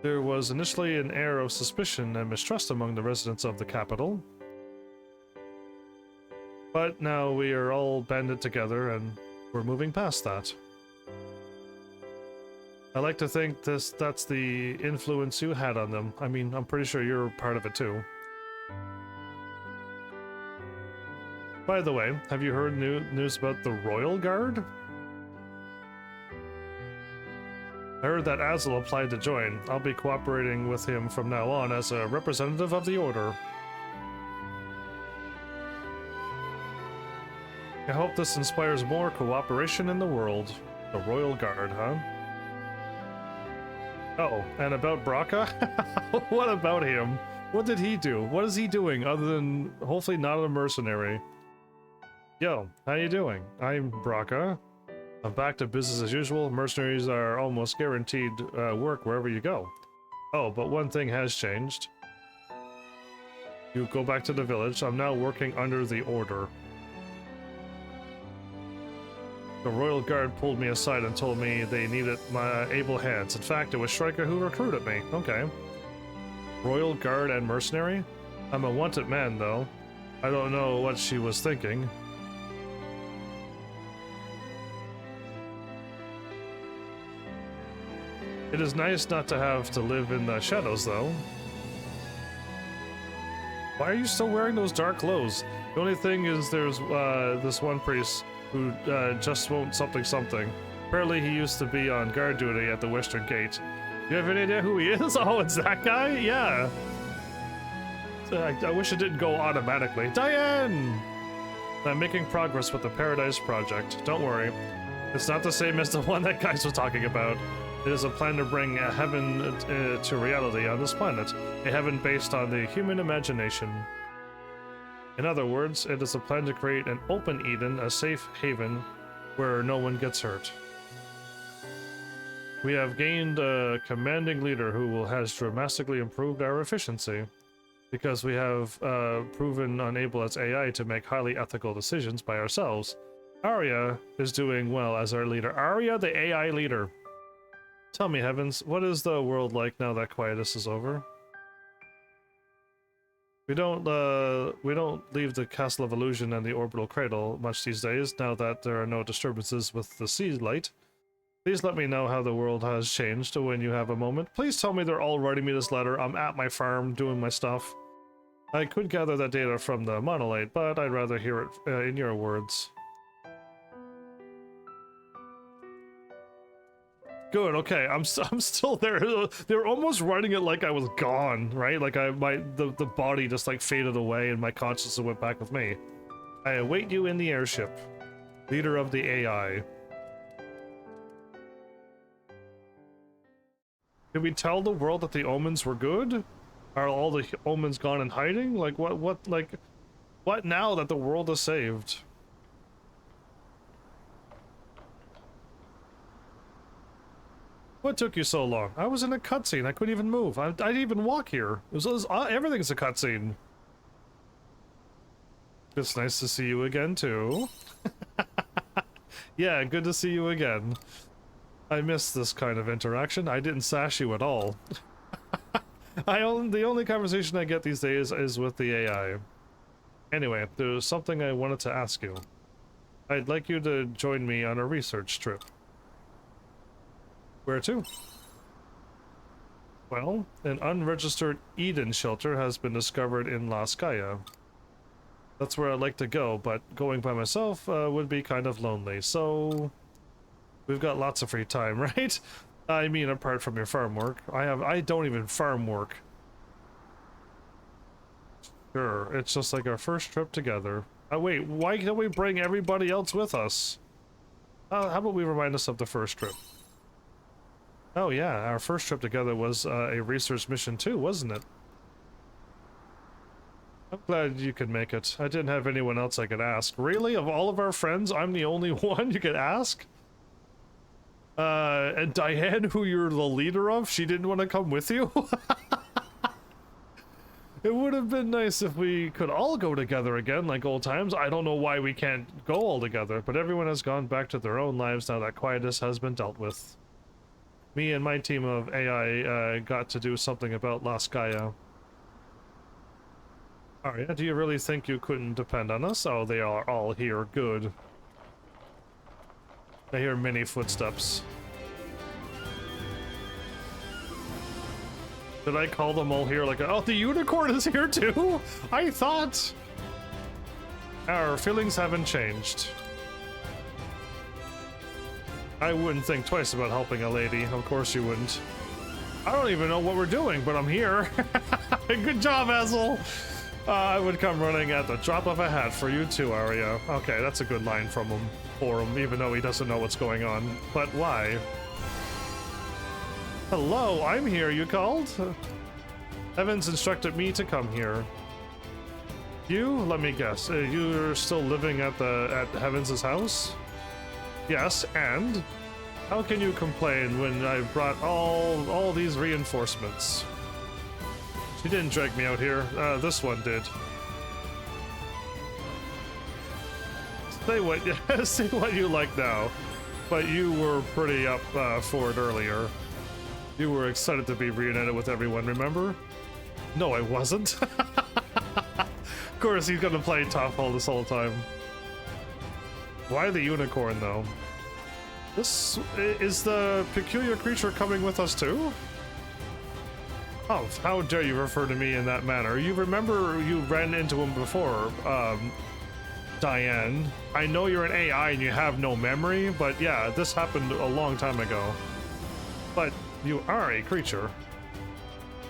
There was initially an air of suspicion and mistrust among the residents of the capital. But now we are all banded together and we're moving past that. I like to think that's the influence you had on them. I mean, I'm pretty sure you're part of it too. By the way, have you heard news about the Royal Guard? I heard that Azla applied to join. I'll be cooperating with him from now on as a representative of the Order. I hope this inspires more cooperation in the world. The Royal Guard, huh? Oh, and about Braca? What about him? What did he do? What is he doing other than hopefully not a mercenary? Yo, how you doing? I'm Braca. I'm back to business as usual. Mercenaries are almost guaranteed work wherever you go. Oh, but one thing has changed. You go back to the village. I'm now working under the Order. The Royal Guard pulled me aside and told me they needed my able hands. In fact, it was Shrika who recruited me. Okay. Royal Guard and mercenary? I'm a wanted man, though. I don't know what she was thinking. It is nice not to have to live in the shadows, though. Why are you still wearing those dark clothes? The only thing is there's this one priest who just won't something. Apparently he used to be on guard duty at the Western Gate. You have any idea who he is? Oh, it's that guy? Yeah. I wish it didn't go automatically. Diane! I'm making progress with the Paradise Project. Don't worry. It's not the same as the one that guys was talking about. It is a plan to bring a heaven to reality on this planet. A heaven based on the human imagination. In other words, it is a plan to create an open Eden, a safe haven where no one gets hurt. We have gained a commanding leader who has dramatically improved our efficiency. Because we have proven unable as AI to make highly ethical decisions by ourselves. Arya is doing well as our leader. Arya, the AI leader. Tell me, Heavens, what is the world like now that Quietus is over? We don't leave the Castle of Illusion and the Orbital Cradle much these days, now that there are no disturbances with the sea light. Please let me know how the world has changed when you have a moment. Please tell me they're all writing me this letter. I'm at my farm doing my stuff. I could gather that data from the monolith, but I'd rather hear it in your words. Good, okay, I'm still there. They were almost writing it like I was gone, right? Like the body just like faded away and my consciousness went back with me. I await you in the airship. Leader of the AI. Did we tell the world that the omens were good? Are all the omens gone in hiding? Like what now that the world is saved? What took you so long? I was in a cutscene. I couldn't even move. I didn't even walk here. Everything's a cutscene. It's nice to see you again too. Yeah, good to see you again. I miss this kind of interaction. I didn't sash you at all. The only conversation I get these days is with the AI. Anyway, there's something I wanted to ask you. I'd like you to join me on a research trip. Where to? Well, an unregistered Eden shelter has been discovered in La Skaya. That's where I'd like to go, but going by myself would be kind of lonely, so... We've got lots of free time, right? I mean, apart from your farm work. I don't even farm work. Sure, it's just like our first trip together. Wait, why can't we bring everybody else with us? How about we remind us of the first trip? Oh yeah, our first trip together was a research mission too, wasn't it? I'm glad you could make it. I didn't have anyone else I could ask. Really? Of all of our friends, I'm the only one you could ask? And Diane, who you're the leader of, she didn't want to come with you? It would have been nice if we could all go together again like old times. I don't know why we can't go all together, but everyone has gone back to their own lives now that Quietus has been dealt with. Me and my team of AI got to do something about La Skaya. Alright, do you really think you couldn't depend on us? Oh, they are all here. Good. I hear many footsteps. Did I call them all here like, oh, the unicorn is here too? I thought... Our feelings haven't changed. I wouldn't think twice about helping a lady. Of course you wouldn't. I don't even know what we're doing, but I'm here. Good job, Hazel. I would come running at the drop of a hat for you too, Arya. Okay, that's a good line from him, for him, even though he doesn't know what's going on. But why? Hello, I'm here. You called? Heavens instructed me to come here. You? Let me guess. You're still living at Heavens' house? Yes, and? How can you complain when I brought all these reinforcements? She didn't drag me out here. This one did. Say what you like now. But you were pretty up for it earlier. You were excited to be reunited with everyone, remember? No, I wasn't. Of course, he's gonna play tough all this whole time. Why the unicorn, though? This is the peculiar creature coming with us too? Oh, how dare you refer to me in that manner? You remember you ran into him before, Diane. I know you're an AI and you have no memory, but yeah, this happened a long time ago. But you are a creature.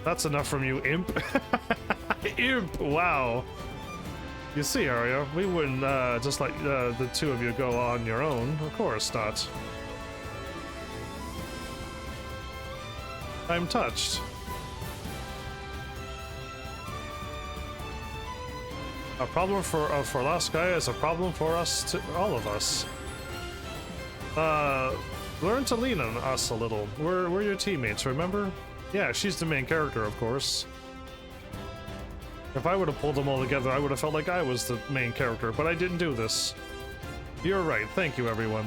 That's enough from you, imp. Imp, wow. You see, Arya, we wouldn't just let the two of you go on your own. Of course not. I'm touched. A problem for last guy is a problem for us, all of us. Learn to lean on us a little. We're your teammates, remember? Yeah, she's the main character, of course. If I would have pulled them all together, I would have felt like I was the main character, but I didn't do this. You're right. Thank you, everyone.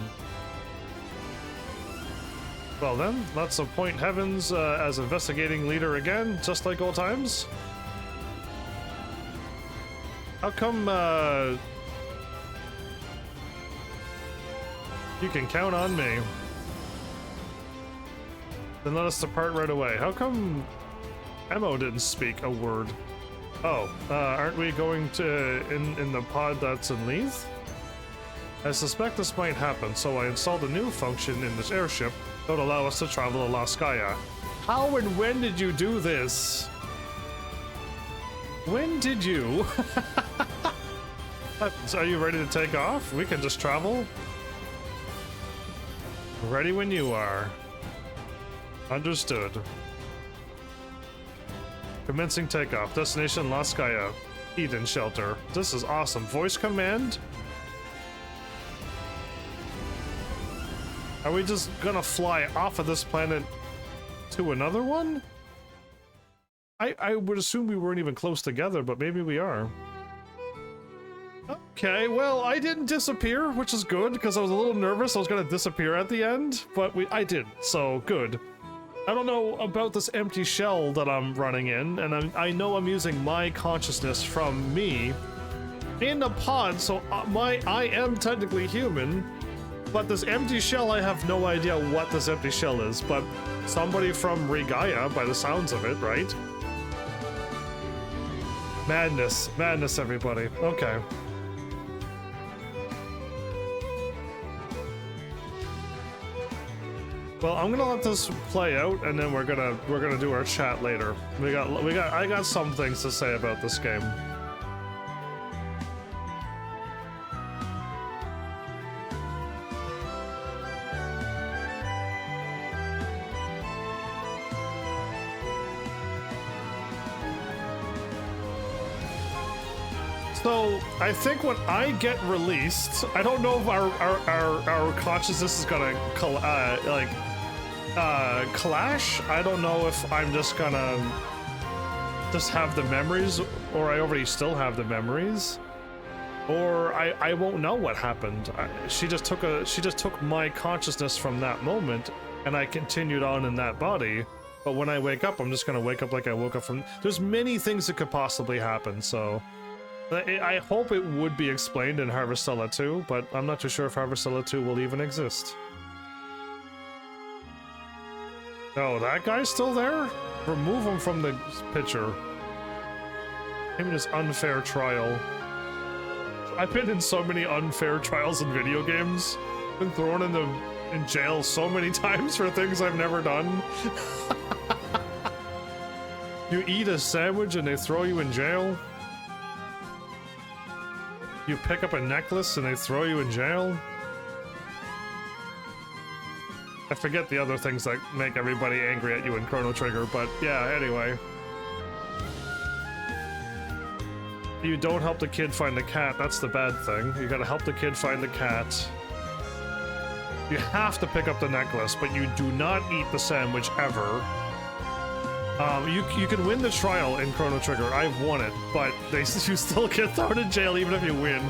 Well then, let's appoint Heavens as investigating leader again, just like old times. How come, you can count on me. Then let us depart right away. How come Emo didn't speak a word? Oh, aren't we going to in the pod that's in Leith? I suspect this might happen, so I installed a new function in this airship that would allow us to travel to Laskaya. How and when did you do this? When did you? Are you ready to take off? We can just travel. Ready when you are. Understood. Commencing takeoff. Destination Laskaya. Eden Shelter. This is awesome. Voice command? Are we just gonna fly off of this planet to another one? I would assume we weren't even close together, but maybe we are. Okay, well, I didn't disappear, which is good, because I was a little nervous I was gonna disappear at the end, but I did, so good. I don't know about this empty shell that I'm running in, and I know I'm using my consciousness from me in a pod, so I am technically human, but this empty shell, I have no idea what this empty shell is, but somebody from Regaya, by the sounds of it, right? Madness. Madness, everybody. Okay. Well, I'm gonna let this play out, and then we're gonna do our chat later. I got some things to say about this game. So I think when I get released, I don't know if our consciousness is gonna clash. I don't know if I'm just gonna have the memories, or I already still have the memories, or I won't know what happened. She just took my consciousness from that moment, and I continued on in that body. But when I wake up, I'm just gonna wake up like I woke up from. There's many things that could possibly happen, so. I hope it would be explained in Harvestella 2, but I'm not too sure if Harvestella 2 will even exist. Oh, that guy's still there? Remove him from the picture. Him in his unfair trial. I've been in so many unfair trials in video games. Been thrown in jail so many times for things I've never done. You eat a sandwich and they throw you in jail? You pick up a necklace and they throw you in jail? I forget the other things that make everybody angry at you in Chrono Trigger, but yeah, anyway. You don't help the kid find the cat, that's the bad thing. You gotta help the kid find the cat. You have to pick up the necklace, but you do not eat the sandwich ever. You can win the trial in Chrono Trigger. I've won it, but you still get thrown in jail even if you win.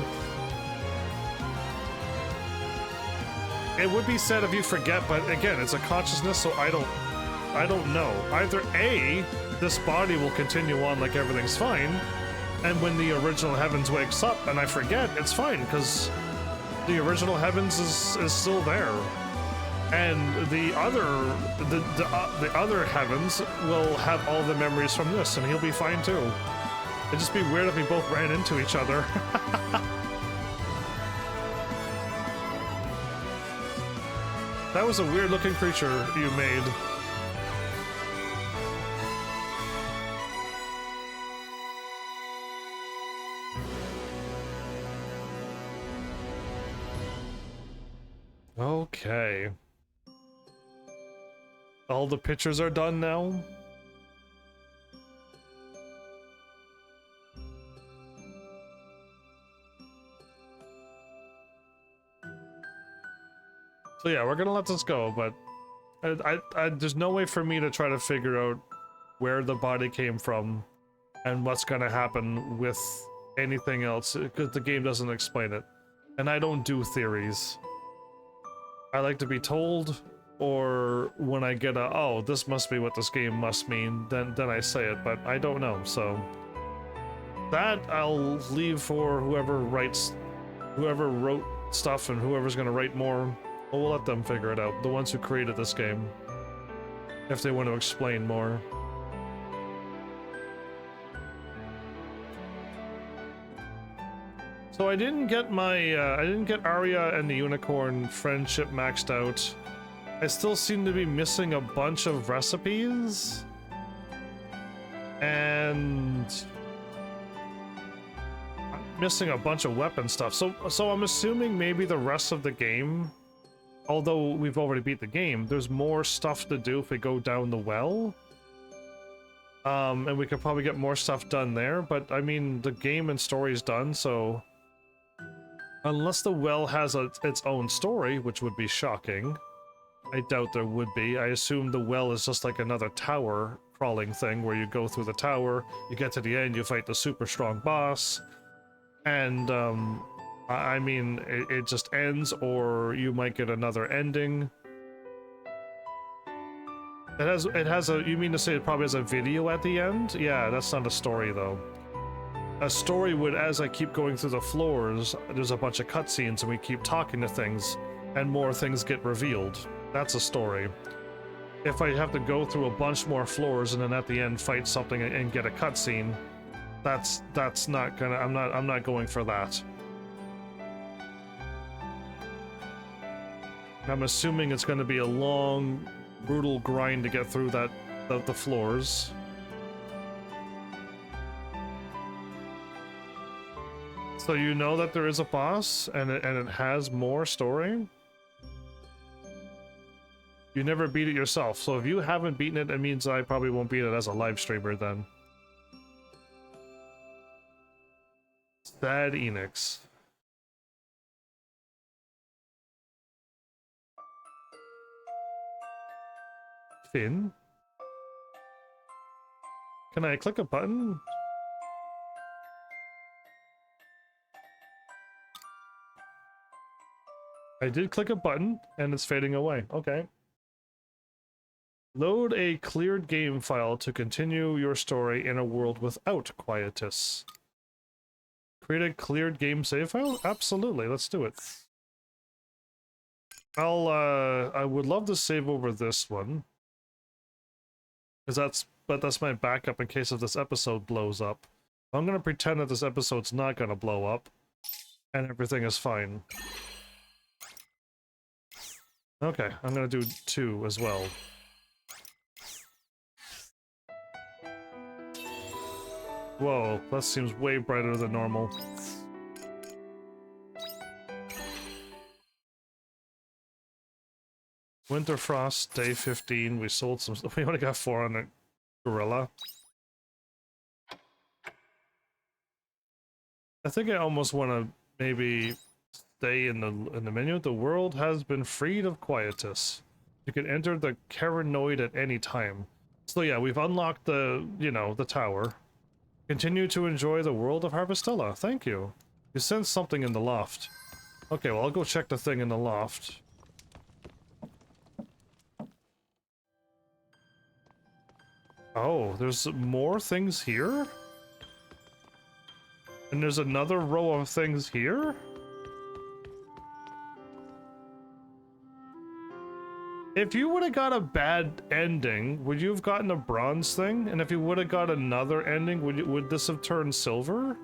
It would be sad if you forget, but again, it's a consciousness, so I don't know. Either A, this body will continue on like everything's fine, and when the original Heavens wakes up and I forget, it's fine, because the original Heavens is still there. And the other heavens will have all the memories from this, and he'll be fine too. It'd just be weird if we both ran into each other. That was a weird looking creature you made. Okay. All the pictures are done now? So yeah, we're gonna let this go, but there's no way for me to try to figure out where the body came from and what's gonna happen with anything else, because the game doesn't explain it. And I don't do theories. I like to be told, or when I get a, oh, this must be what this game must mean, then I say it, but I don't know, so... That I'll leave for whoever wrote stuff and whoever's gonna write more. We'll let them figure it out, the ones who created this game, if they want to explain more. So I didn't get Arya and the Unicorn friendship maxed out. I still seem to be missing a bunch of recipes. And I'm missing a bunch of weapon stuff. So I'm assuming maybe the rest of the game, although we've already beat the game, there's more stuff to do if we go down the well. And we could probably get more stuff done there, but I mean, the game and story is done, so... Unless the well has its own story, which would be shocking. I doubt there would be. I assume the well is just like another tower crawling thing where you go through the tower, you get to the end, you fight the super strong boss, and I mean, it just ends, or you might get another ending. It has a, you mean to say it probably has a video at the end? Yeah, that's not a story though. A story would, as I keep going through the floors, there's a bunch of cutscenes and we keep talking to things and more things get revealed. That's a story. If I have to go through a bunch more floors and then at the end fight something and get a cutscene, that's not gonna, I'm not going for that. I'm assuming it's gonna be a long, brutal grind to get through the floors. So you know that there is a boss, and it has more story? You never beat it yourself, so if you haven't beaten it, it means I probably won't beat it as a live streamer then. Sad Enix. Finn? Can I click a button? I did click a button, and it's fading away. Okay. Load a cleared game file to continue your story in a world without Quietus. Create a cleared game save file? Absolutely, let's do it. I would love to save over this one. But that's my backup in case if this episode blows up. I'm gonna pretend that this episode's not gonna blow up, and everything is fine. Okay, I'm gonna do 2 as well. Whoa, that seems way brighter than normal. Winterfrost, day 15, we sold some stuff. We only got 4 on a gorilla. I think I almost want to maybe stay in the menu. The world has been freed of Quietus. You can enter the Caranoid at any time. So yeah, we've unlocked the, you know, the tower. Continue to enjoy the world of Harvestella. Thank you. You sensed something in the loft. Okay, well, I'll go check the thing in the loft. Oh, there's more things here? And there's another row of things here? If you would have got a bad ending, would you have gotten a bronze thing? And if you would have got another ending, would this have turned silver?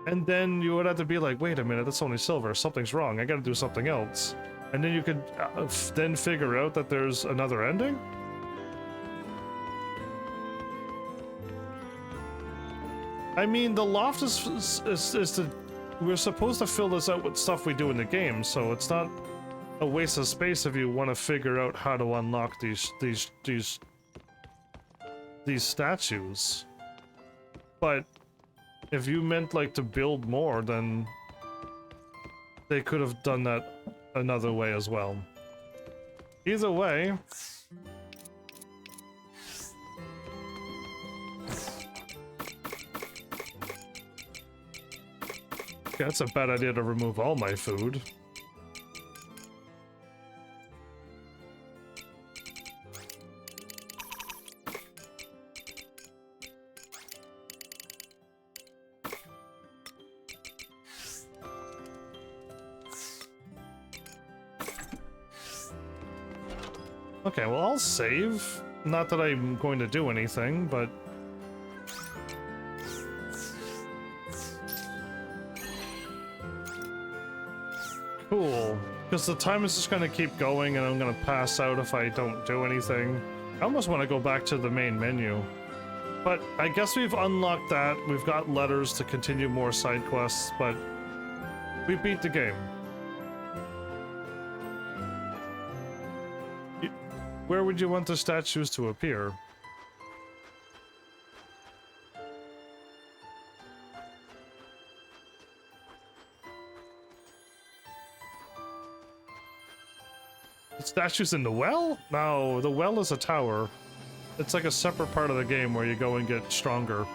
And then you would have to be like, wait a minute, that's only silver. Something's wrong. I gotta do something else. And then you could then figure out that there's another ending? I mean, the loft is to... We're supposed to fill this out with stuff we do in the game, so it's not a waste of space if you want to figure out how to unlock these statues. But if you meant like to build more, then they could have done that another way as well. Either way, that's a bad idea to remove all my food. Okay, well, I'll save. Not that I'm going to do anything, but... Cool. Because the time is just going to keep going and I'm going to pass out if I don't do anything. I almost want to go back to the main menu. But I guess we've unlocked that. We've got letters to continue more side quests, but we beat the game. Where would you want the statues to appear? The statues in the well? No, the well is a tower. It's like a separate part of the game where you go and get stronger.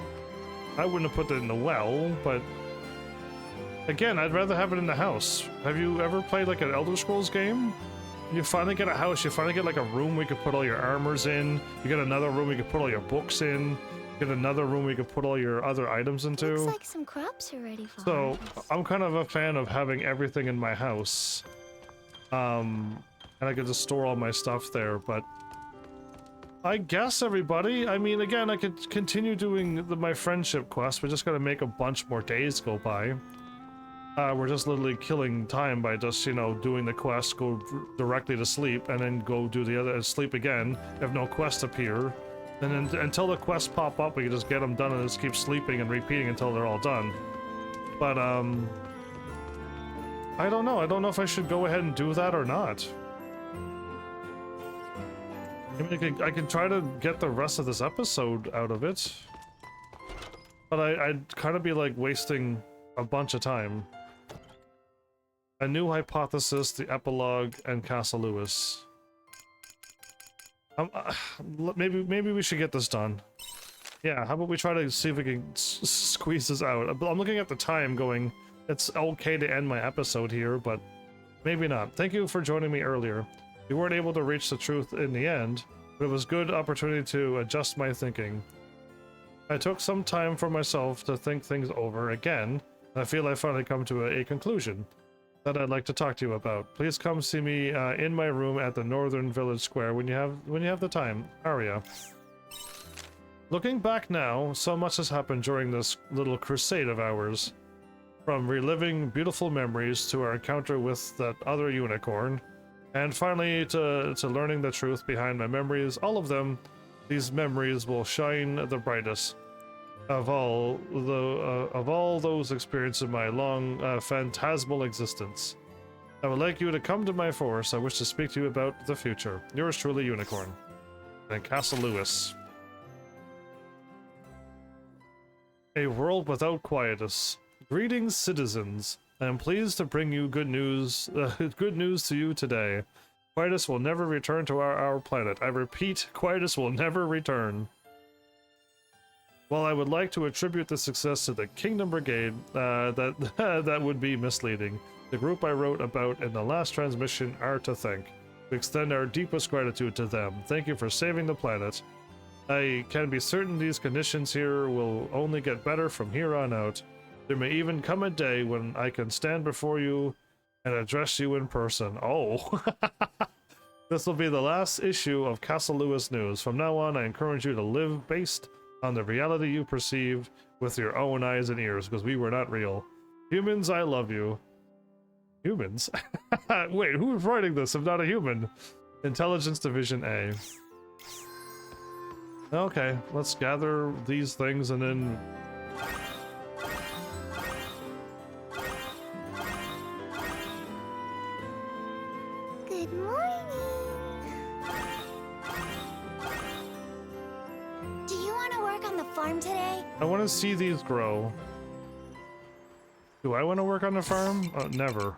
I wouldn't have put it in the well, but... Again, I'd rather have it in the house. Have you ever played like an Elder Scrolls game? You finally get a house, you finally get like a room where you can put all your armors in, you get another room where you can put all your books in, you get another room where you can put all your other items into. Looks like some crops are ready for So, harvest. I'm kind of a fan of having everything in my house. And I can just store all my stuff there, but... I guess, everybody, I mean, again, I could continue doing my friendship quest, we just gotta make a bunch more days go by. We're just literally killing time by just, you know, doing the quest, go directly to sleep, and then go do the other, sleep again, have no quest appear. And then until the quests pop up, we can just get them done and just keep sleeping and repeating until they're all done. But, I don't know. I don't know if I should go ahead and do that or not. I mean, I can try to get the rest of this episode out of it. But I'd kind of be, like, wasting a bunch of time. A new hypothesis, the epilogue, and Castle Lewis. Maybe we should get this done. Yeah, how about we try to see if we can squeeze this out. I'm looking at the time going, it's okay to end my episode here, but maybe not. Thank you for joining me earlier. We weren't able to reach the truth in the end, but it was a good opportunity to adjust my thinking. I took some time for myself to think things over again, and I feel I finally come to a conclusion that I'd like to talk to you about. Please come see me in my room at the Northern Village Square when you have the time. Aria. Looking back now, so much has happened during this little crusade of ours. From reliving beautiful memories to our encounter with that other unicorn, and finally to learning the truth behind my memories. All of them, these memories will shine the brightest of all those experiences in my long phantasmal existence. I would like you to come to my forest. I wish to speak to you about the future. Yours truly, Unicorn. And Castle Lewis. A world without quietus. Greetings, citizens. I am pleased to bring you good news to you today. Quietus will never return to our planet. I repeat, Quietus will never return. While I would like to attribute the success to the Kingdom Brigade, that would be misleading. The group I wrote about in the last transmission are to thank. We extend our deepest gratitude to them. Thank you for saving the planet. I can be certain these conditions here will only get better from here on out. There may even come a day when I can stand before you and address you in person. Oh. This will be the last issue of Castle Lewis News. From now on, I encourage you to live based on the reality you perceive with your own eyes and ears, because we were not real. Humans, I love you. Humans? Wait, who's writing this if not a human? Intelligence Division A. Okay, let's gather these things and then... Good morning. Do you want to work on the farm today? I want to see these grow. Do I want to work on the farm? Never.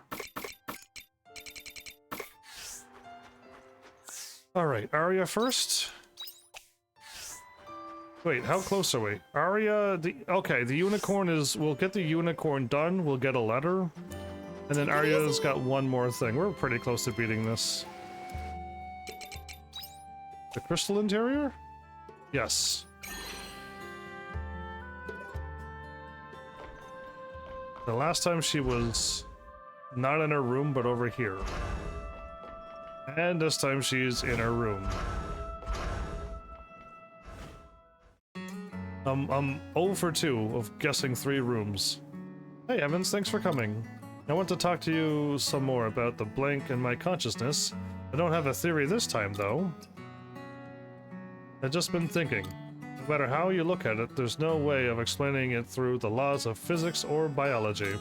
Alright, Arya first. Wait, how close are we? Arya, okay, the unicorn is... We'll get the unicorn done, we'll get a letter. And then Arya's got one more thing. We're pretty close to beating this. The crystal interior? Yes. The last time she was not in her room, but over here. And this time she's in her room. I'm 0 for 2 of guessing 3 rooms. Hey Evans, thanks for coming. I want to talk to you some more about the blank in my consciousness. I don't have a theory this time, though. I've just been thinking. No matter how you look at it, there's no way of explaining it through the laws of physics or biology.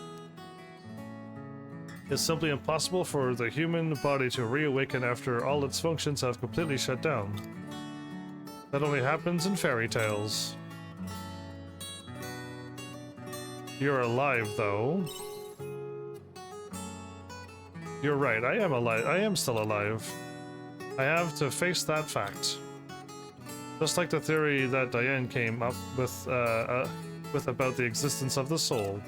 It's simply impossible for the human body to reawaken after all its functions have completely shut down. That only happens in fairy tales. You're alive, though. You're right, I am alive. I am still alive. I have to face that fact. Just like the theory that Diane came up with about the existence of the soul.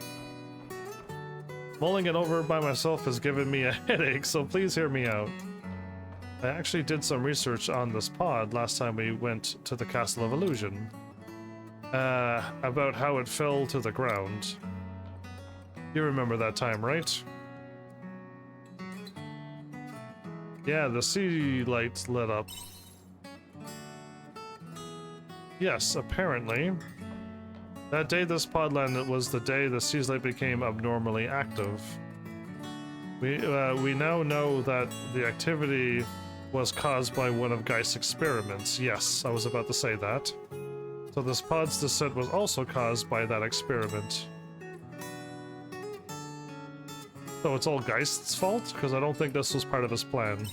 Mulling it over by myself has given me a headache, so please hear me out. I actually did some research on this pod last time we went to the Castle of Illusion. About how it fell to the ground. You remember that time, right? Yeah, the sea lights lit up. Yes, apparently. That day this pod landed was the day the sea light became abnormally active. We now know that the activity was caused by one of Geist's experiments. Yes, I was about to say that. So this pod's descent was also caused by that experiment. So it's all Geist's fault? Because I don't think this was part of his plan.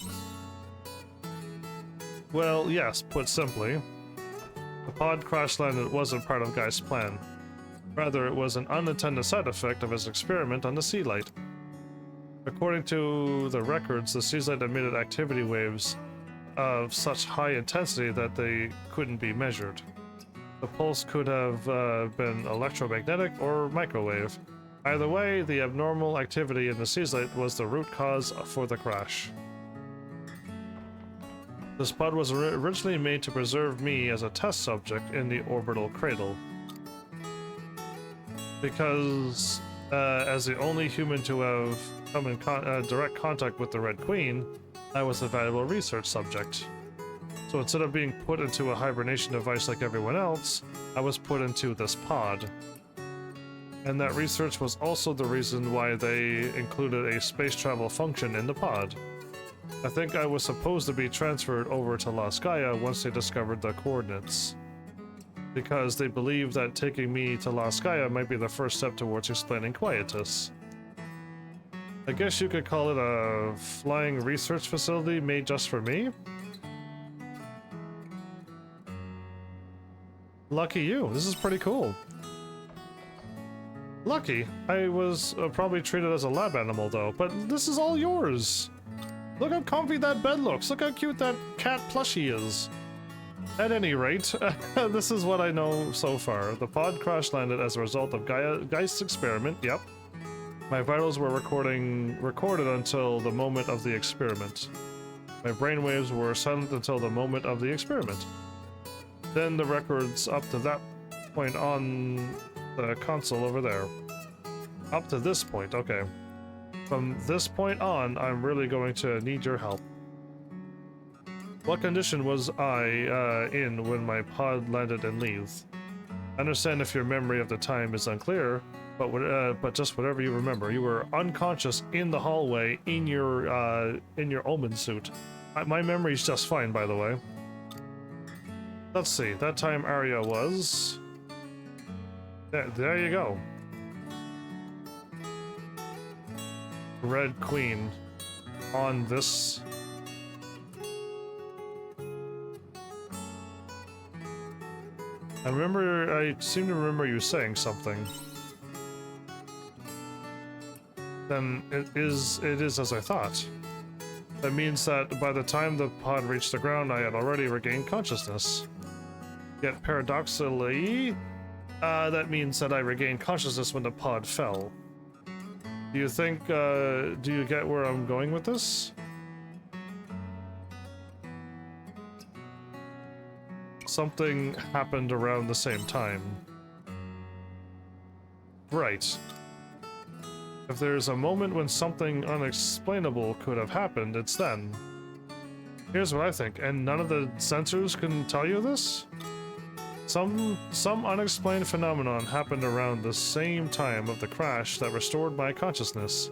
Well, yes, put simply. The pod crash landed wasn't part of Geist's plan. Rather, it was an unintended side effect of his experiment on the sea light. According to the records, the sea light emitted activity waves of such high intensity that they couldn't be measured. The pulse could have been electromagnetic or microwave. Either way, the abnormal activity in the sea light was the root cause for the crash. This pod was originally made to preserve me as a test subject in the orbital cradle. Because, as the only human to have come in direct contact with the Red Queen, I was a valuable research subject. So instead of being put into a hibernation device like everyone else, I was put into this pod. And that research was also the reason why they included a space travel function in the pod. I think I was supposed to be transferred over to La Gaia once they discovered the coordinates. Because they believed that taking me to La Gaia might be the first step towards explaining Quietus. I guess you could call it a flying research facility made just for me? Lucky you, this is pretty cool. Lucky, I was probably treated as a lab animal though, but this is all yours. Look how comfy that bed looks, look how cute that cat plushie is. At any rate, this is what I know so far. The pod crash landed as a result of Geist's experiment, yep. My vitals were recorded until the moment of the experiment. My brainwaves were silent until the moment of the experiment. Then the records up to that point on the console over there. Up to this point, okay. From this point on, I'm really going to need your help. What condition was I in when my pod landed in Leith? I understand if your memory of the time is unclear, but just whatever you remember. You were unconscious in the hallway in your omen suit. My memory's just fine, by the way. Let's see. That time Arya was... There you go. Red Queen on this. I seem to remember you saying something. Then it is as I thought. That means that by the time the pod reached the ground, I had already regained consciousness. Yet paradoxically, that means that I regained consciousness when the pod fell. Do you think, do you get where I'm going with this? Something happened around the same time. Right. If there's a moment when something unexplainable could have happened, it's then. Here's what I think, and none of the sensors can tell you this? Some unexplained phenomenon happened around the same time of the crash that restored my consciousness.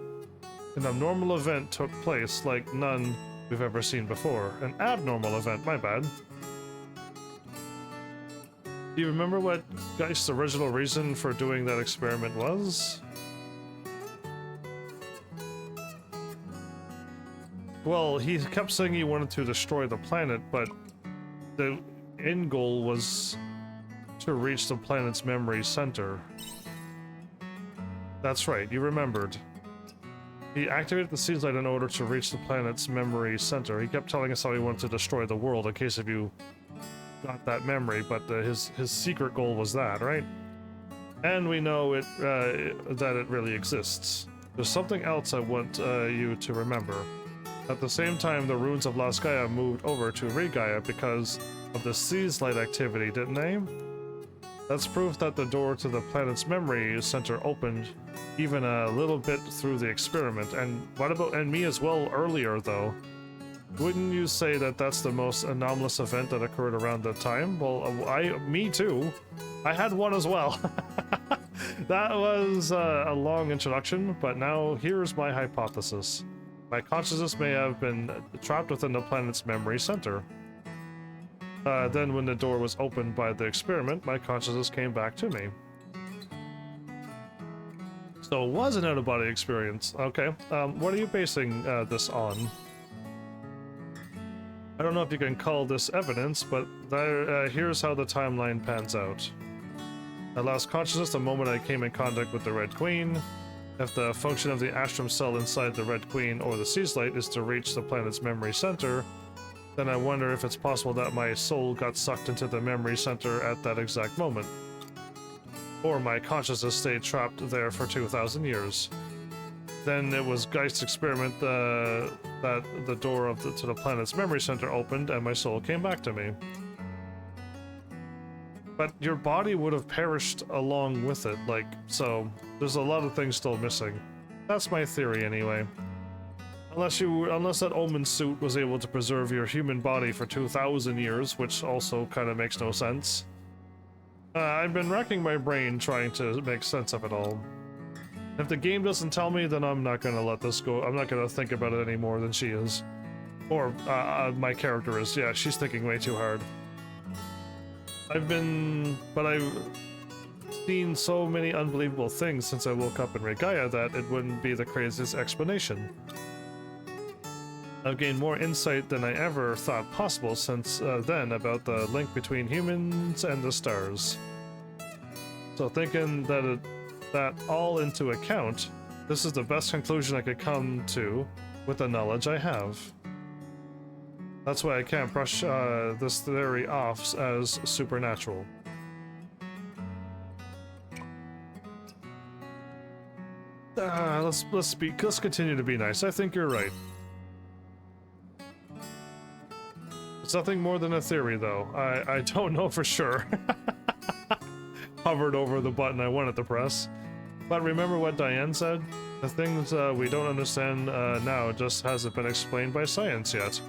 An abnormal event took place like none we've ever seen before. An abnormal event, my bad. Do you remember what Geist's original reason for doing that experiment was? Well, he kept saying he wanted to destroy the planet, but the end goal was to reach the planet's memory center. That's right, you remembered. He activated the seeds light in order to reach the planet's memory center. He kept telling us how he wanted to destroy the world in case of you got that memory, but his secret goal was that, right? And we know it that it really exists. There's something else I want you to remember. At the same time, the ruins of Las Gaia moved over to Regaia because of the seeds light activity, didn't they? That's proof that the door to the planet's memory center opened even a little bit through the experiment. And what about me as well earlier, though? Wouldn't you say that that's the most anomalous event that occurred around that time? Well, me too. I had one as well. That was a long introduction, but now here's my hypothesis. My consciousness may have been trapped within the planet's memory center. Then when the door was opened by the experiment, my consciousness came back to me. So it was an out-of-body experience. Okay, what are you basing this on? I don't know if you can call this evidence, but here's how the timeline pans out. I lost consciousness the moment I came in contact with the Red Queen. If the function of the Astrum cell inside the Red Queen or the Seeds Light is to reach the planet's memory center, then I wonder if it's possible that my soul got sucked into the memory center at that exact moment. Or my consciousness stayed trapped there for 2,000 years. Then it was Geist's experiment that the door to the planet's memory center opened and my soul came back to me. But your body would have perished along with it, so there's a lot of things still missing. That's my theory anyway. Unless that omen suit was able to preserve your human body for 2,000 years, which also kind of makes no sense. I've been racking my brain trying to make sense of it all. If the game doesn't tell me, then I'm not gonna let this go. I'm not gonna think about it any more than she is. Or, my character is. Yeah, she's thinking way too hard. I've seen so many unbelievable things since I woke up in Regaia that it wouldn't be the craziest explanation. I've gained more insight than I ever thought possible since then about the link between humans and the stars. So thinking that all into account, this is the best conclusion I could come to with the knowledge I have. That's why I can't brush this theory off as supernatural. Let's continue to be nice. I think you're right. It's nothing more than a theory, though. I don't know for sure. Hovered over the button I wanted to press. But remember what Diane said? The things we don't understand now just hasn't been explained by science yet.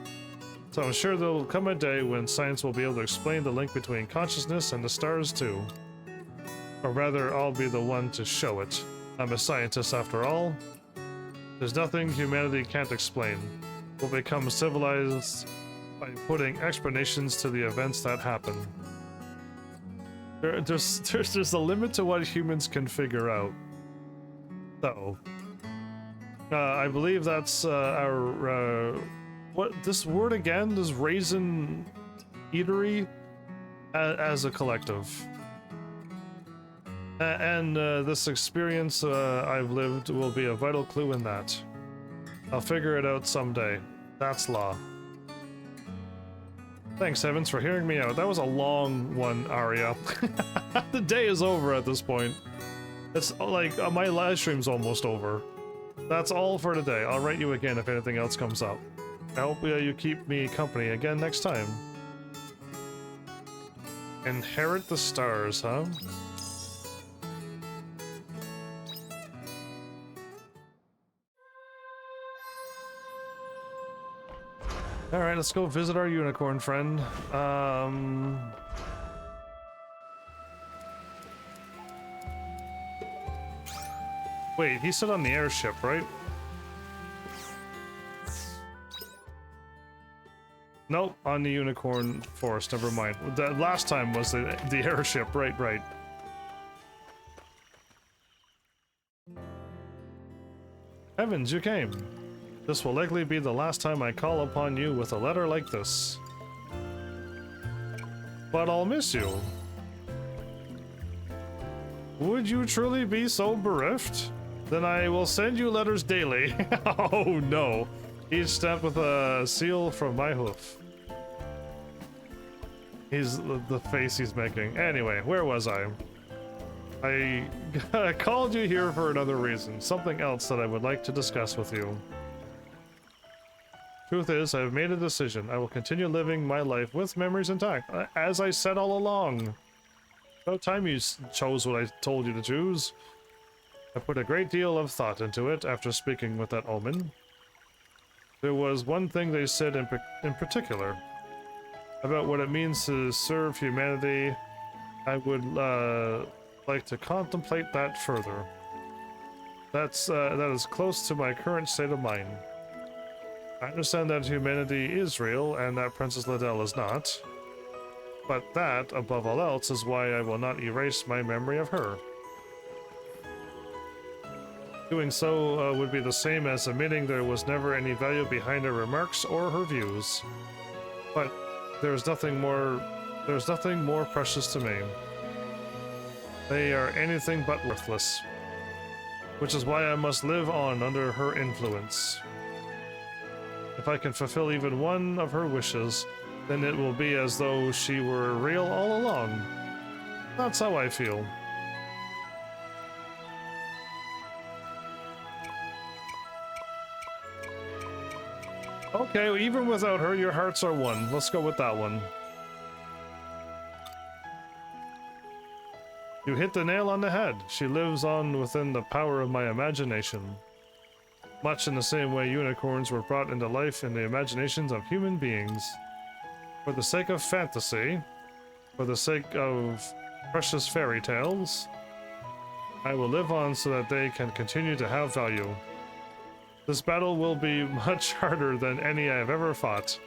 So I'm sure there will come a day when science will be able to explain the link between consciousness and the stars too. Or rather, I'll be the one to show it. I'm a scientist after all. There's nothing humanity can't explain. We'll become civilized by putting explanations to the events that happen. There's a limit to what humans can figure out. So, I believe that's our what this word again is raisin eatery as a collective. And this experience I've lived will be a vital clue in that. I'll figure it out someday. That's law. Thanks, Heavens, for hearing me out. That was a long one, Arya. The day is over at this point. It's like my live stream's almost over. That's all for today. I'll write you again if anything else comes up. I hope you keep me company again next time. Inherit the stars, huh? Alright, let's go visit our unicorn friend. Wait, he said on the airship, right? Nope, on the unicorn forest, never mind. The last time was the airship, right. Heavens, you came. This will likely be the last time I call upon you with a letter like this. But I'll miss you. Would you truly be so bereft? Then I will send you letters daily. Oh no. Each stamped with a seal from my hoof. He's the face he's making. Anyway, where was I? I called you here for another reason. Something else that I would like to discuss with you. Truth is, I've made a decision. I will continue living my life with memories intact, as I said all along. About time you chose what I told you to choose. I put a great deal of thought into it after speaking with that omen. There was one thing they said in particular about what it means to serve humanity. I would like to contemplate that further. That is close to my current state of mind. I understand that humanity is real and that Princess Liddell is not. But that, above all else, is why I will not erase my memory of her. Doing so would be the same as admitting there was never any value behind her remarks or her views. But there's nothing more precious to me. They are anything but worthless. Which is why I must live on under her influence. If I can fulfill even one of her wishes, then it will be as though she were real all along. That's how I feel. Okay, even without her, your hearts are one. Let's go with that one. You hit the nail on the head. She lives on within the power of my imagination. Much in the same way unicorns were brought into life in the imaginations of human beings. For the sake of fantasy, for the sake of precious fairy tales, I will live on so that they can continue to have value. This battle will be much harder than any I have ever fought,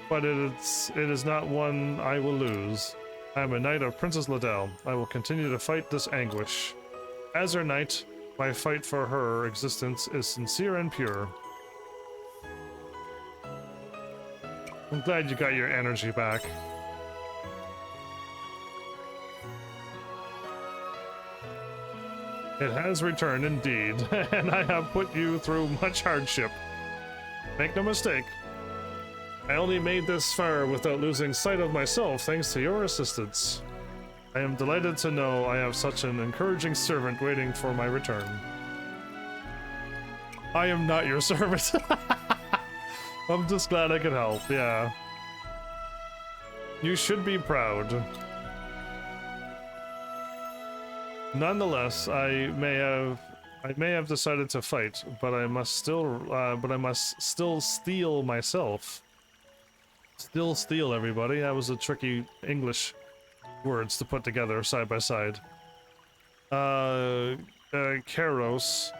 but it is not one I will lose. I am a knight of Princess Liddell. I will continue to fight this anguish. As her knight, my fight for her existence is sincere and pure. I'm glad you got your energy back. It has returned indeed, and I have put you through much hardship. Make no mistake, I only made this far without losing sight of myself thanks to your assistance. I am delighted to know I have such an encouraging servant waiting for my return. I am not your servant. I'm just glad I could help, yeah. You should be proud. Nonetheless, I may have decided to fight, but I must still steel myself. Still steel, everybody. That was a tricky English words to put together side by side. Kairos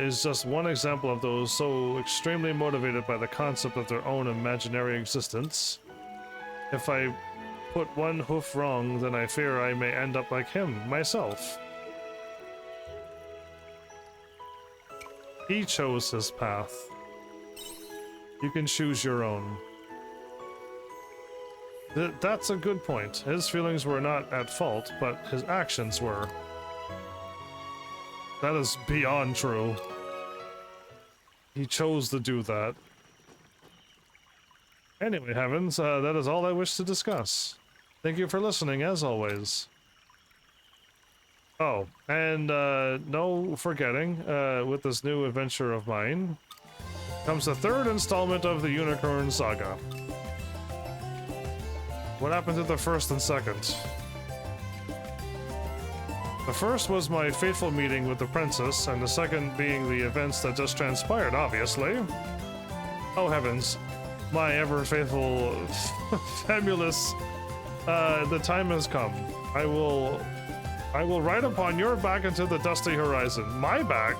is just one example of those so extremely motivated by the concept of their own imaginary existence. If I put one hoof wrong, then I fear I may end up like him, myself. He chose his path. You can choose your own. That's a good point. His feelings were not at fault, but his actions were. That is beyond true. He chose to do that. Anyway, Heavens, that is all I wish to discuss. Thank you for listening, as always. Oh, and no forgetting, with this new adventure of mine, comes the third installment of the Unicorn Saga. What happened to the first and second? The first was my fateful meeting with the princess, and the second being the events that just transpired, obviously. Oh heavens, my ever-faithful Famulus, the time has come. I will ride upon your back into the dusty horizon. My back?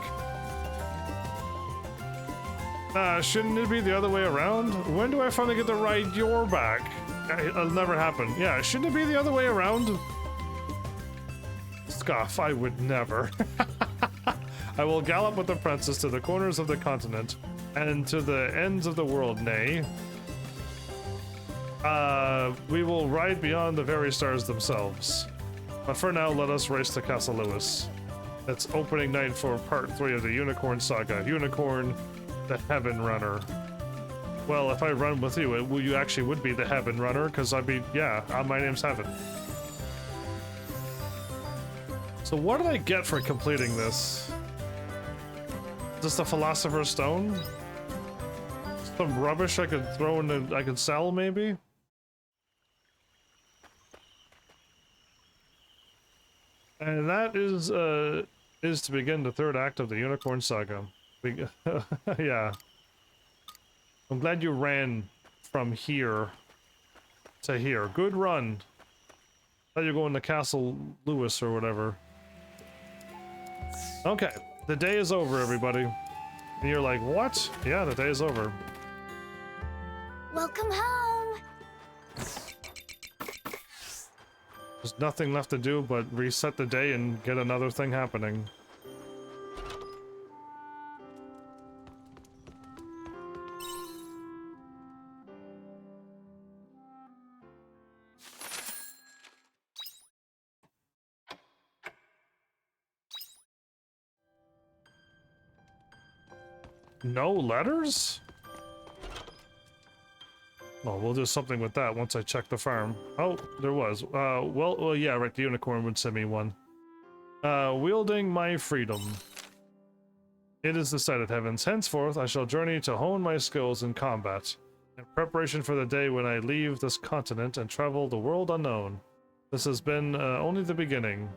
Shouldn't it be the other way around? When do I finally get to ride your back? It'll never happen. Yeah, shouldn't it be the other way around? Scoff, I would never. I will gallop with the princess to the corners of the continent and to the ends of the world, nay. We will ride beyond the very stars themselves. But for now, let us race to Castle Lewis. It's opening night for part 3 of the Unicorn Saga. Unicorn, the Heaven Runner. Well, if I run with you, you actually would be the Heaven Runner, because I'd be, yeah, my name's Heaven. So what did I get for completing this? Just a Philosopher's Stone? Some rubbish I could throw in the, I could sell, maybe? And that is to begin the third act of the Unicorn Saga. Yeah. I'm glad you ran from here to here. Good run. Thought you're going to Castle Lewis or whatever. Okay, the day is over, everybody. And you're like, what? Yeah, the day is over. Welcome home. There's nothing left to do but reset the day and get another thing happening. No letters? Well, we'll do something with that once I check the farm. Oh, there was. Well, yeah, right, the unicorn would send me one. Wielding my freedom. It is decided, Heavens. Henceforth, I shall journey to hone my skills in combat, in preparation for the day when I leave this continent and travel the world unknown. This has been only the beginning.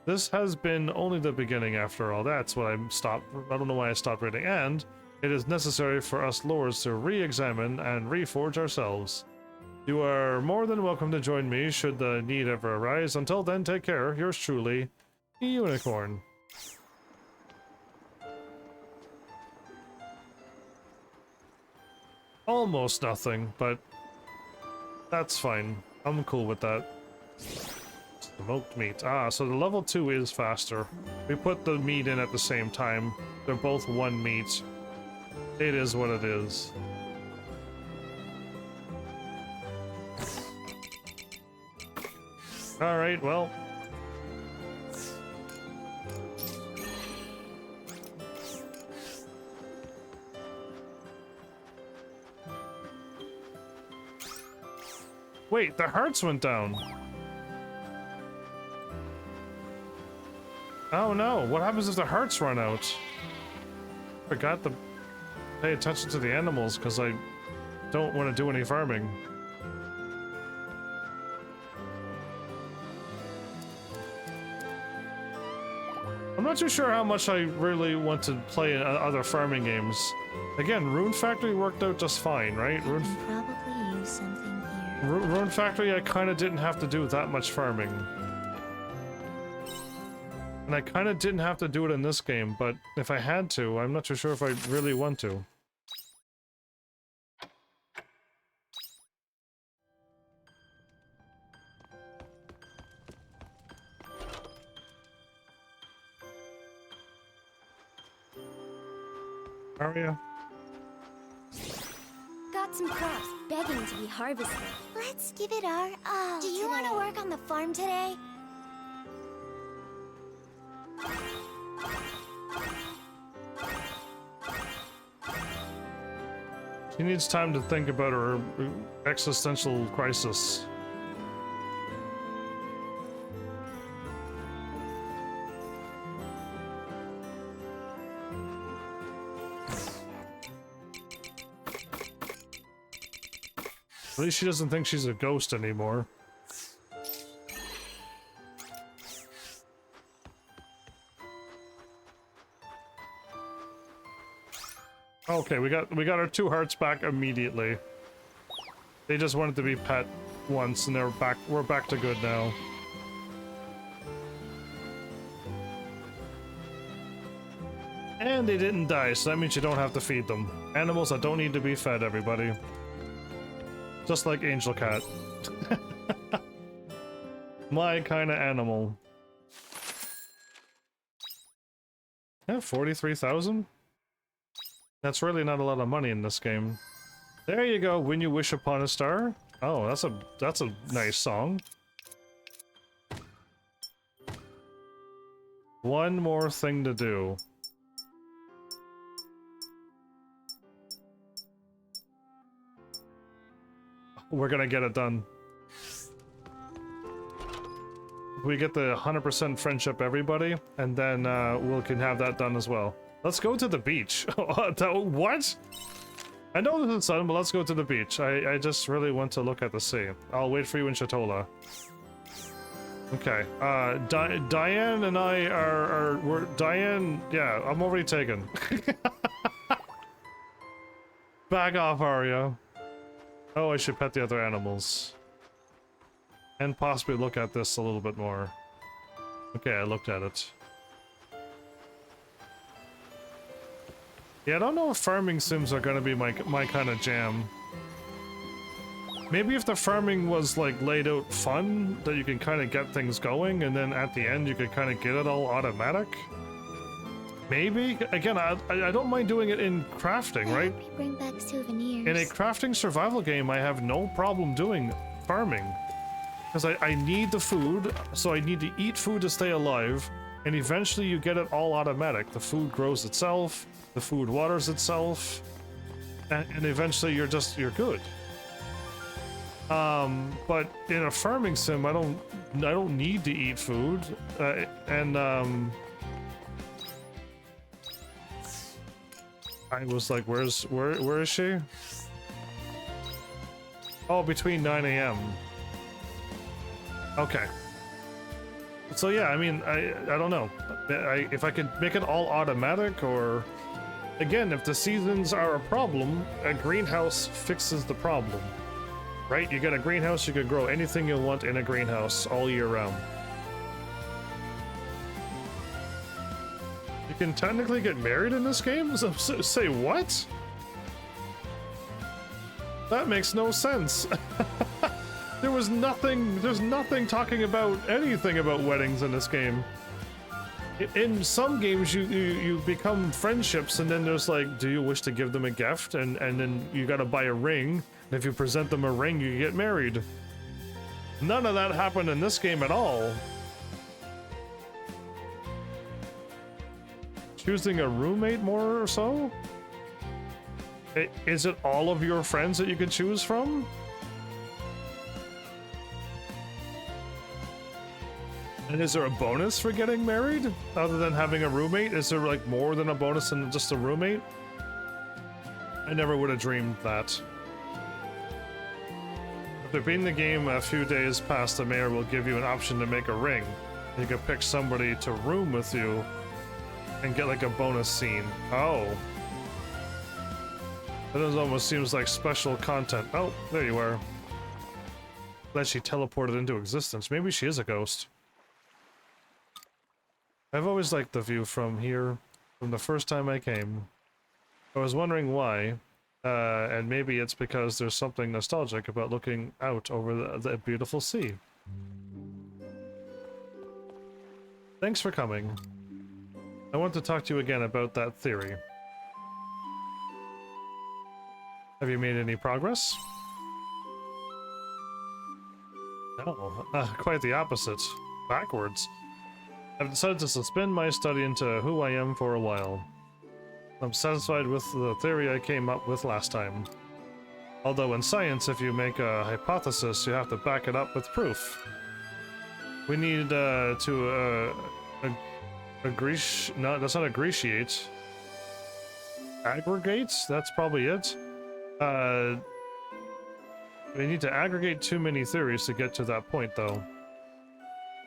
This has been only the beginning, after all. That's what I stopped. I don't know why I stopped reading. And it is necessary for us lords to re-examine and reforge ourselves. You are more than welcome to join me should the need ever arise. Until then, take care. Yours truly, Unicorn. Almost nothing, but that's fine. I'm cool with that. Smoked meat. Ah, so the level 2 is faster. We put the meat in at the same time. They're both one meat. It is what it is. Alright, well. Wait, the hearts went down. Oh no, what happens if the hearts run out? Forgot to pay attention to the animals because I don't want to do any farming. I'm not too sure how much I really want to play in other farming games. Again, Rune Factory worked out just fine, right? I can probably use something here. Rune Factory, I kind of didn't have to do that much farming. And I kind of didn't have to do it in this game, but if I had to, I'm not too sure if I really want to. Aria? Got some crops begging to be harvested. Let's give it our all. Do you want to work on the farm today? She needs time to think about her existential crisis. At least she doesn't think she's a ghost anymore. Okay, we got our 2 hearts back immediately. They just wanted to be pet once, and we're back to good now. And they didn't die, so that means you don't have to feed them. Animals that don't need to be fed, everybody. Just like Angel Cat. My kind of animal. Yeah, 43,000? That's really not a lot of money in this game. There you go, When You Wish Upon a Star. Oh, that's a nice song. One more thing to do. We're gonna get it done. We get the 100% friendship everybody, and then we can have that done as well. Let's go to the beach. What? I know this is sun, but let's go to the beach. I just really want to look at the sea. I'll wait for you in Shatola. Okay. Diane and I we're Diane. Yeah, I'm already taken. Back off, Aria. Oh, I should pet the other animals. And possibly look at this a little bit more. Okay, I looked at it. Yeah, I don't know if farming sims are gonna be my kind of jam. Maybe if the farming was like laid out fun, that you can kind of get things going, and then at the end you could kind of get it all automatic. Maybe? Again, I don't mind doing it in crafting, right? We bring back souvenirs. In a crafting survival game, I have no problem doing farming. Because I need the food, so I need to eat food to stay alive, and eventually you get it all automatic. The food grows itself, the food waters itself, and eventually you're good. But in a farming sim, I don't need to eat food, I was like, where is she? Oh, between 9 AM. Okay. So yeah, I mean, I don't know. If I could make it all automatic, or again, if the seasons are a problem, a greenhouse fixes the problem. Right? You get a greenhouse, you can grow anything you want in a greenhouse all year round. You can technically get married in this game? Say what? That makes no sense. There's nothing talking about anything about weddings in this game. In some games, you become friendships, and then there's like, do you wish to give them a gift? And then you gotta buy a ring, and if you present them a ring, you get married. None of that happened in this game at all. Choosing a roommate more or so? Is it all of your friends that you can choose from? And is there a bonus for getting married other than having a roommate? Is there like more than a bonus than just a roommate? I never would have dreamed that. After beating the game a few days past, the mayor will give you an option to make a ring. You can pick somebody to room with you and get like a bonus scene. Oh. That almost seems like special content. Oh, there you are. Glad she teleported into existence. Maybe she is a ghost. I've always liked the view from here, from the first time I came. I was wondering why, and maybe it's because there's something nostalgic about looking out over the beautiful sea. Thanks for coming. I want to talk to you again about that theory. Have you made any progress? No, quite the opposite. Backwards. I've decided to suspend my study into who I am for a while. I'm satisfied with the theory I came up with last time. Although in science, if you make a hypothesis, you have to back it up with proof. We need to no, that's not aggregate. Aggregate? That's probably it. We need to aggregate too many theories to get to that point, though.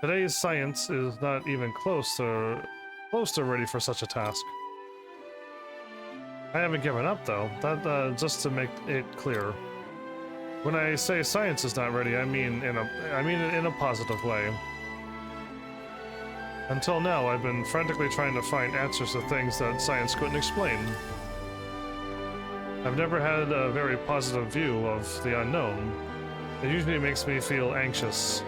Today's science is not even close to ready for such a task. I haven't given up, though. That just to make it clear. When I say science is not ready, I mean it in a positive way. Until now, I've been frantically trying to find answers to things that science couldn't explain. I've never had a very positive view of the unknown. It usually makes me feel anxious,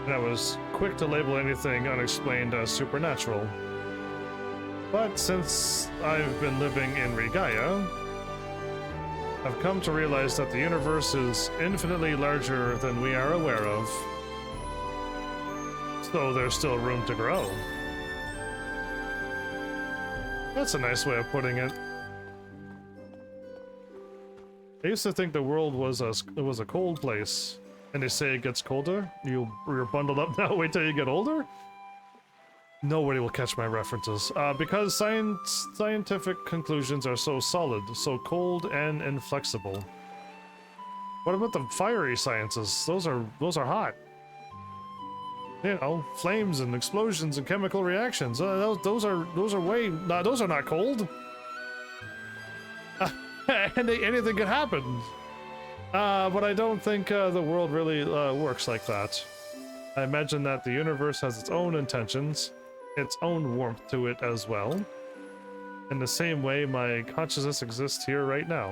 and I was quick to label anything unexplained as supernatural. But since I've been living in Regaia, I've come to realize that the universe is infinitely larger than we are aware of. So there's still room to grow. That's a nice way of putting it. I used to think the world was a cold place, and they say it gets colder. You're bundled up now. Wait till you get older. Nobody will catch my references because scientific conclusions are so solid, so cold and inflexible. What about the fiery sciences? Those are hot. You know, flames and explosions and chemical reactions. Those are not cold. And anything could happen. But I don't think the world really works like that. I imagine that the universe has its own intentions, its own warmth to it as well. In the same way my consciousness exists here right now.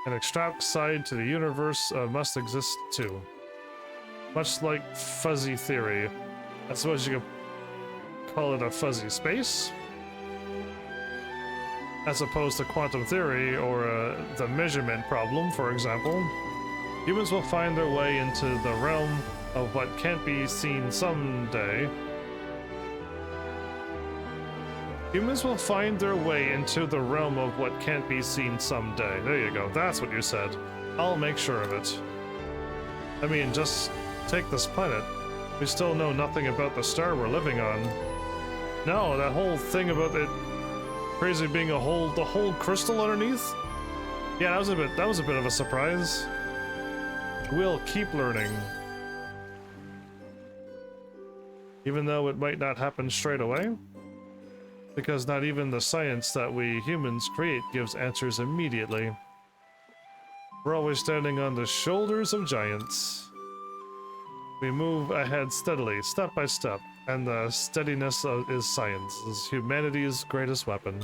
An abstract side to the universe must exist too. Much like fuzzy theory. I suppose you could call it a fuzzy space? As opposed to quantum theory or the measurement problem, for example. Humans will find their way into the realm of what can't be seen someday. Humans will find their way into the realm of what can't be seen someday. There you go, that's what you said. I'll make sure of it. I mean, just take this planet. We still know nothing about the star we're living on. No, that whole thing about it crazy being the whole crystal underneath? Yeah, that was a bit of a surprise. We'll keep learning. Even though it might not happen straight away. Because not even the science that we humans create gives answers immediately. We're always standing on the shoulders of giants. We move ahead steadily, step by step. And the steadiness is science, is humanity's greatest weapon.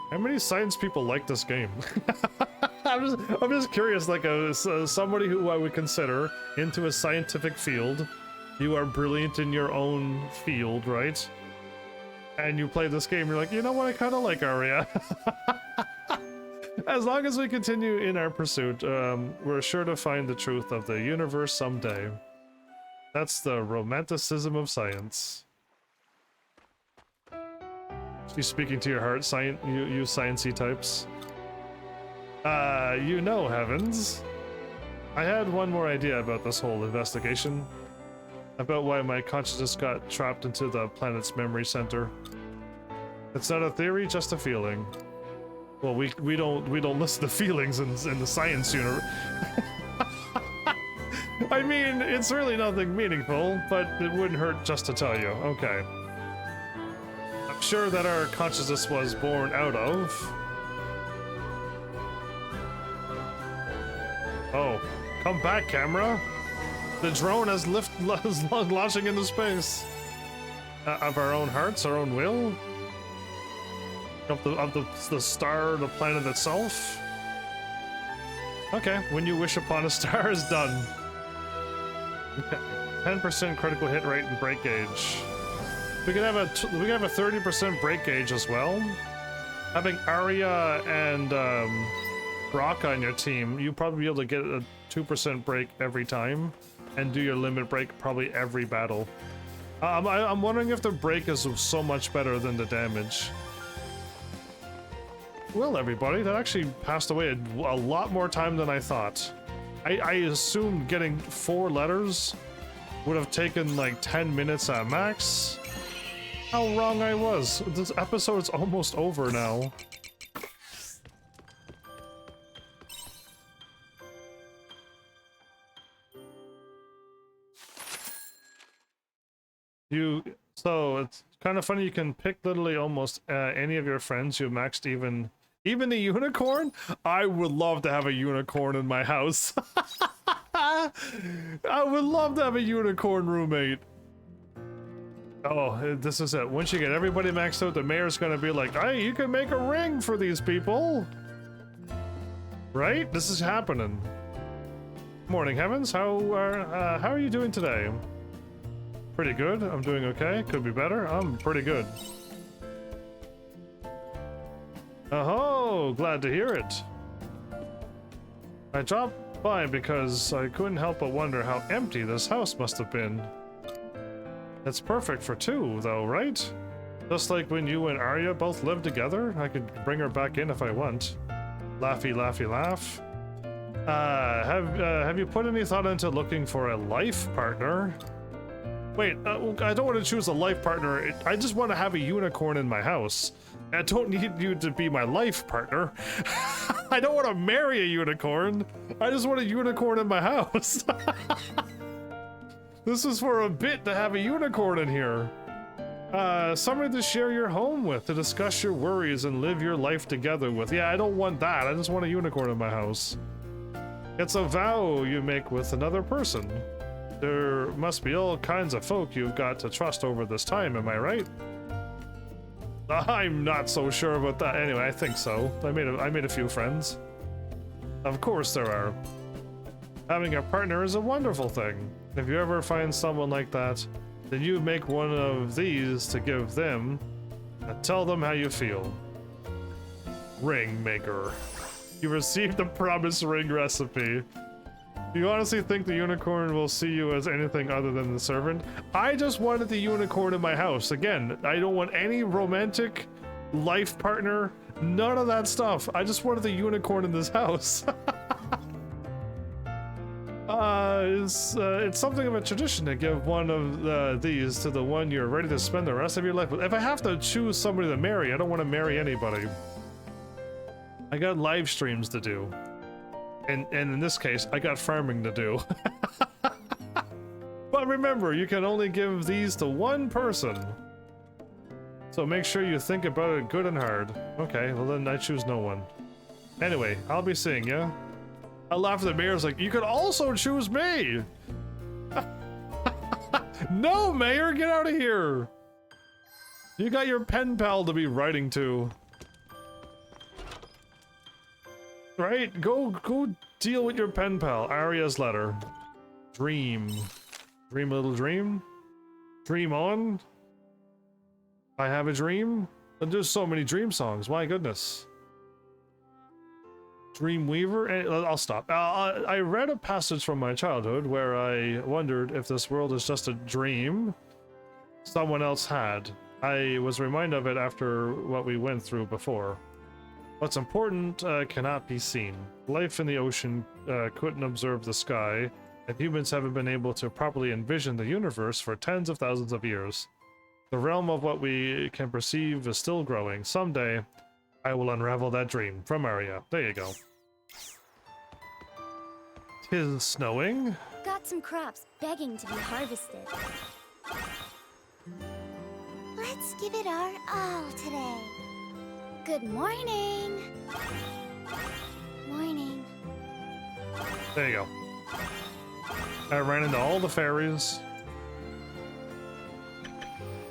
How many science people like this game? I'm just curious, like somebody who I would consider into a scientific field. You are brilliant in your own field, right? And you play this game, you're like, you know what, I kind of like Aria. As long as we continue in our pursuit, we're sure to find the truth of the universe someday. That's the romanticism of science. She's speaking to your heart, you sciencey types. You know, Heavens. I had one more idea about this whole investigation. About why my consciousness got trapped into the planet's memory center. It's not a theory, just a feeling. Well, we don't listen to feelings in the science universe. I mean, it's really nothing meaningful, but it wouldn't hurt just to tell you. Okay. creature that our consciousness was born out of. Oh, come back, camera. The drone has launching into space. Of our own hearts, our own will. Of the star, the planet itself. Okay, when you wish upon a star is done. Okay, 10% critical hit rate and break gauge. We can have a 30% break gauge as well. Having Arya and Brock on your team, you'll probably be able to get a 2% break every time, and do your limit break probably every battle. I'm wondering if the break is so much better than the damage. Well, everybody, that actually passed away a lot more time than I thought. I assumed getting 4 letters would have taken like 10 minutes at max. How wrong I was. This episode's almost over now. So it's kind of funny, you can pick literally almost any of your friends. You maxed even the unicorn. I would love to have a unicorn in my house. I would love to have a unicorn roommate. Oh, this is it. Once you get everybody maxed out, the mayor's gonna be like, hey, you can make a ring for these people. Right? This is happening. Morning, Heavens. How are you doing today? Pretty good. I'm doing okay. Could be better. I'm pretty good. Oh, glad to hear it. I dropped by because I couldn't help but wonder how empty this house must have been. It's perfect for 2, though, right? Just like when you and Arya both lived together. I could bring her back in if I want. Laughy, laughy, laugh. Have you put any thought into looking for a life partner? Wait, I don't want to choose a life partner. I just want to have a unicorn in my house. I don't need you to be my life partner. I don't want to marry a unicorn. I just want a unicorn in my house. This is for a bit to have a unicorn in here. Somebody to share your home with, to discuss your worries and live your life together with. Yeah, I don't want that. I just want a unicorn in my house. It's a vow you make with another person. There must be all kinds of folk you've got to trust over this time, am I right? I'm not so sure about that. Anyway, I think so. I made a few friends. Of course there are. Having a partner is a wonderful thing. If you ever find someone like that, then you make one of these to give them and tell them how you feel. Ring maker. You received the promised ring recipe. Do you honestly think the unicorn will see you as anything other than the servant? I just wanted the unicorn in my house. Again, I don't want any romantic life partner, none of that stuff. I just wanted the unicorn in this house. It's something of a tradition to give one of these to the one you're ready to spend the rest of your life with. If I have to choose somebody to marry, I don't want to marry anybody. I got live streams to do. And in this case, I got farming to do. But remember, you can only give these to one person. So make sure you think about it good and hard. Okay, well then I choose no one. Anyway, I'll be seeing ya. I laugh at the mayor's like, you could also choose me! No, mayor, get out of here! You got your pen pal to be writing to. Right? Go deal with your pen pal. Arya's letter. Dream. Dream a little dream? Dream on? I have a dream? And there's so many dream songs, my goodness. Dreamweaver? I'll stop. I read a passage from my childhood where I wondered if this world is just a dream someone else had. I was reminded of it after what we went through before. What's important cannot be seen. Life in the ocean couldn't observe the sky, and humans haven't been able to properly envision the universe for tens of thousands of years. The realm of what we can perceive is still growing. Someday, I will unravel that dream. From Arya. There you go. 'Tis snowing. Got some crops begging to be harvested. Let's Let's give it our all today. Good morning. Morning. There you go. I ran into all the fairies.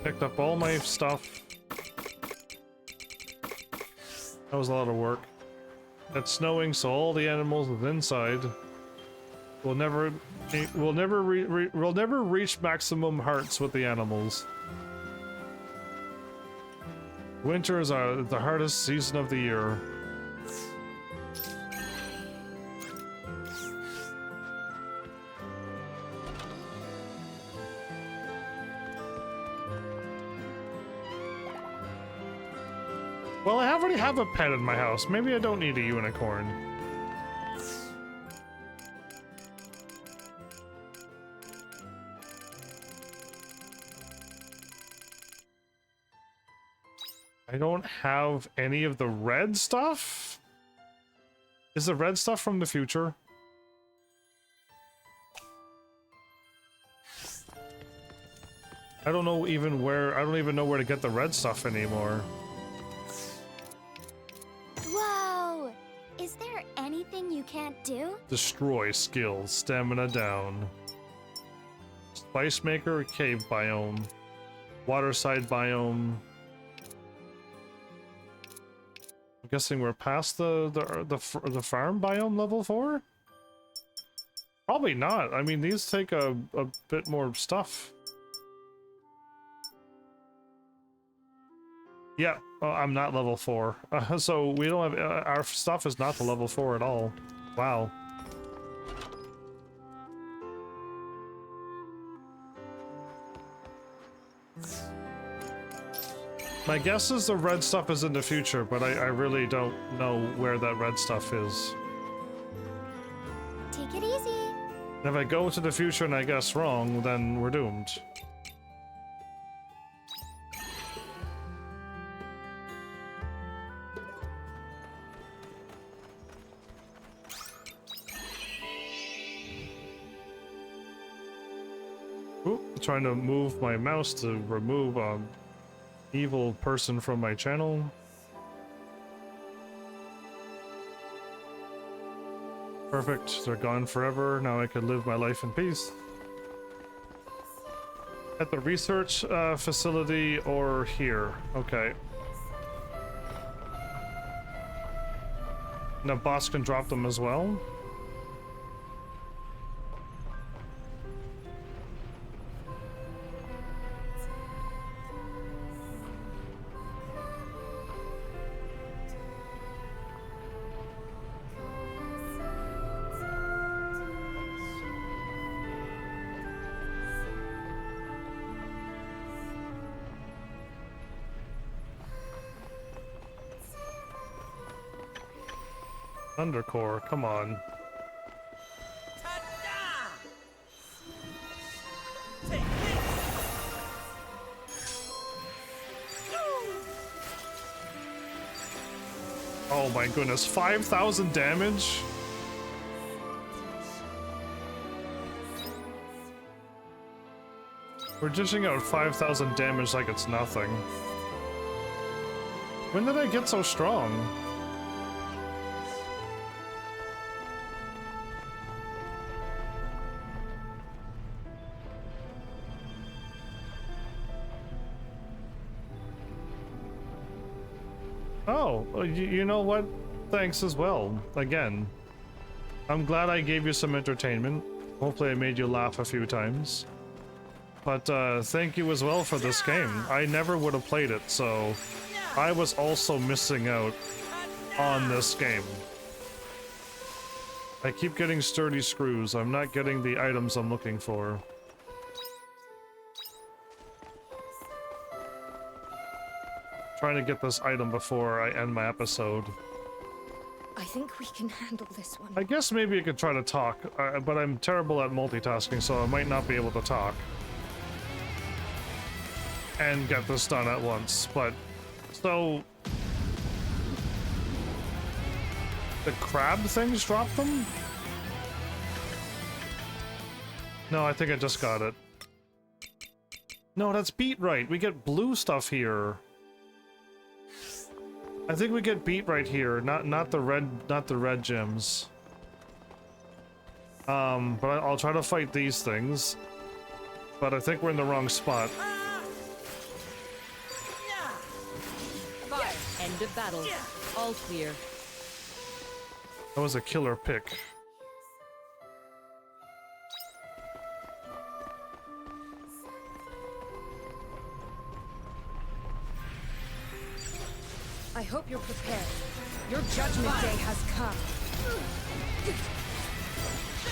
Picked up all my stuff. That was a lot of work. It's snowing, so all the animals with inside will never reach maximum hearts with the animals. Winter is the hardest season of the year. Well, I already have a pet in my house. Maybe I don't need a unicorn. I don't have any of the red stuff? Is the red stuff from the future? I don't know even where, I don't even know where to get the red stuff anymore. Whoa! Is there anything you can't do? Destroy skills, stamina down. Spice maker, cave biome. Waterside biome. I'm guessing we're past the farm biome level 4? Probably not. I mean, these take a bit more stuff. Yeah, I'm not level 4. So we don't have... our stuff is not the level 4 at all. Wow. My guess is the red stuff is in the future, but I really don't know where that red stuff is. Take it easy. And if I go to the future and I guess wrong, then we're doomed. Ooh, trying to move my mouse to remove evil person from my channel. Perfect, they're gone forever. Now I can live my life in peace. At the research facility or here. Okay. Now boss can drop them as well. Undercore, come on. Ta-da! Take this! Oh my goodness, 5,000 damage? We're dishing out 5,000 damage like it's nothing. When did I get so strong? Oh, you know what? Thanks as well. Again. I'm glad I gave you some entertainment. Hopefully I made you laugh a few times. But thank you as well for this game. I never would have played it, so I was also missing out on this game. I keep getting sturdy screws. I'm not getting the items I'm looking for. Trying to get this item before I end my episode. I think we can handle this one. I guess maybe I could try to talk, but I'm terrible at multitasking, so I might not be able to talk. And get this done at once, but... So... The crab things drop them? No, I think I just got it. No, that's beat right. We get blue stuff here. I think we get beat right here, not the red gems. But I'll try to fight these things. But I think we're in the wrong spot. Fire. End of battle. All clear. That was a killer pick. I hope you're prepared. Your judgment day has come.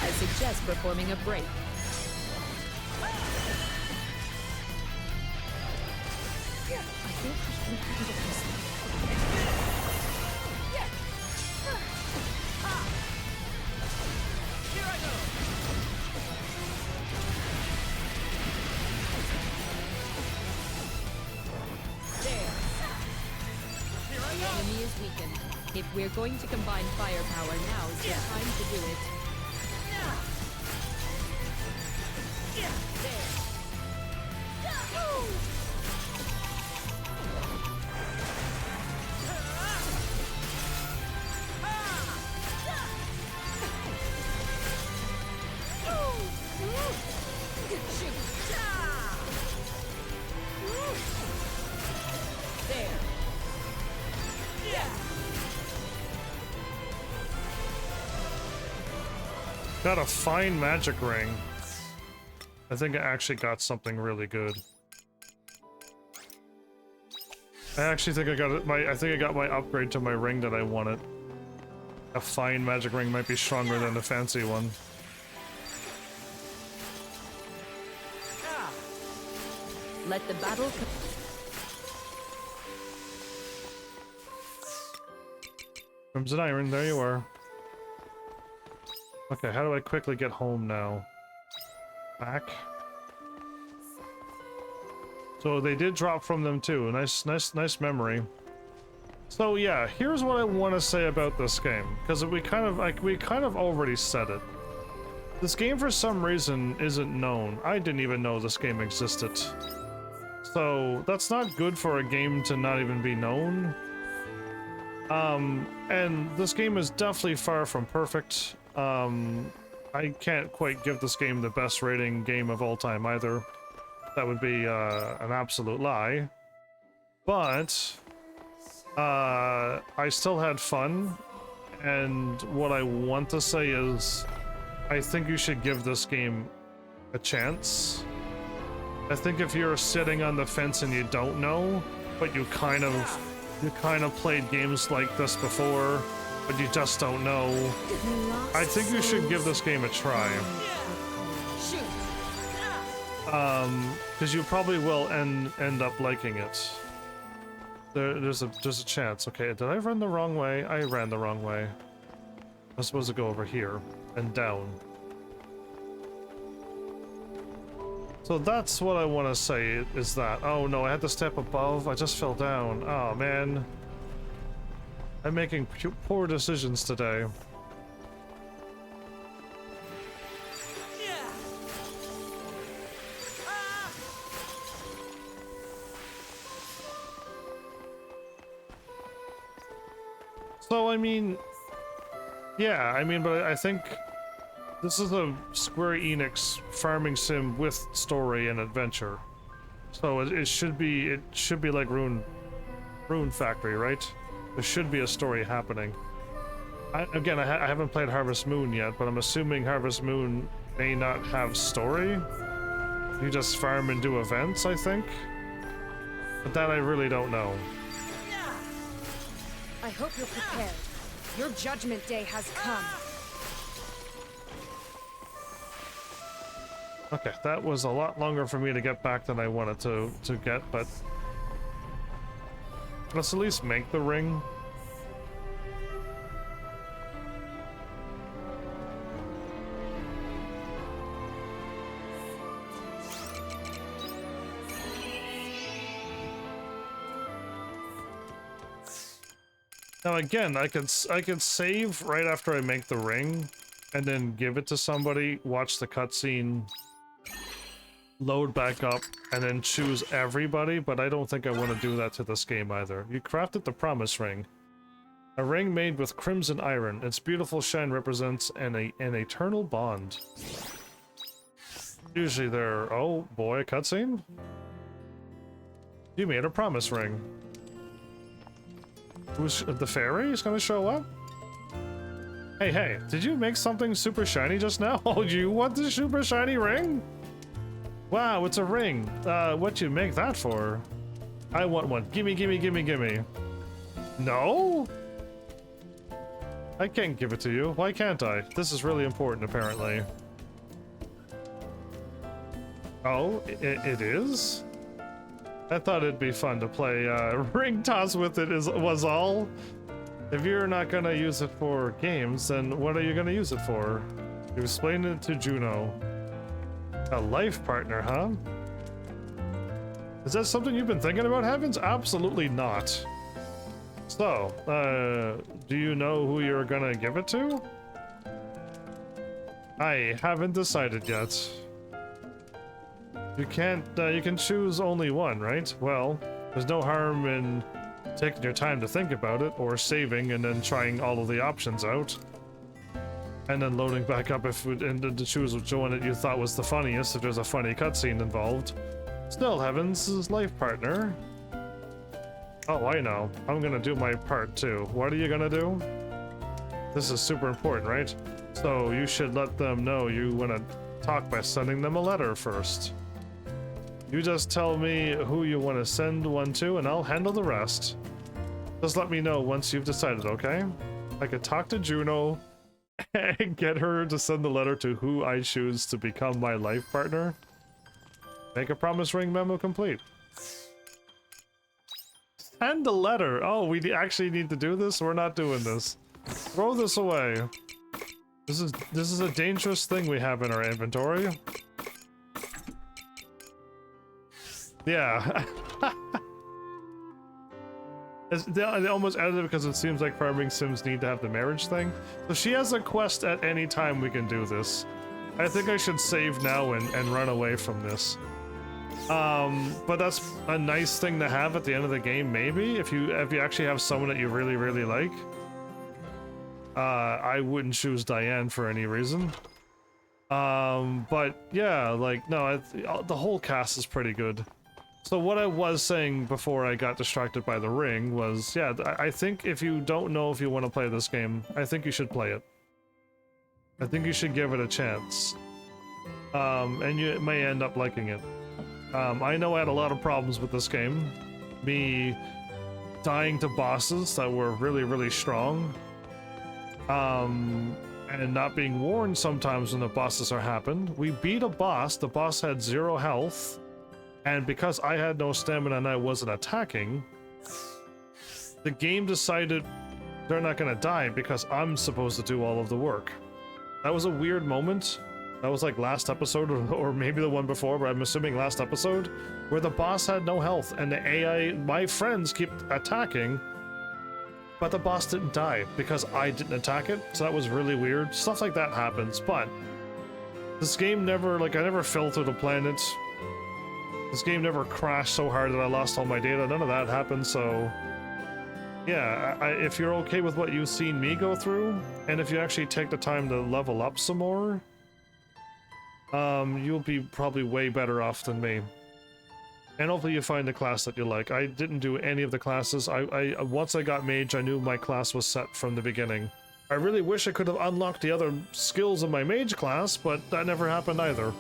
I suggest performing a break. I think we can handle this. Here I go. There. Here I The go. enemy is weakened. If we're going to combine firepower, now is the time to do it. There. There. Got a fine magic ring. I think I actually got something really good. I actually think I got it. I think I got my upgrade to my ring that I wanted. A fine magic ring might be stronger than the fancy one. Let the battle Crimson Iron, there you are. Okay, how do I quickly get home now? Back. So they did drop from them too. Nice memory. So yeah, here's what I want to say about this game, because we kind of already said it. This game for some reason isn't known. I didn't even know this game existed. So that's not good for a game to not even be known. And this game is definitely far from perfect. I can't quite give this game the best rating game of all time either. That would be an absolute lie. But I still had fun, and what I want to say is I think you should give this game a chance. I think if you're sitting on the fence and you don't know, but you kind of played games like this before, but you just don't know, I think you should give this game a try. Because you probably will end up liking it. There's a chance. Okay, did I run the wrong way? I ran the wrong way. I'm supposed to go over here and down. So that's what I want to say, is that... Oh no, I had to step above. I just fell down. Oh man. I'm making poor decisions today. So, I mean... Yeah, I mean, but I think... This is a Square Enix farming sim with story and adventure. So it should be like Rune Factory, right? There should be a story happening. I haven't played Harvest Moon yet, but I'm assuming Harvest Moon may not have story. You just farm and do events, I think. But that I really don't know. I hope you're prepared. Your judgment day has come. Okay, that was a lot longer for me to get back than I wanted to get, but let's at least make the ring. Now again, I could save right after I make the ring, and then give it to somebody, watch the cutscene, load back up and then choose everybody, but I don't think I want to do that to this game either. You crafted the promise ring. A ring made with crimson iron. Its beautiful shine represents an eternal bond. Usually they're... Oh boy, a cutscene? You made a promise ring. Who's the fairy is gonna show up? Hey, hey, did you make something super shiny just now? Oh, you want this super shiny ring? Wow, it's a ring. What'd you make that for? I want one. Gimme, gimme, gimme, gimme. No? I can't give it to you. Why can't I? This is really important, apparently. Oh, it is? I thought it'd be fun to play ring toss with it was all. If you're not gonna use it for games, then what are you gonna use it for? You explained it to Juno. A life partner, huh? Is that something you've been thinking about, Heavens? Absolutely not. So, do you know who you're gonna give it to? I haven't decided yet. You can't, you can choose only one, right? Well, there's no harm in taking your time to think about it, or saving and then trying all of the options out. And then loading back up and to choose which one that you thought was the funniest if there's a funny cutscene involved. Still, Heavens' life partner. Oh, I know. I'm gonna do my part too. What are you gonna do? This is super important, right? So you should let them know you wanna talk by sending them a letter first. You just tell me who you want to send one to and I'll handle the rest. Just let me know once you've decided, okay? I could talk to Juno and get her to send the letter to who I choose to become my life partner. Make a promise ring memo complete. Send a letter. Oh, we actually need to do this? We're not doing this. Throw this away. This is a dangerous thing we have in our inventory. Yeah. They almost added it because it seems like farming sims need to have the marriage thing. So she has a quest at any time we can do this. I think I should save now and run away from this. But that's a nice thing to have at the end of the game, maybe, if you actually have someone that you really, really like. I wouldn't choose Diane for any reason. But yeah, like, no, the whole cast is pretty good. So what I was saying before I got distracted by the ring was, yeah, I think if you don't know if you want to play this game, I think you should play it. I think you should give it a chance. And you may end up liking it. I know I had a lot of problems with this game. Me dying to bosses that were really, really strong. And not being warned sometimes when the bosses are happened. We beat a boss, the boss had 0 health. And because I had no stamina and I wasn't attacking, the game decided they're not gonna die because I'm supposed to do all of the work. That was a weird moment. That was like last episode or maybe the one before, but I'm assuming last episode, where the boss had no health and the AI, my friends, kept attacking, but the boss didn't die because I didn't attack it. So that was really weird. Stuff like that happens, but this game never, like, I never fell through the planet. This game never crashed so hard that I lost all my data. None of that happened, so yeah, if you're okay with what you've seen me go through, and if you actually take the time to level up some more, you'll be probably way better off than me. And hopefully you find a class that you like. I didn't do any of the classes. Once I got mage, I knew my class was set from the beginning. I really wish I could have unlocked the other skills of my mage class, but that never happened either.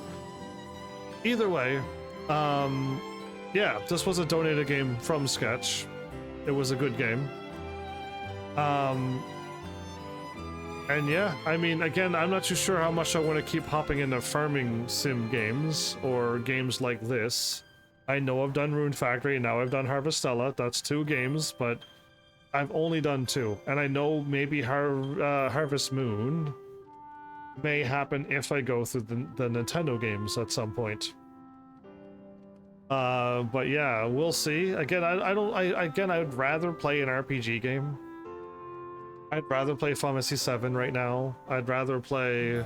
Either way, yeah, this was a donated game from Sketch. It was a good game. And yeah, I mean, again, I'm not too sure how much I want to keep hopping into farming sim games or games like this. I know I've done Rune Factory, now I've done Harvestella. That's 2 games, but I've only done 2. And I know maybe Harvest Moon may happen if I go through the Nintendo games at some point. But yeah, we'll see. Again, I would rather play an RPG game. I'd rather play Fantasy VII right now. I'd rather play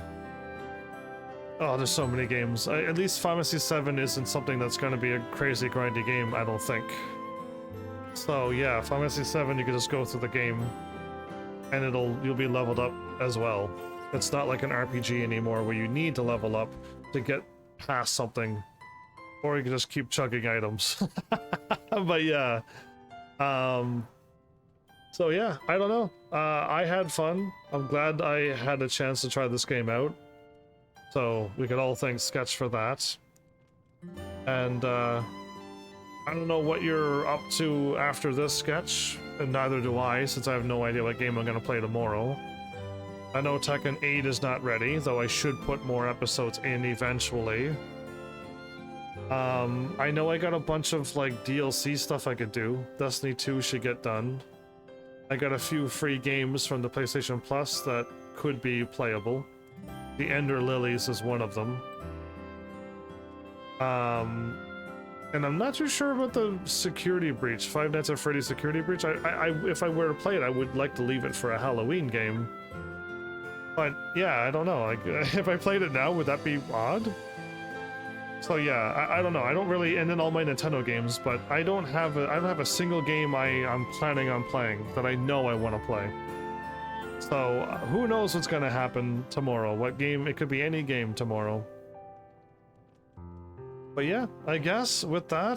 Oh, there's so many games. At least Final Fantasy 7 isn't something that's going to be a crazy grindy game, I don't think. So yeah, Final Fantasy 7, you can just go through the game, and you'll be leveled up as well. It's not like an RPG anymore where you need to level up to get past something, or you can just keep chugging items. But yeah, so yeah, I don't know. I had fun. I'm glad I had a chance to try this game out. So we could all thank Sketch for that. And I don't know what you're up to after this, Sketch, and neither do I, since I have no idea what game I'm going to play tomorrow. I know Tekken 8 is not ready, though I should put more episodes in eventually. I know I got a bunch of like DLC stuff I could do. Destiny 2 should get done. I got a few free games from the PlayStation Plus that could be playable. The Ender Lilies is one of them. And I'm not too sure about the security breach, Five Nights at Freddy's security breach. If I were to play it, I would like to leave it for a Halloween game. But yeah, I don't know. Like, if I played it now, would that be odd? So yeah, I don't know. I don't really end in all my Nintendo games, but I don't have a single game I'm planning on playing that I know I want to play. So who knows what's gonna happen tomorrow? What game? It could be any game tomorrow. But yeah, I guess with that,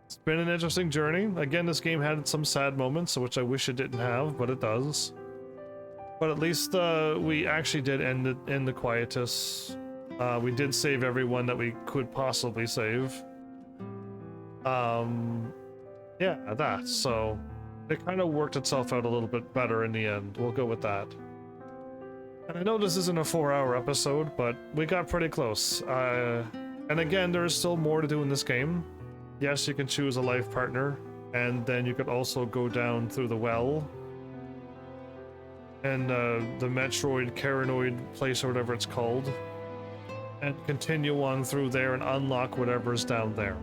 it's been an interesting journey. Again, this game had some sad moments, which I wish it didn't have, but it does. But at least we actually did end it in the quietus. We did save everyone that we could possibly save. Yeah, that. So it kind of worked itself out a little bit better in the end. We'll go with that. And I know this isn't a 4-hour episode, but we got pretty close. And again, there is still more to do in this game. Yes, you can choose a life partner, and then you could also go down through the well. And the Metroid Caranoid place, or whatever it's called. And continue on through there and unlock whatever's down there.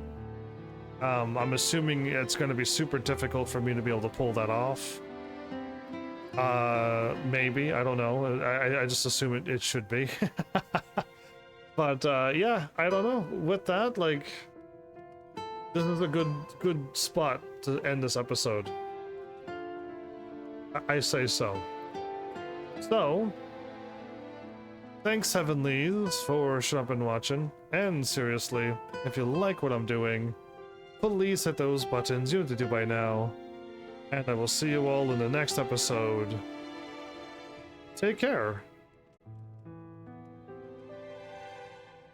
I'm assuming it's going to be super difficult for me to be able to pull that off. Maybe, I don't know. I just assume it should be. But yeah, I don't know. With that, like, this is a good spot to end this episode. I say so. So, thanks Heavenlies for showing up and watching. And seriously, if you like what I'm doing, please hit those buttons you have to do by now. And I will see you all in the next episode. Take care.